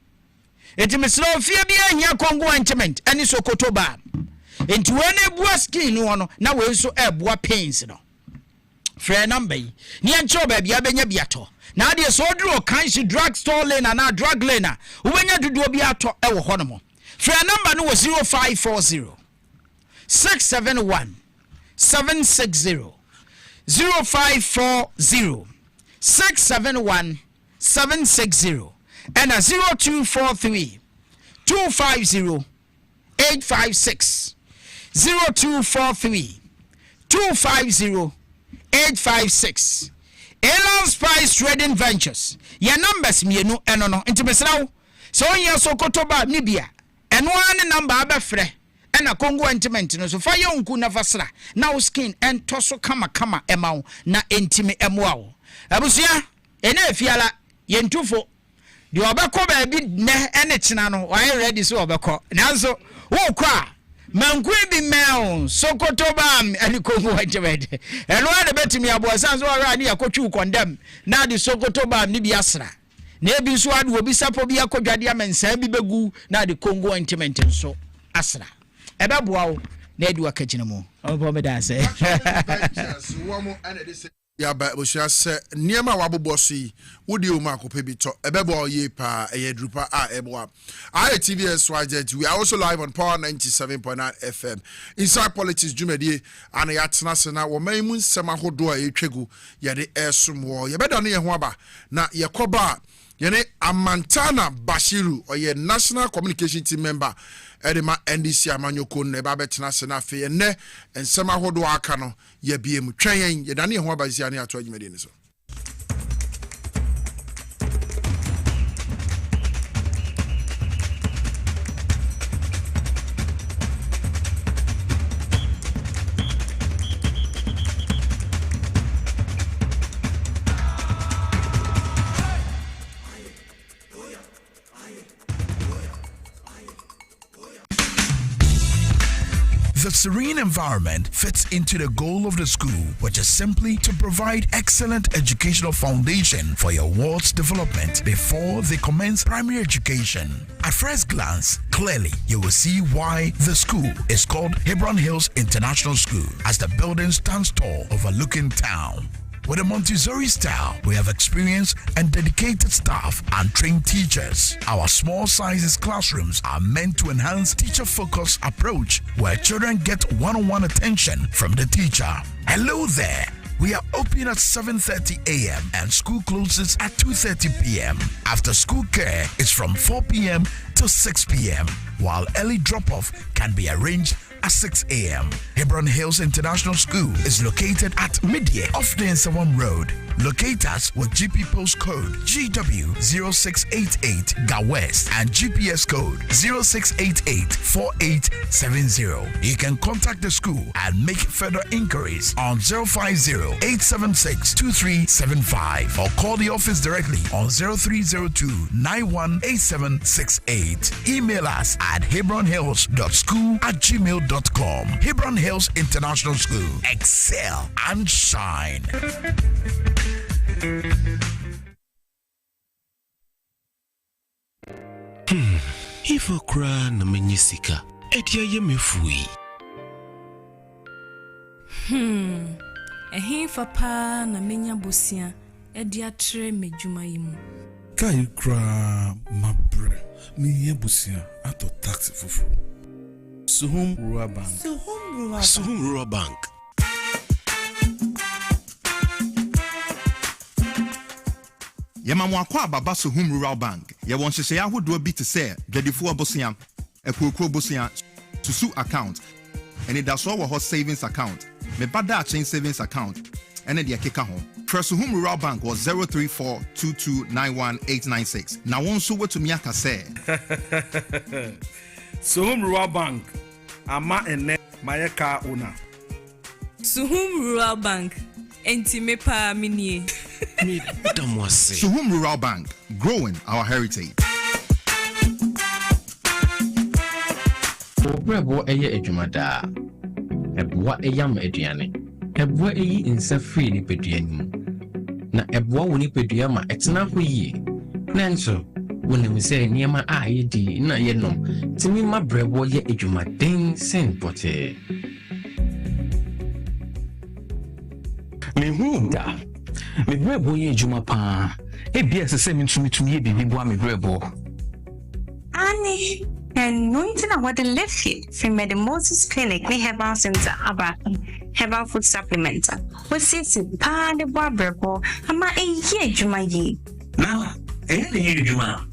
etimesrew fie bi ahia kongo ointment ani sokoto ba enti wene bua skin no na we so ebua pains no frɛ number yi ni encho ba bia benya biato na ade so duro kan shi drug store lane na drug lane a wobenya dudu obi ato ɛwɔ hɔ no mo frɛ number no was 0540 671 760 0540 671 760 and 0243 250 856 0243 250 856 Elon Spice Trading Ventures your numbers mienu eno no intimesrawo so yen Sokoto ba nibia eno ane number abefre ena Congo ointment no so fa yonku na fasra na wo skin ento so kama emawo na entimi emoawo abusia ene afiala yentufo de obekọ ba bi ne ene kina no why ready so obekọ nanso wo kwa manku bi mel Sokoto bam ani Congo ointment eno ade betimi abosan so ara ni yakotwu condemn na de Sokoto bam ni bi asra na ebi so ade obi sapo bi akodwade amensa bi begu na de Congo ointment so asra ebe boa wo na edi wakagina mu obo me da say ya ba bo sha se niema wabobo so yi wodi o ma kope bi to ebebo ye pa drupa eboa TVS YZ. We are also live on Power 97.9 FM inside politics jumedie ana ya tena se na wo man mu nsema hodo a etwegu ye de esomwo ye beda no ye ho aba na ye koba yene Amantana Bashiru oye National Communication Team member edema NDC amanyoko ne ba betena se na fe ne ensema hodo aka no ye biem twen ye dane ho aba sia ne ato agimede ni so. The serene environment fits into the goal of the school, which is simply to provide excellent educational foundation for your ward's development before they commence primary education. At first glance, clearly you will see why the school is called Hebron Hills International School, as the building stands tall overlooking town. With a Montessori style, we have experienced and dedicated staff and trained teachers. Our small sizes classrooms are meant to enhance teacher-focused approach where children get one-on-one attention from the teacher. Hello there. We are open at 7:30 a.m. and school closes at 2:30 p.m. After school care is from 4 p.m. to 6 p.m., while early drop-off can be arranged at 6 a.m. Hebron Hills International School is located at Midye off the Nsawam Road. Locate us with GP postcode GW0688 GA West and GPS code 06884870. You can contact the school and make further inquiries on 050-876-2375 or call the office directly on 0302-918768. Email us at hebronhills.school@gmail.com. Hebron Hills International School. Excel and shine. If I cry na menyisika, etia ye me fui. Ehin fa pa na menya bosia e di atre medwuma yi mu. Kai kra mabre ni ye bosia ato taxi fufu. Suhum Rural Bank. Suhum Rural Bank. Yamamwa kwa baba Suhum Rural Bank. Ye won hye ya hodo bi te se dwadifo abosia, ekokro bosia, susu account. And it does all her savings account. Me bada chain savings account. And then the keka home. Suhum Rural Bank was 03422918696. Now one so what to me aka say. Suhum Rural Bank. Ama ene mayeka owner. Suhum Rural Bank. Enti me pa minie. Suhum Rural Bank, growing our heritage. Obrempong eye adwumada. Eboa eyam aduane. Eboa eyi nsa free ni peduanim. Na eboa woni pedua ma etena ho yi. Nanso, wonim se niema a yedi na yenom. Timi ma brebo ye adwumaden sen pote. Mehunda. Me brebo ye adwuma pa. Ebia sese mentumi ye bibi boa me brebo. Ani and nothing about the left here from the Moses Clinic, we have our center about herbal food supplements. We see pa the barberbo, ama a year jumayi. Now, any juma.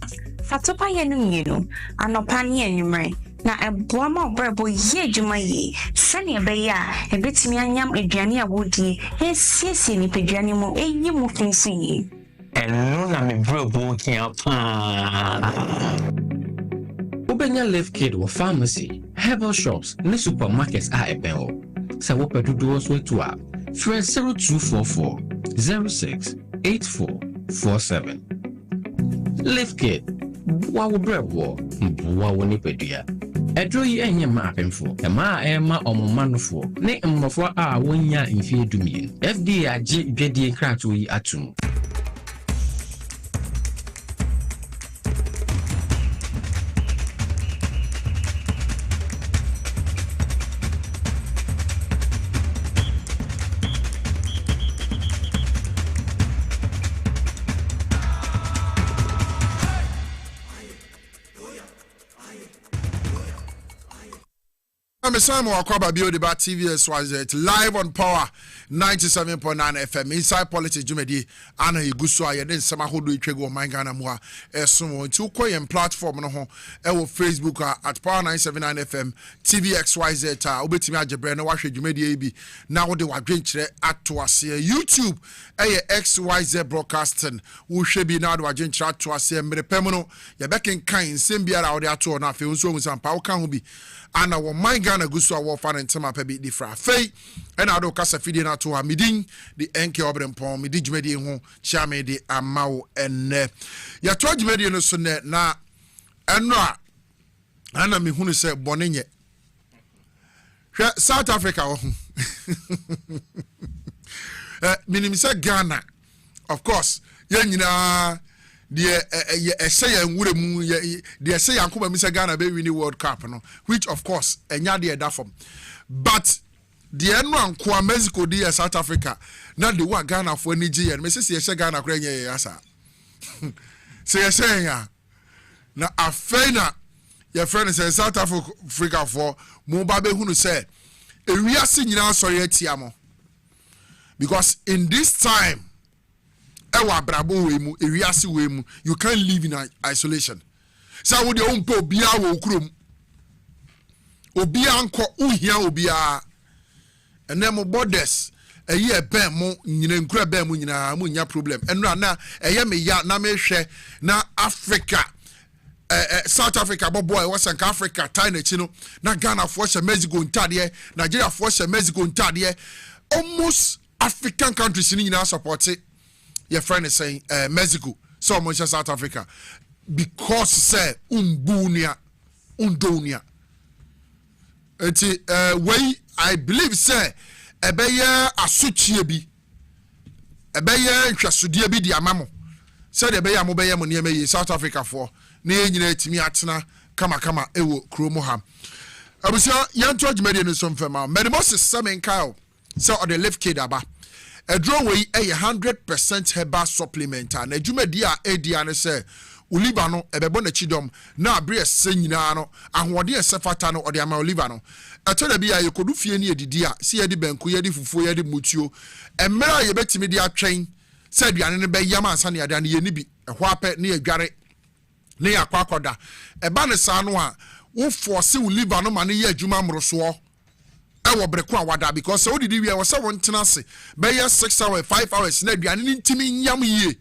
Fatopa yenu, and no pani anymore. Na a boama brebo ye jumayi, Sunny Baya, a bit me and yam a Jania woody, yes, yes, any pejanimo, a ye moving see. And no, I'm a brebo can't Ubenya Live Kid or pharmacy, herbal shops, ne supermarkets are ebeo. Sa wope dudu so to up. 0244 06 8447. Live Kid, wawu brebo, wawu nipedia. Edro yi enye ma apemfo, ema ema omomanofo, ne mmofo a wonya mfie dumien. FDA agi dwedie krato yi atum. Simon Wakwaba Bio Debate TV SYZ live on Power 97.9 FM inside politics Jumedi ana iguso aye den sama hodo itwego man Ghana mu a esomo nti ukoye platform no ho e wo Facebook at Power 979 FM TV XYZ obetimi agebre na wahwe Jumedi bi na wo de wadwenkyere ato ase YouTube XYZ broadcasting wo hwe bi na wo de wadwenkyere ato ase mrepem no ye beken kan nsem biara wo de ato na afi nso mu sampa wo kan ho bi ana wo man Ghana guso a wo fa ntema pa bi difra fei ena ado kasa fidi na to amidin the enke Obrempong midi djumedi ho chiame de amawo enne ya to djumedi no so ne na eno a ana me hunu se bonenye hwe South Africa wo ho minim se Ghana of course ya nyina the say nwuremu the say yankoba mi say Ghana be win World Cup no which of course enya de da form but the eno anko Mexico the South Africa na the wa Ghana for Nigeria me say say Ghana kra nya ya sa say ya na afena your friend say South Africa for mo ba be hunu say ewiase nyina sori atiamo because in this time ewa brabo we mu ewiase we mu you can't live in isolation sa wo de o mpo obia wo okurom obia anko uhia obia ene mo borders eye ben mo nyina nkura ben mo nyina mo nya problem eno na eye me ya na me hwe na Africa South Africa boy was in Africa tiny chino na Ghana for Mexico ntade Nigeria for Mexico ntade almost African countries in nyina support it. Your friend is saying Mexico, so much as South Africa, because say undonia. Way I believe say ebeye asuchie bi ebeye nhwasodie bi di amamo say the ebeye amobeye mo niam yi South Africa for na nyina etimi atena kama ewo kromo ha abusia yanto adwumade no so mfema Moses Semen Kyle so or the lift kid aba a draw way a 100% herbal supplement and a jumedia ediane say Oliva no ebebo na chidom na abre ese nyina no ahode esefata no ode ama Oliva no eto da bia yekodu fie ne edidi a se yedi benku yedi fufuo yedi mutuo emera ye betimi de atwen se aduane ne be yama ansa ne aduane ye ni bi ehwo apɛ ne adware ne yakwakoda eba ne sa no a wo force Oliva no ma ne ye adwuma mroso ewo breko awada because so didi wi e wo se won tena se be ye 6 hours 5 hours na aduane ne ntimi nyam yie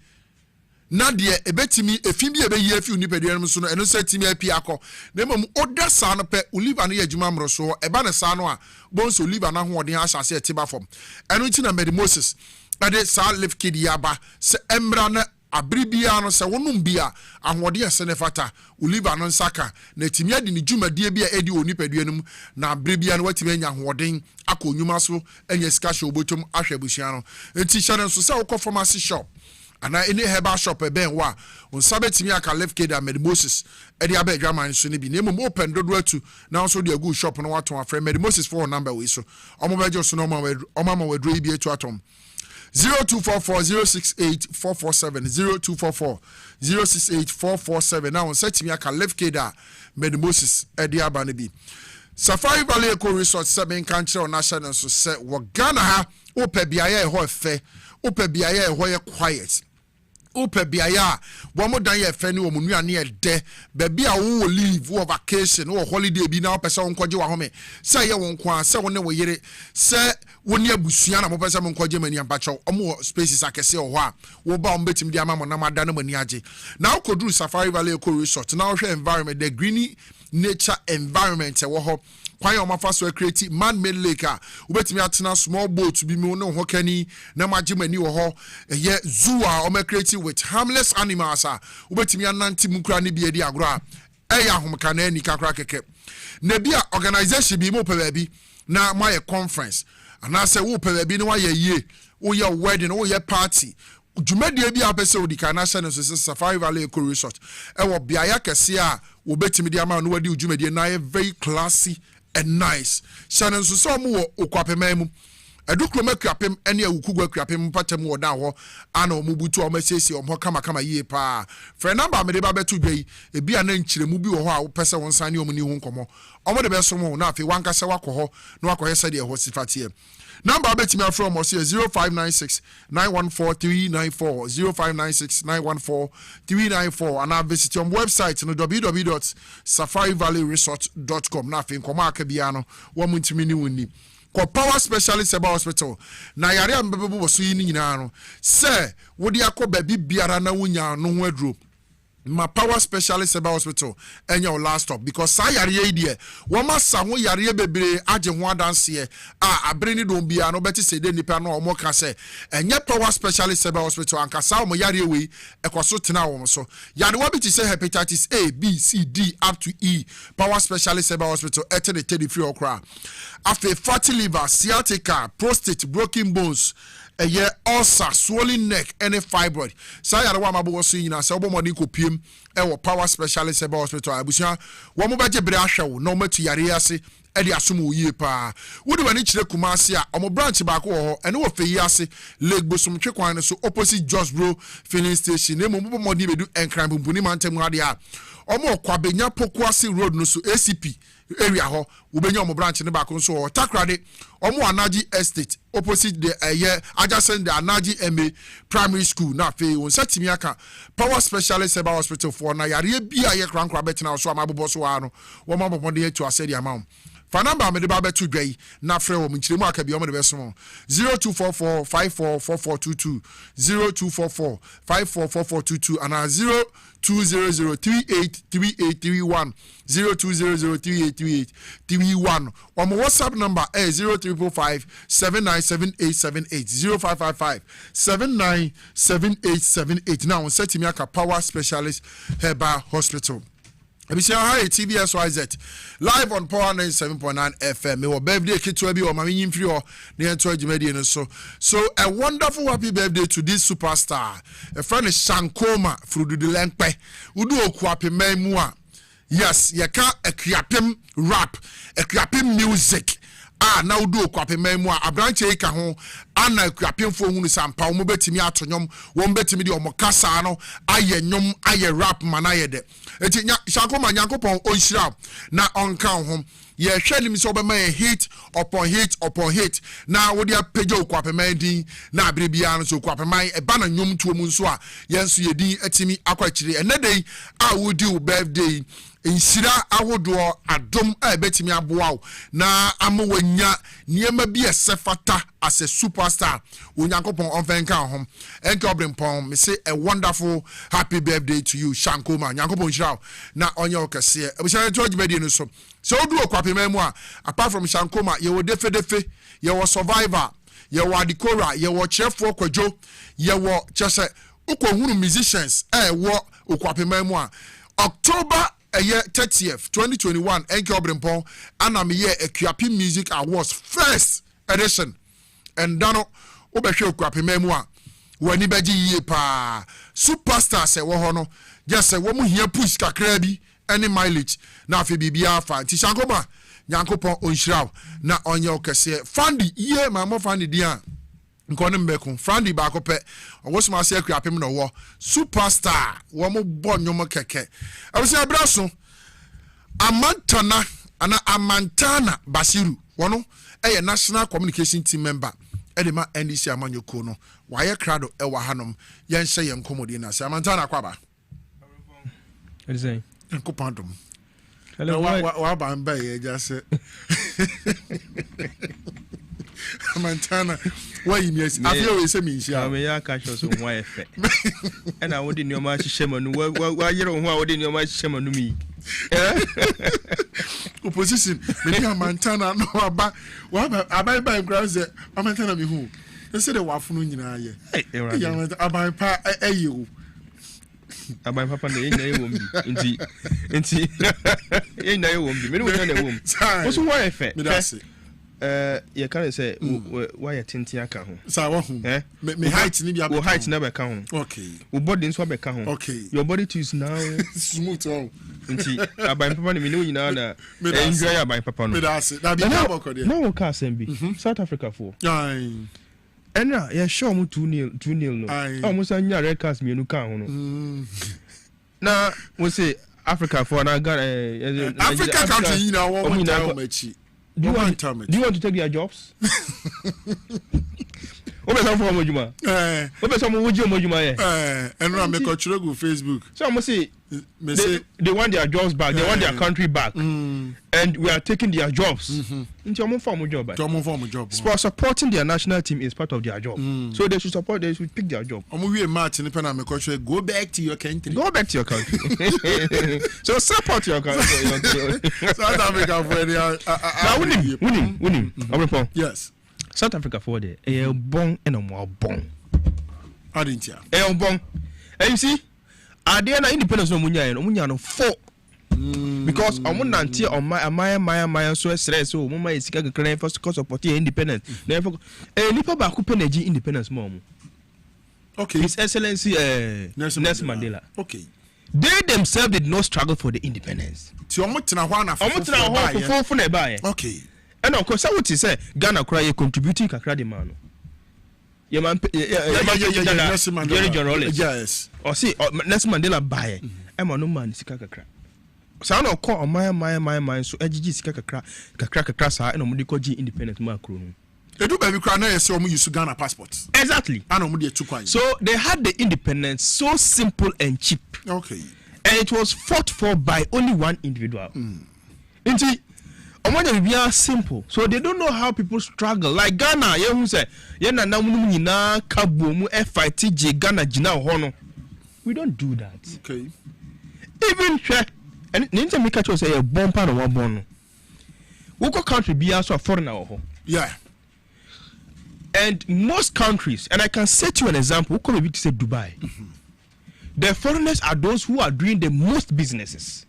na de ebetimi efimbi ebeyi afi unipadua so no eno se timi api akọ na mom oda sa no pe Oliva no ye adwuma mroso eba ne sa no a bonso Oliva na hoɔden ahyase etiba fam eno nti na Mary Moses ade sa lift kid yaba se emra na abribia no se wonum bia ahoɔden ese ne fata Oliva no nsaka na timi ade ne dwumadie bia edi onipadua no na abribia no watimi anya ahoɔden akọ nyuma so anya sika hye obotom ahwe busia no enti hyɛ no so se wokɔ pharmacy shop ana any herbal shop ben wa on sabetimi aka left kid Mary Moses e dia be dwaman so ne bi na mum open dodo atu na so de agu shop no waton afre Mary Moses for number we so omo bejo so no oma ma wadro bi etu atom 0244068447 0244068447 now on setimi aka left kid Mary Moses e dia ba ne bi Safari Valley Eco Resort 7 country on national so se wo Ghana ha opa biaye e ho efe opa biaye e ho ye quiet opa biaya wo mo dan ye fe ni wo mu nuane e de baby a wo leave wo vacation wo holiday bi na wo pese wo nkoje wa home se ye wo nko a se wo ne wo yere se wo ne abusua na mo pese mo nkoje mani ampacho omo spaces akese ho a wo ba wo betim di ama mo na mada na mani age na wo koduru Safari Valley Eco Resort na wo hwe environment the greeny nature environment e wo ho kwanya o mafa so create man made lake a ubetimi atena small boat bi mi no ho kani na magimani wo ho ye zoo a o create with harmless animals a ubetimi ananti mukra ne bi edi agro a eya homka na ani kakra keke na bia organization bi mo pe ba bi na my conference ana se wo pe ba bi no wa ye yie wo ye wedding wo ye party dwumadie bi apese odika na hye no so Safari Valley Eco Resort e wo biaya kese a wo betimi di ama no wadi dwumadie na very classy and nice. Shannon so some more okwapememu. Edukloma kwapem ene awukugwa kwapem patem wo da ho ana omubutu o masesi o mo kama yie pa. Fre number me de ba betu dwei e bia na nkyiremu bi wo ho a wo pese won san ne omni hu nkomo. Omo de beso mo na afi wankase wakoho na wakohe sade ho sifatie. Number betimi afro mo se 0596 914394 0596 914394 and I visit your website no www.safarivalleyresort.com na fin koma akabia no wo muntimi ni wonni ko power specialist about hospital na yare ambebu wo so yi ni nyina no se wo de akoba bibiara na wonya no ho aduro my power specialist about hospital and your last stop because sa yare ye die wo ma sa ho yare bebre age ho adanse abre ni don bia no beti se de nipa no omo ka se enye power specialist about hospital anka sa mo yare we ekoso tena wo so yare wo bi ti say hepatitis A B C D up to E power specialist about hospital etene tedi free okra afi fatty liver sciatica prostate broken bones a year ulcer swollen neck any fibroid say yare wa mabo so yina say obomodi kopiem e wo power specialist about hospital abusia wo mo beje bere ahwew no matu yare ase e de asomo yie pa wodi wani kire kumase a omo branch ba ko ho ene wo feyi ase leg bosum twekwan so opposite Just Bro filling station e mo bomodi bedu enkran bumbuni mantem ade a omo kwabenya pokuase road no so ACP area ho ubenya omo branch ne ba ko so ho takrade omo Anaji estate opposite the adjacent the Anaji MA primary school na fe won setimi aka power specialist about hospital for na yare bia ye krankra betina so amabobo so wa no wo mabobode atu asedi amount fa number me de ba betu dwai na frɛ wo mchiremu aka bi omo de beso 0244544422 0244544422 and 0200383831 0200383831 or my WhatsApp number is 0345797878 0555797878 now on Setimiaka Power Specialist Herbal Hospital. Hi, TBSYZ live on Power 97.9 FM. My birthday kid to be on my mini free or near to Jimedian. So a wonderful happy birthday to this superstar. A friend is Shankoma through the Lempe. Udo Kwapi Memua. Yes, you can't a krapim rap, a krapim music. na wodu okwapema mu a abranche ka ho ana akuapemfo hunu sampa wo betimi atonyom wo betimi de omokasa no aye nyom aye rap man aye de eti shankoma nyankopon onhyira na onka ho ye hwe nim so obema hit upon hit na wo de apage okwapema din na abrebia no so okwapema e ba na nyom tuo mu nso a yenso yedin atimi akwakire enedei a wodi wo birthday insira ahodo adom a betimi aboa na amawanya niema bi esefata as a superstar onyankopon onfenka hom enke Obrempong me say a wonderful happy birthday to you Shankoma nyankopon shiraw na onye okese ebusha to gibedi no so odu okwapema mu a apart from Shankoma ye wo defe ye wo survivor ye wo adikora ye wo chefo kwadwo ye wo chese ukohunu musicians wo okwapema mu a October 30th 2021 enke Obrempong anamiye Equiapi Music Awards first edition and dano obehwe okwapema mu a wani beji yiye pa superstar se wo ho no just say wo mu hia push kakra bi any mileage na afi bibia fa ti Shankoma nyankopon onhyiraw na onye okese fandi ye ma mo fandi dia nkone mbeko fandi ba ko pe owosuma se Equiapi no wo superstar wo mo bonnyo keke abese abraso Amantana Basiru wono eye national communication team member edema NDC amanyoko no waye krado e wa hanom yenhye yen komodi na se Amantana kwaba Elizay nkopandom hello wa ba mba ye jase Amantana why you miss afio we say me nsia me ya ka sho so nwa efe e na wodi nioma hihye manu wa yere ho a wodi nioma hihye manu mi opposition me ni Amantana no aba ba grounds Amantana me hu they say the wafunu nyina ye aban pa ayewo aban papa na yenya ye wombi nti yenya ye wombi me no nya na wom so nwa efe you can say why you tinti aka ho sa wo hu me height ni bia wo height na be ka ho okay wo body nso be ka ho okay your body too is now smooth on nti aban papa ni me no nyina na enjoy aban papa no me da se da bi ka boko de no ka sembi South Africa for ena ya show mu 2-0 no almost anya records me no ka ho no na we say Africa for na Africa country you know one time machi Do you want to take their jobs? Obe some for mojuma. Obe some mojuma and run make a go Facebook. So I say they want their jobs back. They want their country back. And we are taking their jobs. Into your form job. Supporting their national team is part of their job. So they should pick their job. Go back to your country. Go back to your country. So support your country. South Africa for winning. Obrempong. Yes. South Africa for there. Bon and more bon. I didn't ya. Bon. And you see, are there no independence no munya no 4. Because I want nanti on my so stress so mama is ka kran first cause of party independence. Never nipa ba ku peneji independence mom. Okay. His Excellency Nelson Mandela. Okay. They themselves did not struggle for the independence. Ti omo tena ho na fo na ba. Okay. And of course, I would say Ghana cry contributing kakra de man. Nelson Mandela. Yes. Or see Nelson Mandela buy. I'm no man sika kakra. So no call on my so EGG sika kakra sa and omudi ko gi independent macro. They do baby cry na say omo use Ghana passports. Exactly. And omo dey kwan. So they had the independence so simple and cheap. Okay. And it was fought for by only one individual. Inti Omo simple. So they don't know how people struggle. Like Ghana, you who say, na nyina kabo mu fight Ghana jina hono. We don't do that. Okay. Even and ninja make catch say a bomb part of one bon. We go country be also a foreigner ho. Yeah. And most countries, and I can set you an example, who come to say Dubai. The foreigners are those who are doing the most businesses.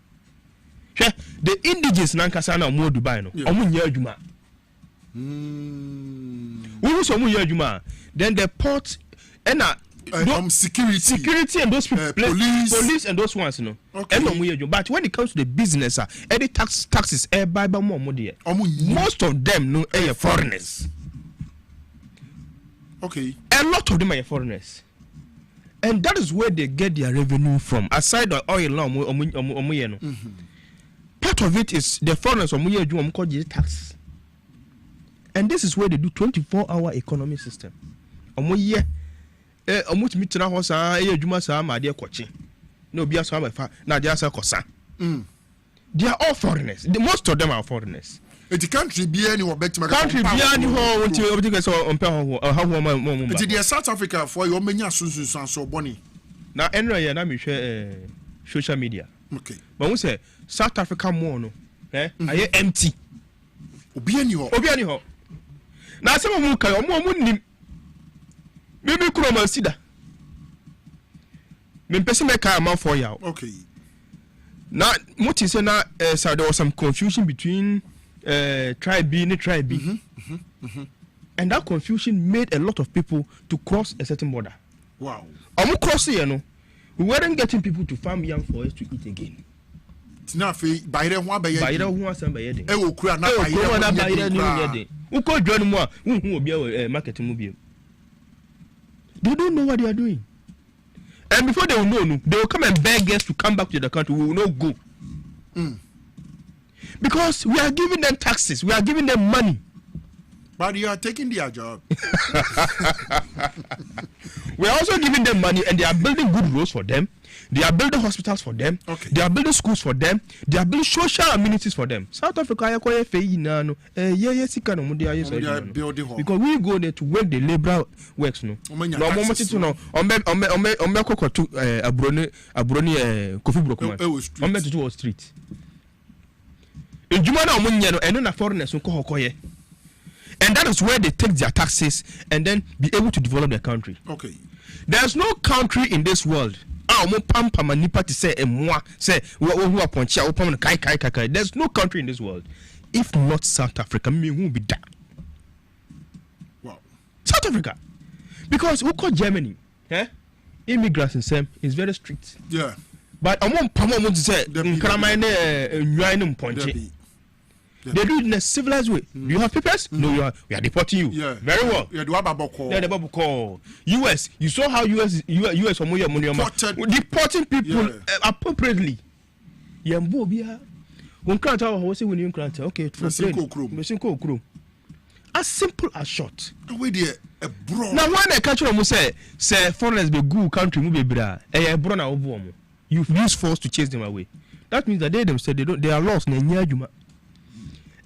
The indigenous nankasa na mo Dubai no omo nya adwuma we so mo nya adwuma then the port and security and those people, police and those ones, you know. Okay. But when it comes to the business, any taxes, most of them know foreigners. Okay. A lot of them are foreigners. And that is where they get their revenue from. Aside the oil law, part of it is the foreigners called the tax. And this is where they do 24-hour economy system. No be kosa. They are all foreigners. Most of them are foreigners. The country be any better. Country be any South Africa for your many so bonny. Now, me share social media. Okay. But we say South Africa more no. I empty. Obi any ho. Now some mu kai omo nim. Maybe kuro ma sida. Me pese me kai am for ya. Okay. Now what is now so there was some confusion between tribe B and tribe B. And that confusion made a lot of people to cross a certain border. Wow. Cross here, no. We weren't getting people to farm yam for us to eat again. They don't know what they are doing. And before they will know, they will come and beg us to come back to the country. We will not go. Because we are giving them taxes, we are giving them money. But you are taking their job. We are also giving them money, and they are building good roads for them. They are building hospitals for them. Okay. They are building schools for them. They are building social amenities for them. South Africa, because we go there to work the labor works. No, Kofi Brokoman. Street. In Jumana, and foreigners and that is where they take their taxes and then be able to develop their country. Okay. There's no country in this world. There's no country in this world. If not South Africa, me who be that. Wow. South Africa. Because we call Germany. Immigrants in Sam is very strict. Yeah. But I want to say they do it in a civilized way. Do you have papers? No, we are deporting you. Yeah. Very well. Yeah, the Baboko. US, you saw how US deporting people appropriately. Yambobia. When Kranta was when you Kranta, okay, as simple as short. Now when a country almost say foreigners be good country move bra. You use force to chase them away. That means that they themselves they are lost.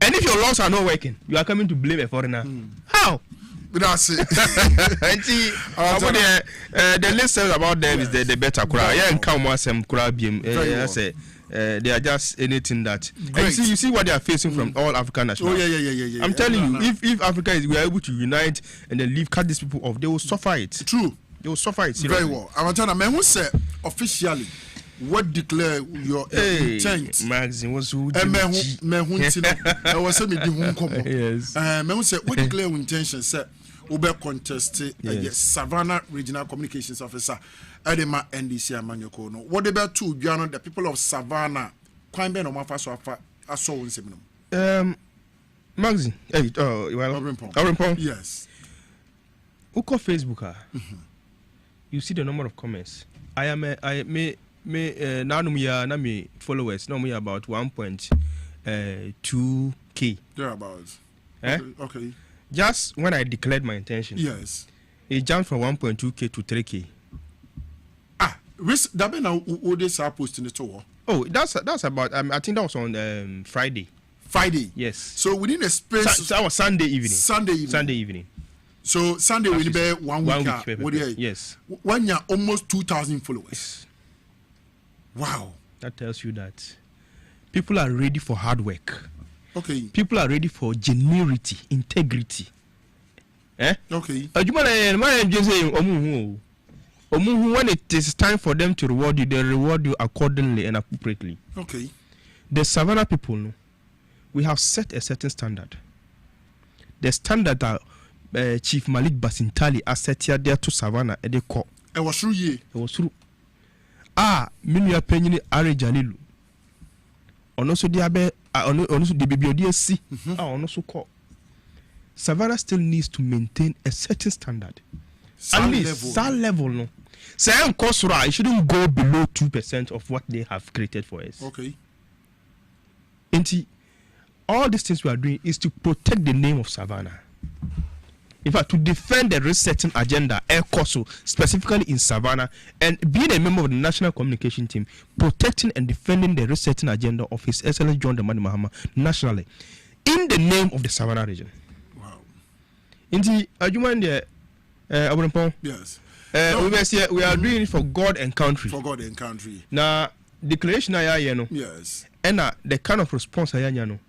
And if your laws are not working, you are coming to blame a foreigner. How? That's it. The list says about them is the better crowd. Yeah, and come some crowd beam. They are just anything that. And you see what they are facing from all African nationals. Oh yeah. I'm telling you, if Africa we are able to unite and then cut these people off, they will suffer it. True. They will suffer it seriously. Very well. I'm telling you, who say officially what declare your intent? Magazine was who? Yes. Who say what declare your intention? Say Uber contest. Yes. Savannah Regional Communications Officer. Edema NDC Amanyoko. No. What about two? You know the people of Savannah. Quite ben on my first I saw in seminum. Magazine. Obrempong. Yes. Who call Facebook? You see the number of comments. Now me followers. Now me about 1.2K. Thereabouts. Okay. Just when I declared my intention. Yes. It jumped from 1.2K to 3K. That been now who they start posting it to? Oh, that's about. I think that was on Friday. Friday. Yes. So within a space. So that was Sunday evening. Sunday evening. So Sunday will be 1 week. Yes. When you're almost 2,000 followers. Wow. That tells you that people are ready for hard work. Okay. People are ready for genuinity, integrity. Okay. When it is time for them to reward you, they reward you accordingly and appropriately. Okay. The Savannah people, we have set a certain standard. The standard that Chief Malik Basintali has set here there to Savannah, and they call. It was through ye. It was through. Minua Penny Are Jalilu. Ono so diabe ono so de bibiodi si. Ono so call. Savannah still needs to maintain a certain standard. At least some level no. Say Kosura, it shouldn't go below 2% of what they have created for us. Okay. And all these things we are doing is to protect the name of Savannah. In fact, to defend the resetting agenda, ECOSO, specifically in Savannah, and being a member of the National Communication Team, protecting and defending the resetting agenda of His Excellency John Dramani Mahama nationally, in the name of the Savannah region. Wow. In the Ajuman, Obrempong. Yes. We are doing it for God and country. For God and country. Now, declaration I know. Yes. And the kind of response I know.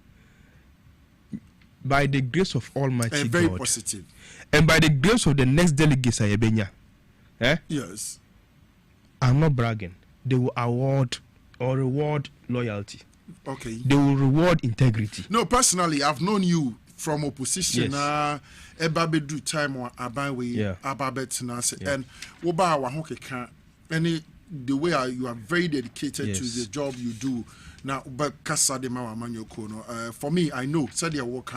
By the grace of Almighty very God, positive, and by the grace of the next delegates, yes, I'm not bragging. They will award or reward loyalty. Okay. They will reward integrity. No, personally, I've known you from opposition. Yes. Ebabedu time or abawe ababet and woba wahoke any the way you are very dedicated to the job you do. Now, but Kasa de Mawamanyo Kono. For me, I know said your work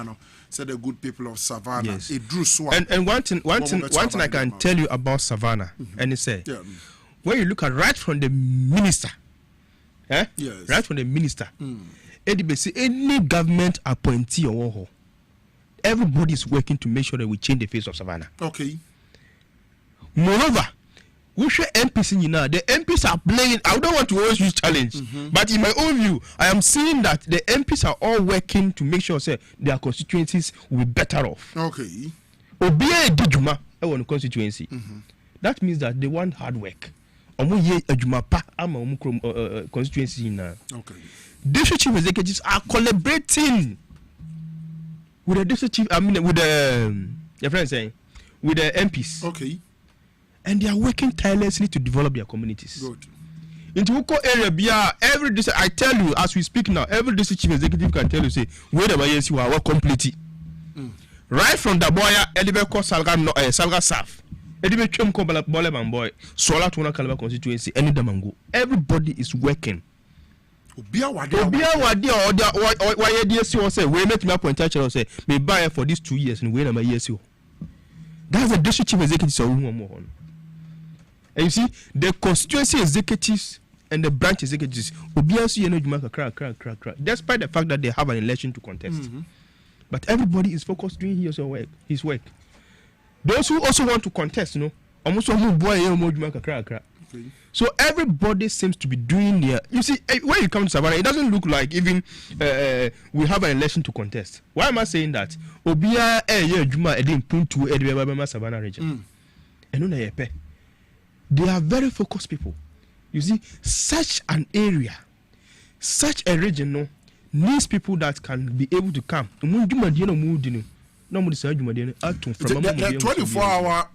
said the good people of Savannah. Yes. It drew so. And one thing I can tell you about Savannah, and it's when you look at right from the minister, right from the minister, any government appointee or everybody is working to make sure that we change the face of Savannah. Okay. Moreover, we share MPs in now. The MPs are playing. I don't want to always use challenge, but in my own view, I am seeing that the MPs are all working to make sure their constituencies will be better off. Okay. Obia Dijuma, I want constituency. That means that they want hard work. Constituency now. Okay. District chief executives are collaborating with the district chief. I mean, with the your friend saying, with the MPs. Okay. And they are working tirelessly to develop their communities. Good. In Tuko area, every district, I tell you, as we speak now, every district chief executive can tell you, say, where the yes you are completely. Right from the boy, Edibeko Salga South, Edibe Chumko Boleman boy, Sola Tuna Calaba constituency, any Damango. Everybody is working. Obia Wadi or why DSU say, we make me up and touch and say, me buy for these 2 years and wait on my yesu. That's the district chief executive. And you see, the constituency executives and the branch executives will be also despite the fact that they have an election to contest. But everybody is focused doing his work. Those who also want to contest, almost so everybody seems to be doing their. You see, when you come to Savannah, it doesn't look like even we have an election to contest. Why am I saying that? Obia Juma Edin Savannah region. They are very focused people. You see, such an area, such a region, needs people that can be able to come. The 24-hour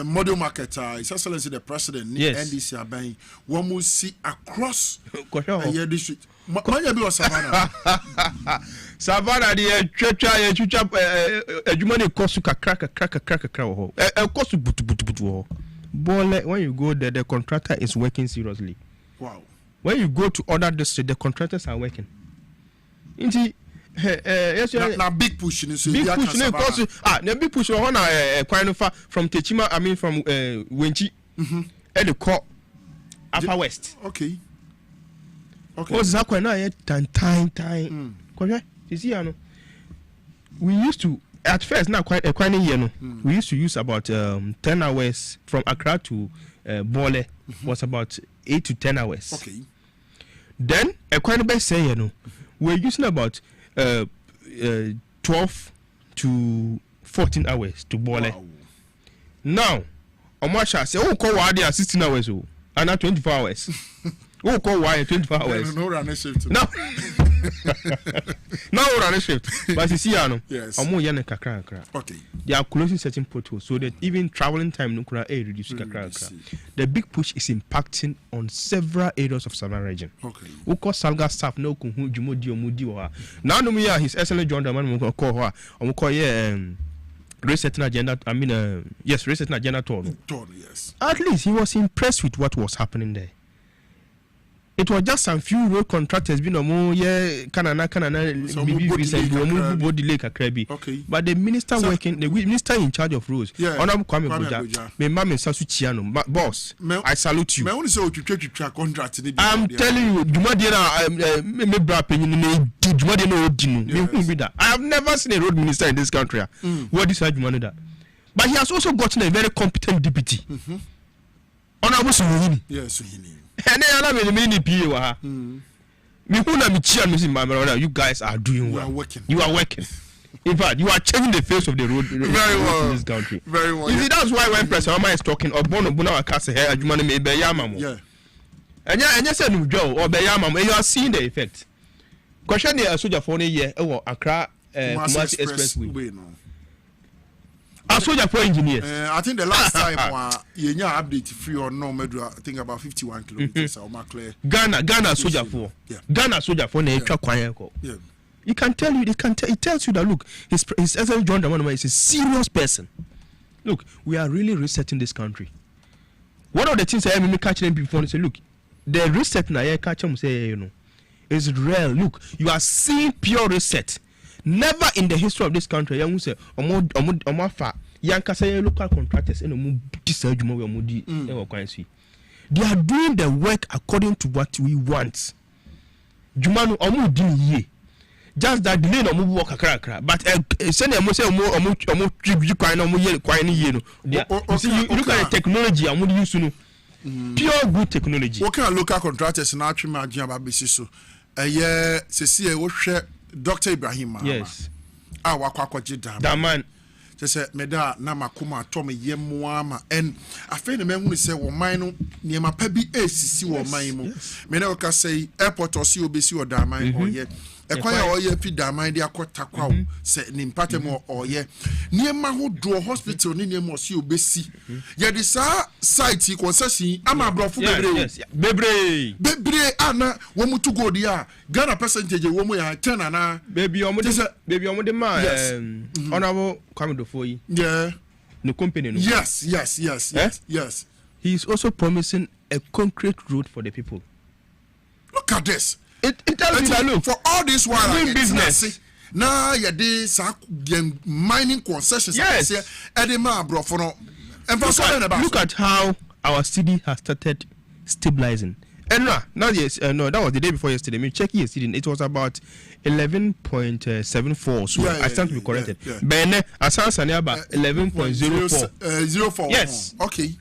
model market, His Excellency the President, NDC Aban, one will see across a district. Savannah, the Jumani Kosuka crack. When you go there, the contractor is working seriously. Wow. When you go to other districts, the contractors are working. Yes, now big push. Big push. The big push from Techima. I mean from Wenchi. At the court, Upper West. Okay. What's that? Time. You see, we used to. At first, now quite a year, we used to use about 10 hours from Accra to Bole was about 8 to 10 hours. Okay. Then a quite best say, we're using about 12 to 14 hours to Bole. Wow. Now, Omasha say, oh, call why they are 16 hours, and not 24 hours. Oh, call why 24 hours. No running shift. No. No running shift. But you see, yes. Okay. They are closing certain potholes so that even traveling time no reduce. The big push is impacting on several areas of Savannah region. Okay. We call Salga staff no kunhu jumodi omudi wa. Now no me His Excellency John Dramani call her. We call resetting agenda. I mean, yes, resetting agenda tour. Yes. At least he was impressed with what was happening there. It was just some few road contractors been delay kakra. Okay. But the minister the minister in charge of roads, Honorable Kwame Boja, me mama Sasu Chiano, boss, I salute you. I'm telling you, I have never seen a road minister in this country. What is that? But he has also gotten a very competent deputy. Honorable Suhini. Yes, and then you guys are doing well. You are working. In fact, you are changing the face of the road very well in this country. Very well. You see, that's why when President Obama is talking, and you said Joe or Bayama, you are seeing the effect. Question a soldier for a year or Accra Kumasi Expressway. A soldier for engineers. I think the last time you update free or no, I think about 51 kilometers. Ghana soldier for. Ghana soldier for yeah. You can tell you, it tells you that look, his Excellency John Dramani is a serious person. Look, we are really resetting this country. One of the things I am catching them before and say, look, the reset now I catch them say, you know, is real. Look, you are seeing pure reset. Never in the history of this country, young say, Omofa, Yankasa local contractors and they are doing the work according to what we want. Jumanu Omudini ye. Just that delay no move work akra but send them say omo tribute kwai no mo ye kwai ni ye no. You see, you look at the technology I'm use no. Pure good technology. What kind of local contractors na atwe ma adwen ababesi so. Sesi wo hwe Dr. Ibrahim. Yes. Wakwaje that man. Say meda na makoma to me yemoama and afei na mehu say wo man no niema pa bi esisi wo man mu. Me na ka say airport or si obesi o da man oye. Ekwaya oye fi da man dia kwata kwa wo say ni mpate mo oye. Niema ho do hospital ni niema si obesi. Ye de sa site concession ama brofo bebre ana wo mutu go dia Ghana percentage wo mu ya 10 ana baby omo de ma honorable Kwame Dofoyi. Yeah. No company no. Yes. He is also promising a concrete road for the people. Look at this. It tells you that look for all this while doing business. Now you did mining concessions. Yes. Look at how our city has started stabilizing. And now yes, no, that was the day before yesterday. Me check yesterday. It was about 11.74. So I stand to be corrected. Bene asansa about 11.04. Yes. Okay.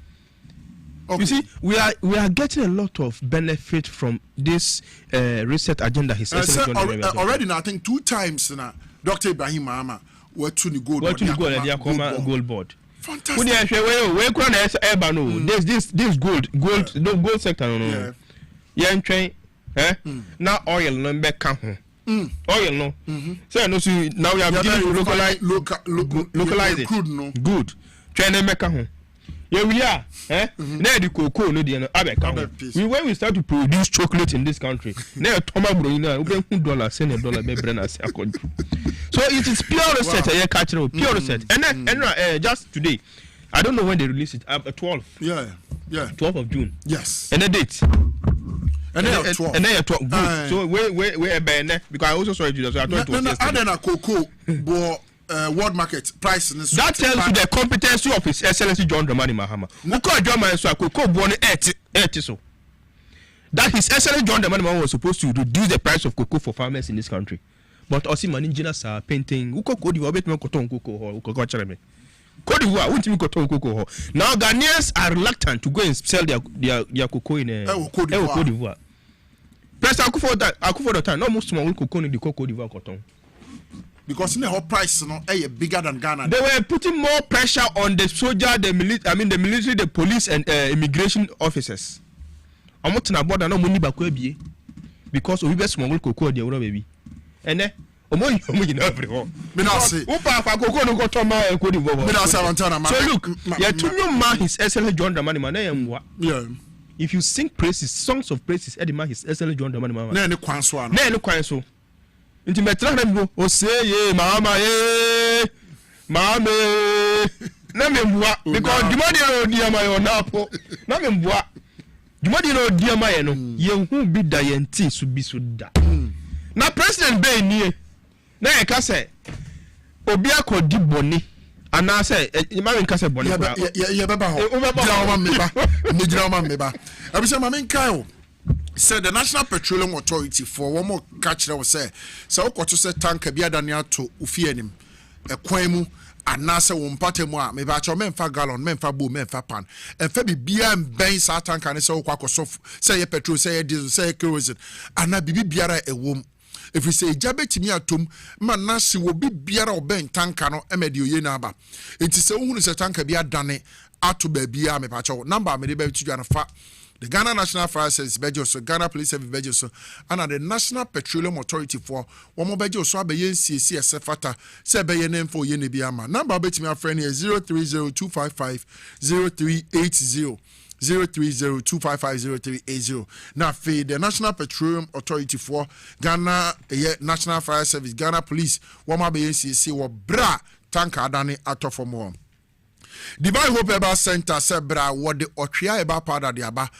You see, we are getting a lot of benefit from this reset agenda. His already now, I think 2 times now, Dr. Ibrahim Mahama were to the gold board. Fantastic. This gold sector. No. Yeah, train. Now oil no back oil no. So no, now we are beginning to localize it. Good. Train them back home. Yeah, we are. Now the cocoa no dey abeka. When we start to produce chocolate in this country, now Thomas Broina, we $1 send $1 be brand as a country. So it is pure reset. Pure reset. And just today, I don't know when they release it. 12. Yeah. 12th of June. Yes. And the date. And then 12. Good. So where because I also saw it. So I thought it was yesterday. And then a cocoa, but world market price. That tells you the competency of His Excellency John Dramani Mahama. Because John Dramani so cocoa born 80 so. That His Excellency John Dramani Mahama was supposed to reduce the price of cocoa for farmers in this country. But also engineers are painting. Uko kodi wa betme cotton cocoa ho uko kwa chere me. Kodi wa untimi cotton cocoa ho. Now Ghanaians are reluctant to go and sell their cocoa in Cote d'Ivoire. President Akufo the time no most small cocoa in the Cote d'Ivoire cotton. Because in the whole price no bigger than Ghana. They were putting more pressure on the soldier, the military, the police and immigration officers. I'm not na border no money back we because we be small cocoa there baby. And then omo you everywhere. Me now say upa cocoa no go to ma Cote d'Ivoire. Me now say Montana man. So look, yeah to no man His Excellency John Dramani Mahama. Yeah. If you sing praises, songs of praises, Edima His Excellency John Dramani Mahama. Na any kwanso ano. Na any kwanso. Inti metra na o say ye mama ye Mame na membua because dimodi no diama yo na po na membua dimodi no diama ye no ye hu bi da ye nti so bi so da na president be nie na e ka se obi akodi boni ana se ma me ka se boni kwa ye beba ho gira ma meba abise ma me nkai ho said the National Petroleum Authority for one more catch that was say ukoto se tanker bi adane ato ufienim ekwanu anase wo mpate mu a me ba cho memfa gallon memfa bowl memfa pan enfa bibia mben sa tanker ne se ukwakoso say ye petrol say ye diesel say ye kerosene ana bibiara ewom if we say jabetimi atom ma nase wo bibiara oben tanker no emedi oye na aba enti se uhunu se tanker bi adane ato ba bia me ba cho number me de ba tu dwa fa the Ghana National Fire Service Bejoso, Ghana Police Service Bejoso, and the National Petroleum Authority for one more Bejoso, Abayen CC, Fata, Sebayan name for Yenibiama. Number bet me a friend here 030-255-0380. 030-255-0380. Now, the National Petroleum Authority for Ghana National Fire Service, Ghana Police, one more Abayen CC, or Bra, Tanka Adani, ato for more. Divine Hope Eba Center sebra wode otwea eba pada de aba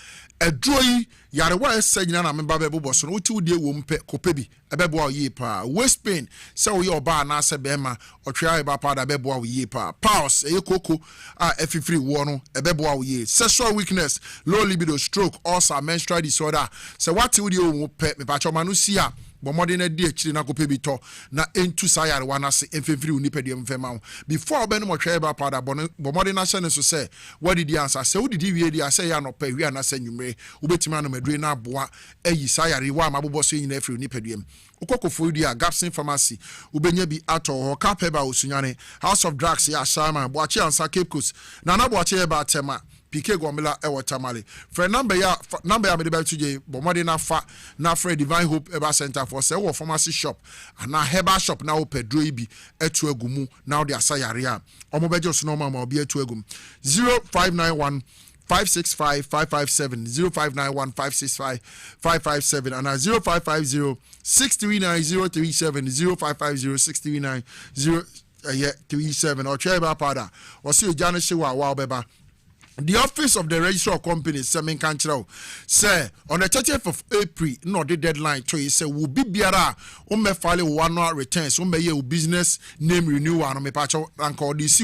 edroi yare wa esanyina na memba bebo boso no ti wode wo mpe kopebi ebebo a yi pa West Pain se wo ye oba na se bema otwea eba pada bebo a yi pa pause eye koko a efifiri wo no ebebo a yi sexual weakness low libido stroke ulcer menstrual disorder se wati wode wo mpe me pa choma no si a bomode na di akiri na kope bito na entu sayare wanase enfefiri unipedi mfema before ben mo hwe ba pada bomode na hye ne so say what did the answer say udidi wie dia say ya no pa wi na sanwumre ubetima no madure na aboa ayi sayare wa mabobo so nyina afiri unipedi ukokofo dia Gapsin Pharmacy ubenya bi ato ho kapeba osunyane House of Drugs ya shama boachi ansa Cape Coast na na boachi e ba tema PK Gomila ewo tamale for number ya me de ba tuje bomode na fa na for Divine Hope Eba Center for say wo pharmacy shop and na herbal shop na wo pedro ibi etu agumu na wo de asayare a omo beje so no ma obi etu agum 0591 565-557 0591-565-557 and 0550-639-037 0550-639-037 or Cheba Pada or see Janishiwa Wabeba. The office of the registrar of companies, Semin Kanchero, say on the 30th of April, no the deadline to say will be biara file one returns, ye business name renewal and me patch and call this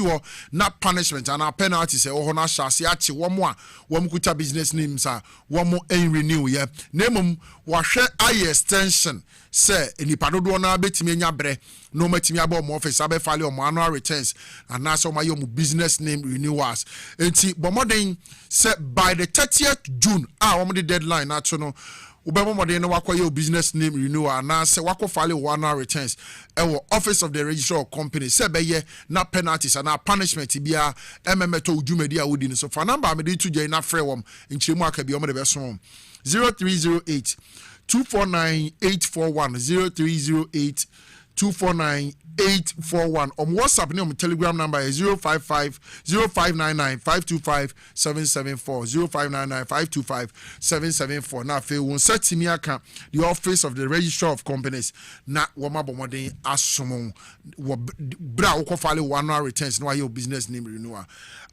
not punishment and our penalty say oh na shasi achi one more kuta business names one more renew yeah name wahwe aye extension say enipa do na betimi nya bre no matimi aba mo office abe file o annual returns and na so my business name renewals enti bomodin say by the 30th June the deadline na no ubemomodin no wakoye business name renewal na say wako file o annual returns office of the registrar of company say be na penalties and na punishment bia mmeto udwumadi a wodi so for number me dey to je na frɛ wom nkyiremu aka bi omo de beso 0308 249-841 0308-249-841 WhatsApp name Telegram number is 055-0599-525-774 0599-525-774 now if you want set me account the office of the registrar of companies na wama bomodin asomon bra wo file one hour returns no your business name renewal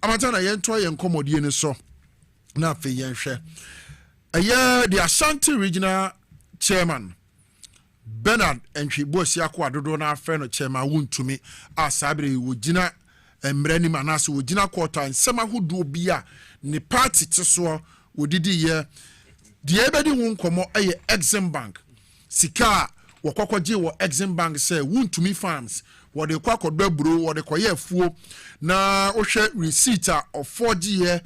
amatana yento yen komodie ne so na fe yen hwe the Ashanti regional chairman Bernard Entry Bosi akwa dodo na afre no chairman wuntumi asabre wogina emrani manase wogina quarter nsema hodo bia ne party teso wodidi ye de ebedi hu nkomo eye Exim Bank sika wokokogye wo Exim Bank say wuntumi farms wode kwakodba buro wode koye afuo na ohwe receipt of 4G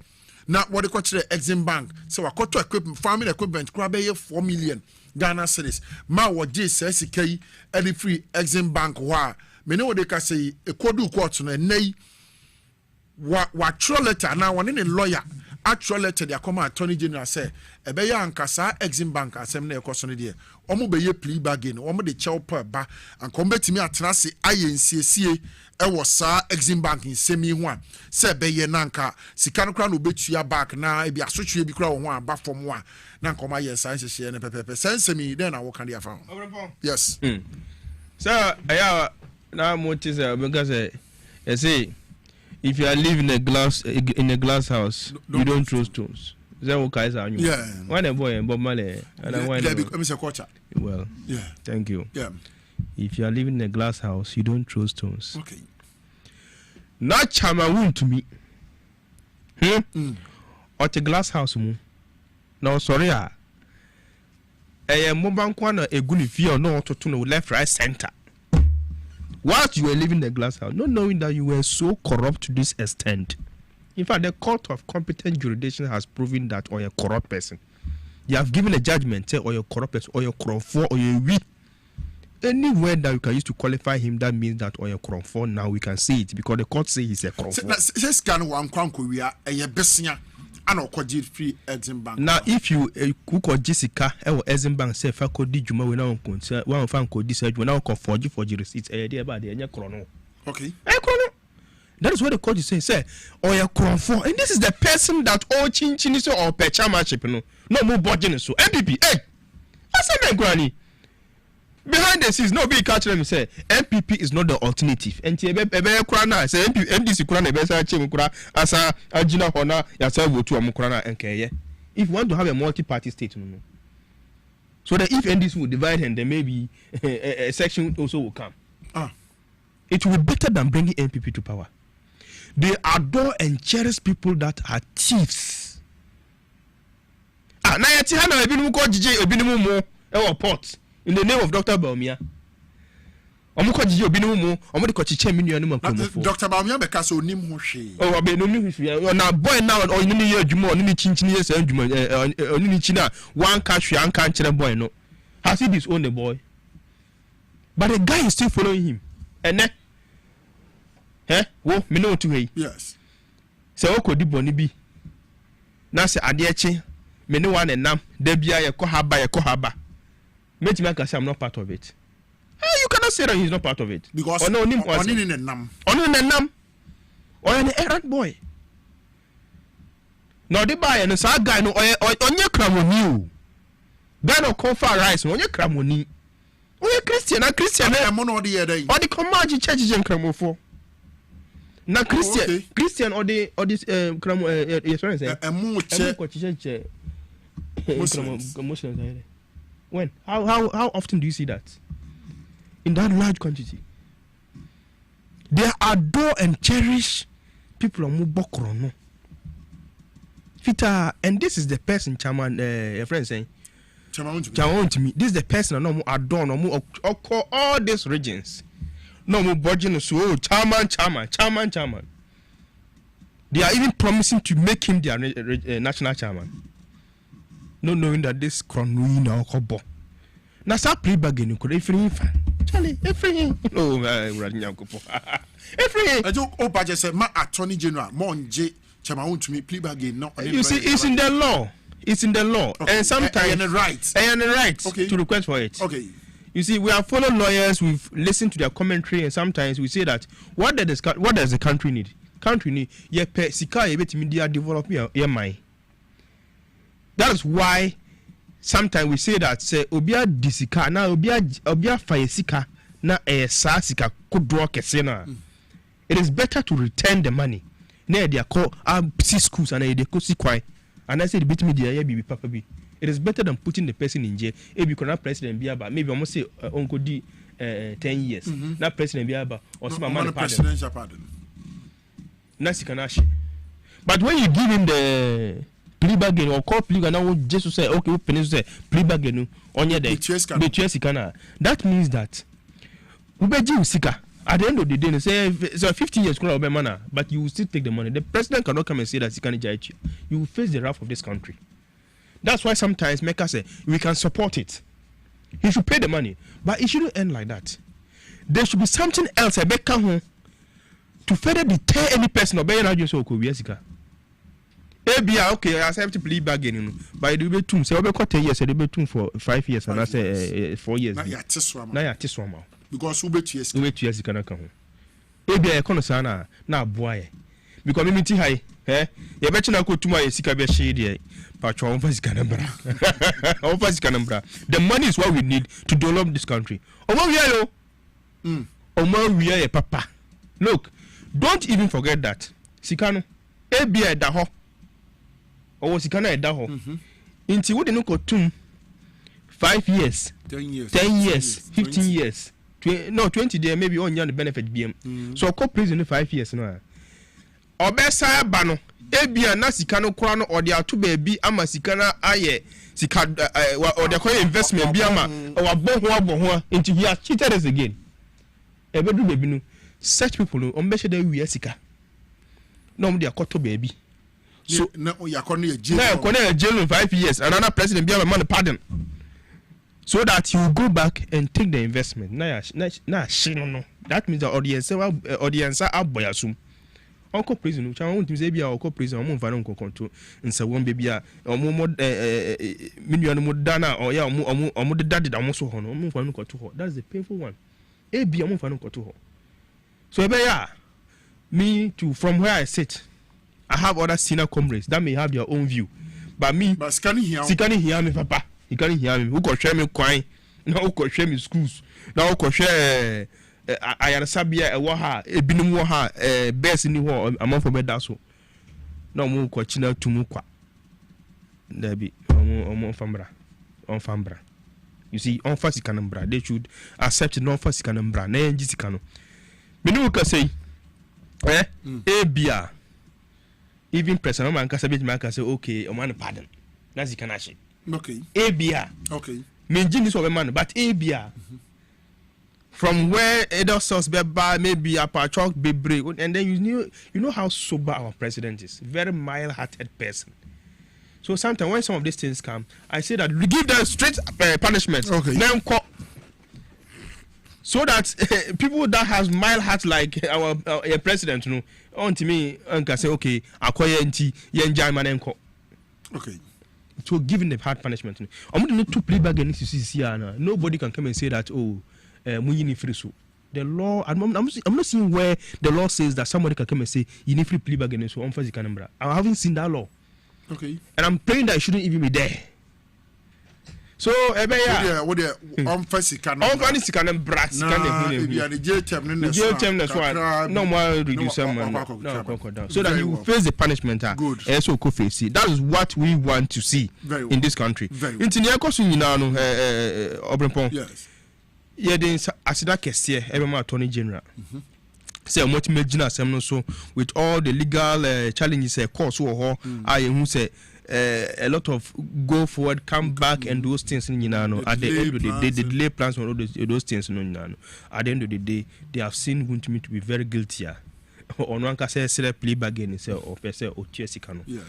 na wode kwakire Exim Bank so wakoto equipment farming equipment kura be 4 million Ghana cedis ma wogye sika yi any free Exim Bank wa mene wode ka say ekodu court no nei wa true letter na one ne lawyer actual letter the come attorney general say ebe ya ankasa Exim Bank asem na ekoso ne de omo be ye plea bargain omo de chew pa ba ankom betimi atena se ayensiesie ewo sa Exim Bank nsemi ho a se be ye nanka sika no kra no betua back na e bi asotwe bi kra wo ho aba fom a na nkom aye science hye ne pepepe sensemi den na wo kan dia fa Obrempong yes so aya na motis benka say I say, if you are living in a glass house, you don't throw stones. Is that what guys are? Yeah. Why the boy and Bob Marley? Well, yeah. Thank you. Yeah. If you are living in a glass house, you don't throw stones. Okay. Not chama to me. Or the glass house no sorry mobile corner a good if you no to know left, right, center. Whilst you were living in the glass house, not knowing that you were so corrupt to this extent. In fact, the court of competent jurisdiction has proven that or a corrupt person. You have given a judgment, say, or you're corrupt person, or you're corrupt for, or you're weak. Any word that you can use to qualify him, that means that or you're corrupt for. Now we can see it because the court say he's a corrupt for. Now, if you cook Jessica or Exim say Fako di Juma when I concern one of Fanco decide when I forge receipts a day about the chrono. Okay. That is what the court is saying. Say, or you're corrupt for, and this is the person that all chinchiniso or chairmanship, no more budget so MPP. Hey, what's that, granny? Behind the scenes, no big catch them say MPP is not the alternative. And say MDC Kurana Besa Chimukura as a Ajina Hona yourself to Amukurana and Kaya. If you want to have a multi-party state, so that if NDC will divide and then maybe a section also will come. It will be better than bringing MPP to power. They adore and cherish people that are thieves. Now Yatihana Ebinuko DJ Ebinumo or pot. In the name of Dr. Baumia. Omuko jiji obi no mu omo de ko chiche mi nua no makomofo. Dr. Baumia be ka so onim ho hwe. Oh abe no ni hwe. Na boy now oni ni ye adwuma oni ni chinchini ye say adwuma oni ni china wan ka hwe an ka nkere boy no. Has he disowned the boy? But the guy is still following him. Ene wo me no to hey. Yes. Say okodi boni bi. Na say ade eche me ne wan enam da bia ye ko haba. Make me say I'm not part of it. You cannot say that he's not part of it. Because on in the nam. Or an errand boy. No, the buy and a guy no on your cramoni. Guy no call for rice on your cramoni. Oh, you're Christian, a Christian. I'm on the other. Or the command churches and cramofo. Now Christian or this cramo yes, what is it? When? How often do you see that? In that large quantity. They adore and cherish people on Mubokrono. Fita, and this is the person, Chairman, a friend saying, Chairman to me. This is the person no more adore, no more call all these regions. No more budget, so Chairman. They are even promising to make him their national chairman. Not knowing that this crown now kobo. Na sa play bargain ko free fan. Charlie, free. Oh, running yankopo. Free. I don't opa just say my attorney general monje chama to me plea bargain no. You see it's in the law. It's in the law. Okay. And sometimes and the right to request for it. Okay. You see, we have followed lawyers, we've listened to their commentary, and sometimes we say that what does the country need? Country need ye pe sika ye beti media develop ye mind. That is why sometimes we say that say obia disika na obia faye sika na sa sika kodro kese na. It is better to return the money. Na they call schools and they go see kwai. And I say the bit media ye be papa bi. It is better than putting the person in jail. If you cannot president be about maybe almost say uncle di 10 years. Not president be about or some man presidential pardon. But when you give him the plea bargain or call plea now Jesus say okay open say plea bargain on your day that means that ubeji sika at the end of the day they say so 50 years but you will still take the money. The president cannot come and say that he can judge you. You will face the wrath of this country. That's why sometimes make us say we can support it. He should pay the money, but it shouldn't end like that. There should be something else to further deter any person obeying how you so sika. Okay, I accept plea bargain, but it will be 2 say over 10 years, it will be 2 for 5 years, and I say 4 years. Now you are because we bet you can come. Maybe I can't say now boy because me ti high you bet you na go to my sika be shade but you offer sika number. The money is what we need to develop this country. We are papa. Look, don't even forget that sikano ebia da ho owo sikano da ho inti wo de no kotum 5 years 10 years 15 years 20 there maybe on the benefit BM so ko prison 5 years no obesa ba no ebia na sikano kora no ode ato ba bi ama sikana aye sika ode ko investment bi ama wa bo ho inti he has cheated us again ebedu bebi no such people no ombe dey wi sika no mo dey akoto ba bi so na yakone ye jail na yakone ye jail 5 years another president bi ama man pardon so that you go back and take the investment na no that means the audience aboyasum onko prison no chan won tim say bia onko prison omo mfa no nko control nsa won be bia omo minuano mo dana o ya omo dade da mo so ho no omo mfa no control ho that's the painful one e bia omo mfa no control ho so ebe ya me too from where I sit I have other senior comrades that may have their own view but me sikani here me papa you can't hear me who go share me kwan na who go share me schools na who go share ayarsabia e wo ha ebinim wo ha best ni ho amafo beda so na mo ko china tumu kwa dabi omo fambra you see on fast kanambra they should accept no fast kanambra na enji sikano me no ka say ebia even president man ka sabi man ka say okay o man pardon na zikana she okay abia okay menjin this of man but abia from where other source be maybe a patrol be break and then you know how sober our president is, very mild-hearted person. So sometimes when some of these things come, I say that we give them straight punishment. Okay. Then so that people that has mild heart like our president, you know, on to me and can say okay, acquire nti yenjai manenko. Okay. So giving the hard punishment. I'm not to play back against CCC. Nobody can come and say that the law. I'm not seeing where the law says that somebody can come and say you need free plea back against you. I haven't seen that law. Okay. And I'm praying that it shouldn't even be there. So what the unfassy can brat jail term that's why no more reduce so that you face the punishment so could face it. That is what we want to see in this country. Into the question Obrempong. Yes. Yeah, then asida kesiye every attorney general. Say what imagine so with all the legal challenges course I who say a lot of go forward, come back and those things at the end of the day, the delay plans on all those things at the end of the day, they have seen going to me to be very guilty. On one can say plea bargain or yes.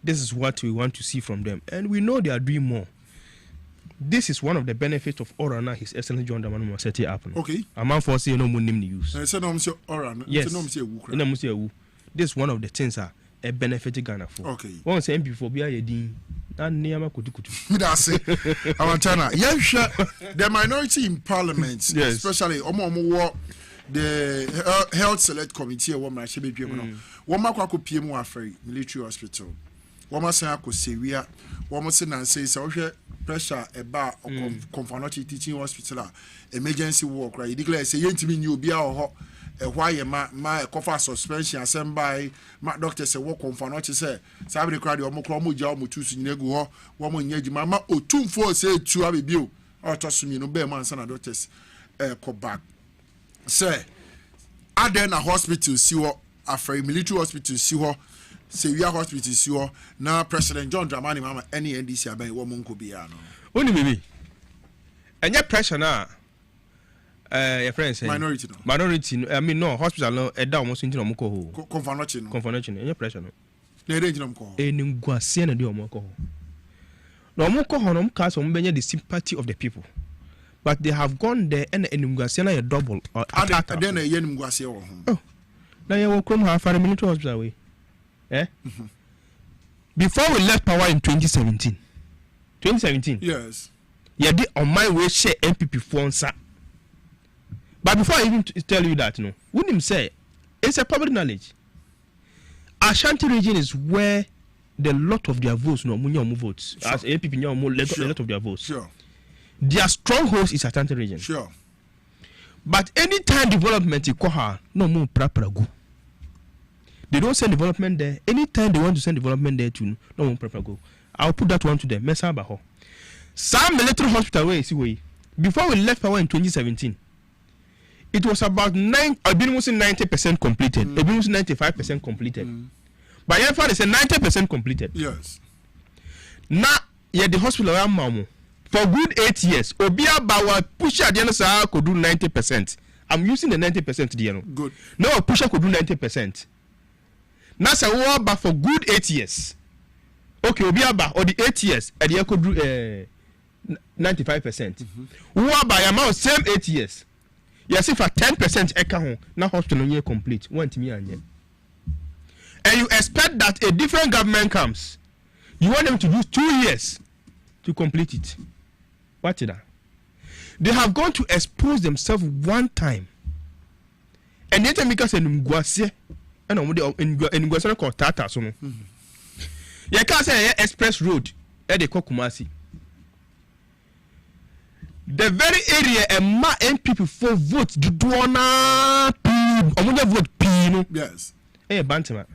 This is what we want to see from them, and we know they are doing more. This is one of the benefits of Orana, His Excellency John Dramani set it up. Okay. A man for say no more name use. Yes. This is one of the things a benefit Ghana for. Okay. One say before be a din and near kutu. That's it. Awantana. Yes, the minority in Parliament, yes. Especially the Health Select Committee, woman should be woman kwa PM afraid military hospital. Woman say I could say we are woman say so pressure about confirmatory teaching hospital emergency work right. You declare say yentimi new bia or why my cover suspension assemble my doctor say work confirmatory say sabi crowd omo kro omo ja omo tusu nyina gu ho womo nya mama otumfo say tu abibio or to sumi no be man sana doctors go back say aden na hospital si ho after military hospital si ho Severe hospital si ho na President John Dramani mama any NDC aban wo monko bia no oni bibi enye pressure na your friend say minority I mean no hospital no e da omo so nti no mo ko ho confirmation enye pressure no na range no mo ko eni nguase na de omo ko ho no mo ko ho no mo ka so mo benye the sympathy of the people, but they have gone there and eni nguase na ye double or attack then ye eni nguase wo ho na ye wo krom ha fare military hospital we. Before we left power in 2017, yes, you did on my way share MPP sponsor. But before I even tell you that, no, wouldn't him say it's a public knowledge. Ashanti region is where the lot of their votes, no, votes sure. As MPP, a lot of their votes. Sure. Their stronghold is Ashanti region. Sure. But anytime development is no more proper go. They don't send development there. Anytime they want to send development there to no one prefer go. I'll put that one to them. Mesa Baho. Some military hospital way see way. Before we left power in 2017, it was about 90% completed. 95% completed. But yeah, they say 90% completed. Yes. Now, yeah, the hospital around Mamu for good 8 years. Obia Bawa Pusha Diana could do 90%. I'm using the 90% Diano. Good. No, Pusha could do 90%. Now, say but for good 8 years. Okay, Obia Ba or the 8 years, and you could do 95%. By amount same 8 years. Yes, if for 10% eka now hospital year complete. Want me and you expect that a different government comes. You want them to use 2 years to complete it. What is that? They have gone to expose themselves one time. And yet because in Nguase and in Nguase called Tata so. You can't say express road at the Kumasi. The very area and ma MP for vote do na vote P. Yes. Bantima.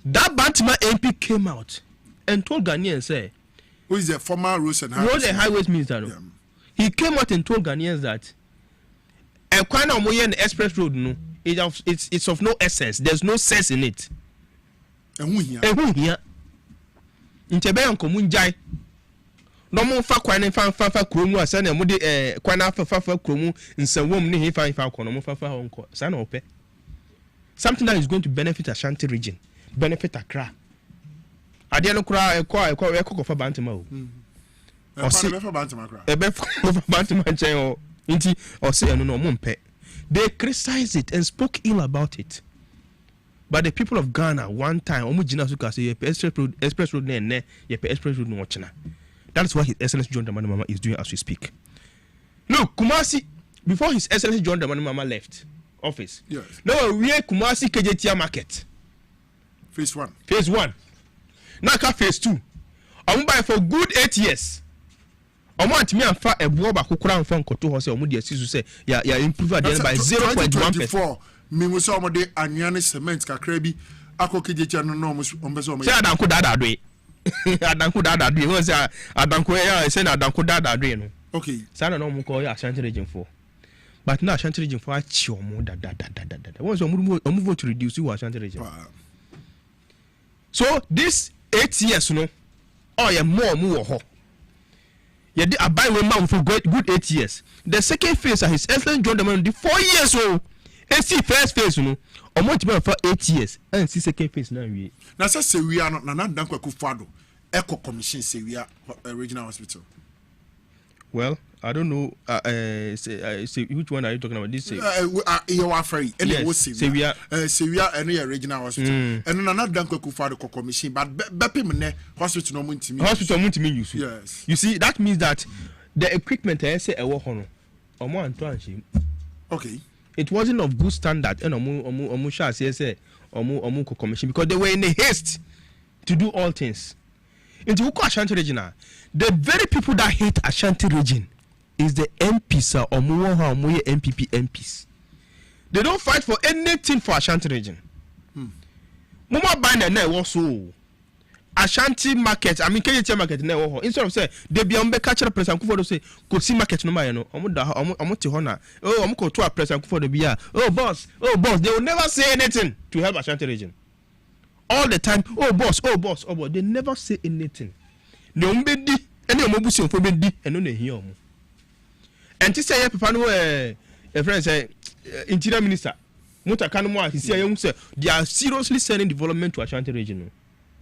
That Bantima MP came out and told Ghanaians, say, who is the former Roads and Highways Minister? Yeah. He came out and told Ghanaians that a kind of the express road, no, it's of no essence. There's no sense in it. And who here? In Tebe Komunjai. No more fa kwan fa kromu asa na mo de kwan fa kromu nsawom ne he fa kono mo fa honko sa na ope. Something that is going to benefit Ashanti region, benefit Accra. Ade no kura ekọ fa Bantima o. O se fa Bantima kra. Ebe fa Bantima chen o. Nti o se eno no mo mpe. They criticized it and spoke ill about it. But the people of Ghana one time omo gina so ka say express road na express road no ochina. That's what His Excellency John Dramani Mahama is doing as we speak. Look, Kumasi, before His Excellency John Dramani Mahama left office, yes. No, we are Kumasi KJTR market. Phase 1. Phase 1. Now, phase 2. I won't buy for good 8 years. I want me and far a bob a crown from Koto Hose or Moody Sisu say, yeah, improve again by 0.1%. Mimusa de Anyani Cement Kakrebi, Ako KJTR no almost. Say, I don't that way. Adanko dada dwe won say adanko ya say na adanko dada dwe no okay sana no mo ko ya Ashanti region for but now Ashanti region for achi omo dada won say omo vote to reduce you Ashanti region so this 8 years no yeah more wo ho ye dey abai we man for good 8 years the second phase His Excellency John Dramani the 4 years o see first phase no omo ti be for 8 years and see second phase na wie na say Sewia no na Dankwa Akufo-Addo Eco Commission Sewia Regional Hospital. Well, I don't know say which one are you talking about? This you are free and was Sewia and Regional Hospital and na Dankwa Akufo-Addo Commission but bepim hospital no muntimi use. Yes. You see that means that the equipment say e wo ho no omo anto anhim. Okay. It wasn't of good standard and omo sha say omo commission because they were in a haste to do all things. Into Ashanti region, the very people that hate Ashanti region is the MPs or omo MPP MPs. They don't fight for anything for Ashanti region. Mama bind na also Ashanti market, I mean KJT market na wo instead of say they be on be catch President Akufo-Addo say go see market no ma no omo te hona omo ko to President Akufo-Addo bia boss they will never say anything to help Ashanti region all the time boss they never say anything no omo di ene omo busi ofo be di eno na ehia omo and to say papa no a friend say interior minister Mutaka no mo he say they are seriously sending development to Ashanti region.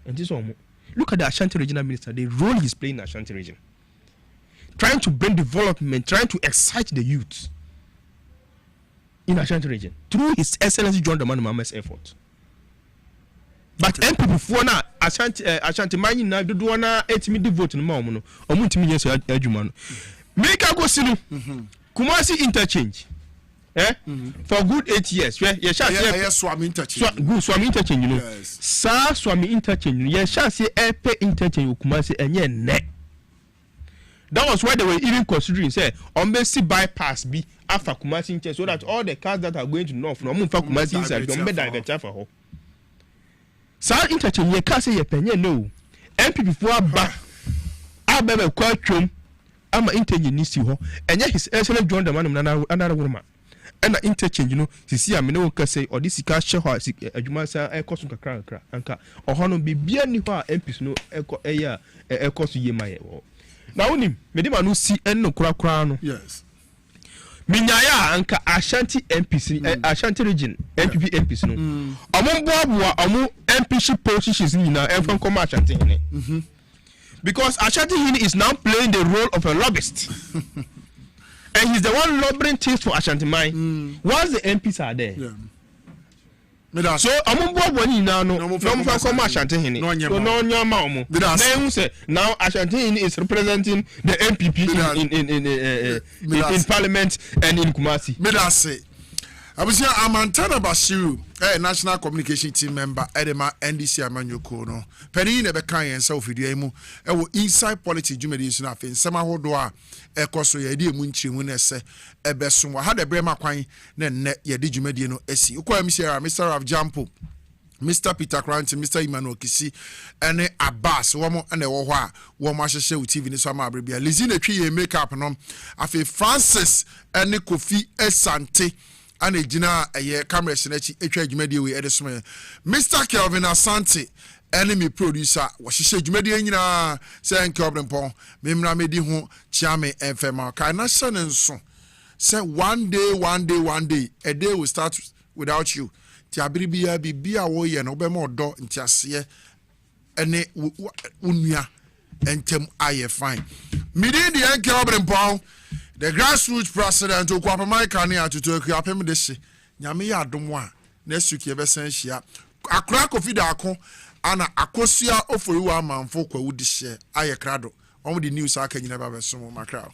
And this one, look at the Ashanti regional minister, the role he's playing in the Ashanti region. Trying to bring development, trying to excite the youth in Ashanti region through His Excellency John Dramani Mahama's effort. But MP before now, Ashanti Mani na do na etimi vote no ma no. Omo ntimi yeso adwuma no. Make go sinu. Kumasi interchange. For good 8 years, yeah, Swami interchange. Good Swami interchange, you know. Yes. Sa Swami interchange, yeah, shall say pay interchange Kumasi and yeah, net. That was why they were even considering say Ombesi bypass be after Kumasi interchange so that all the cars that are going to north from Kumasi inside don't be diverted for her. saa interchange ye ka say ye penye no MPP fo aba kwa twom ama interchange ni si ho enye his excellent John the man na another woman ena interchange no sisi amene wo ka say odi sika hye ho adwuma sa ekoso kakra anka oho no bibia ni ho a MPs no eko eya ekoso yema ye wo na wonim medima no si enno kura no yes minyaya anka Ashanti MPs Ashanti region MPP MPs no omomboaboa omo MPship positions ni na enfan koma Ashanti hene because Ashanti hene is now playing the role of a lobbyist and he's the one lobbying things for Ashanti mine once the MPs are there so omomboaboa ni na no no koma Ashanti hene so no nyama omo then say now Ashanti hene is representing the MPP in parliament and in Kumasi me that say abusia Amantana Bashiru national communication team member edema NDC amanyoko no peni ne be kan yen sa ofidua mu wo inside politics jumedi so na fe nsema hodo a ekoso ye de mu nchiremu na ese ebeso wa ha de brema kwan na nne ye de jumedi no esi ukwa Mr. Rav Jampo Mr. Peter Cranch, Mr. Emmanuel Kisi, and Abbas, woman and a woha, woman show TV in some abribia. Lizine tree makeup no. Afe Francis and Kofi Esante and a Gina a year camera senechi HH media we edisme. Mr. Kelvin Asante, enemy producer, what she said media saying Obrempong, Mimra medi ho chiame and fema. Kana son and son. Say one day, a day will start without you. Ti abiribia bibia wo ye no be mo do ntiase ene unua entem aye fine midi de enke Obrempong the grassroots president okwapamai kane atutu akuapem de hye nyame ya adom a na suki be san hia akra kofi da ako ana akosua oforiwa amanfo kwa wudi hye aye krado omo the news aka nyina ba be so makra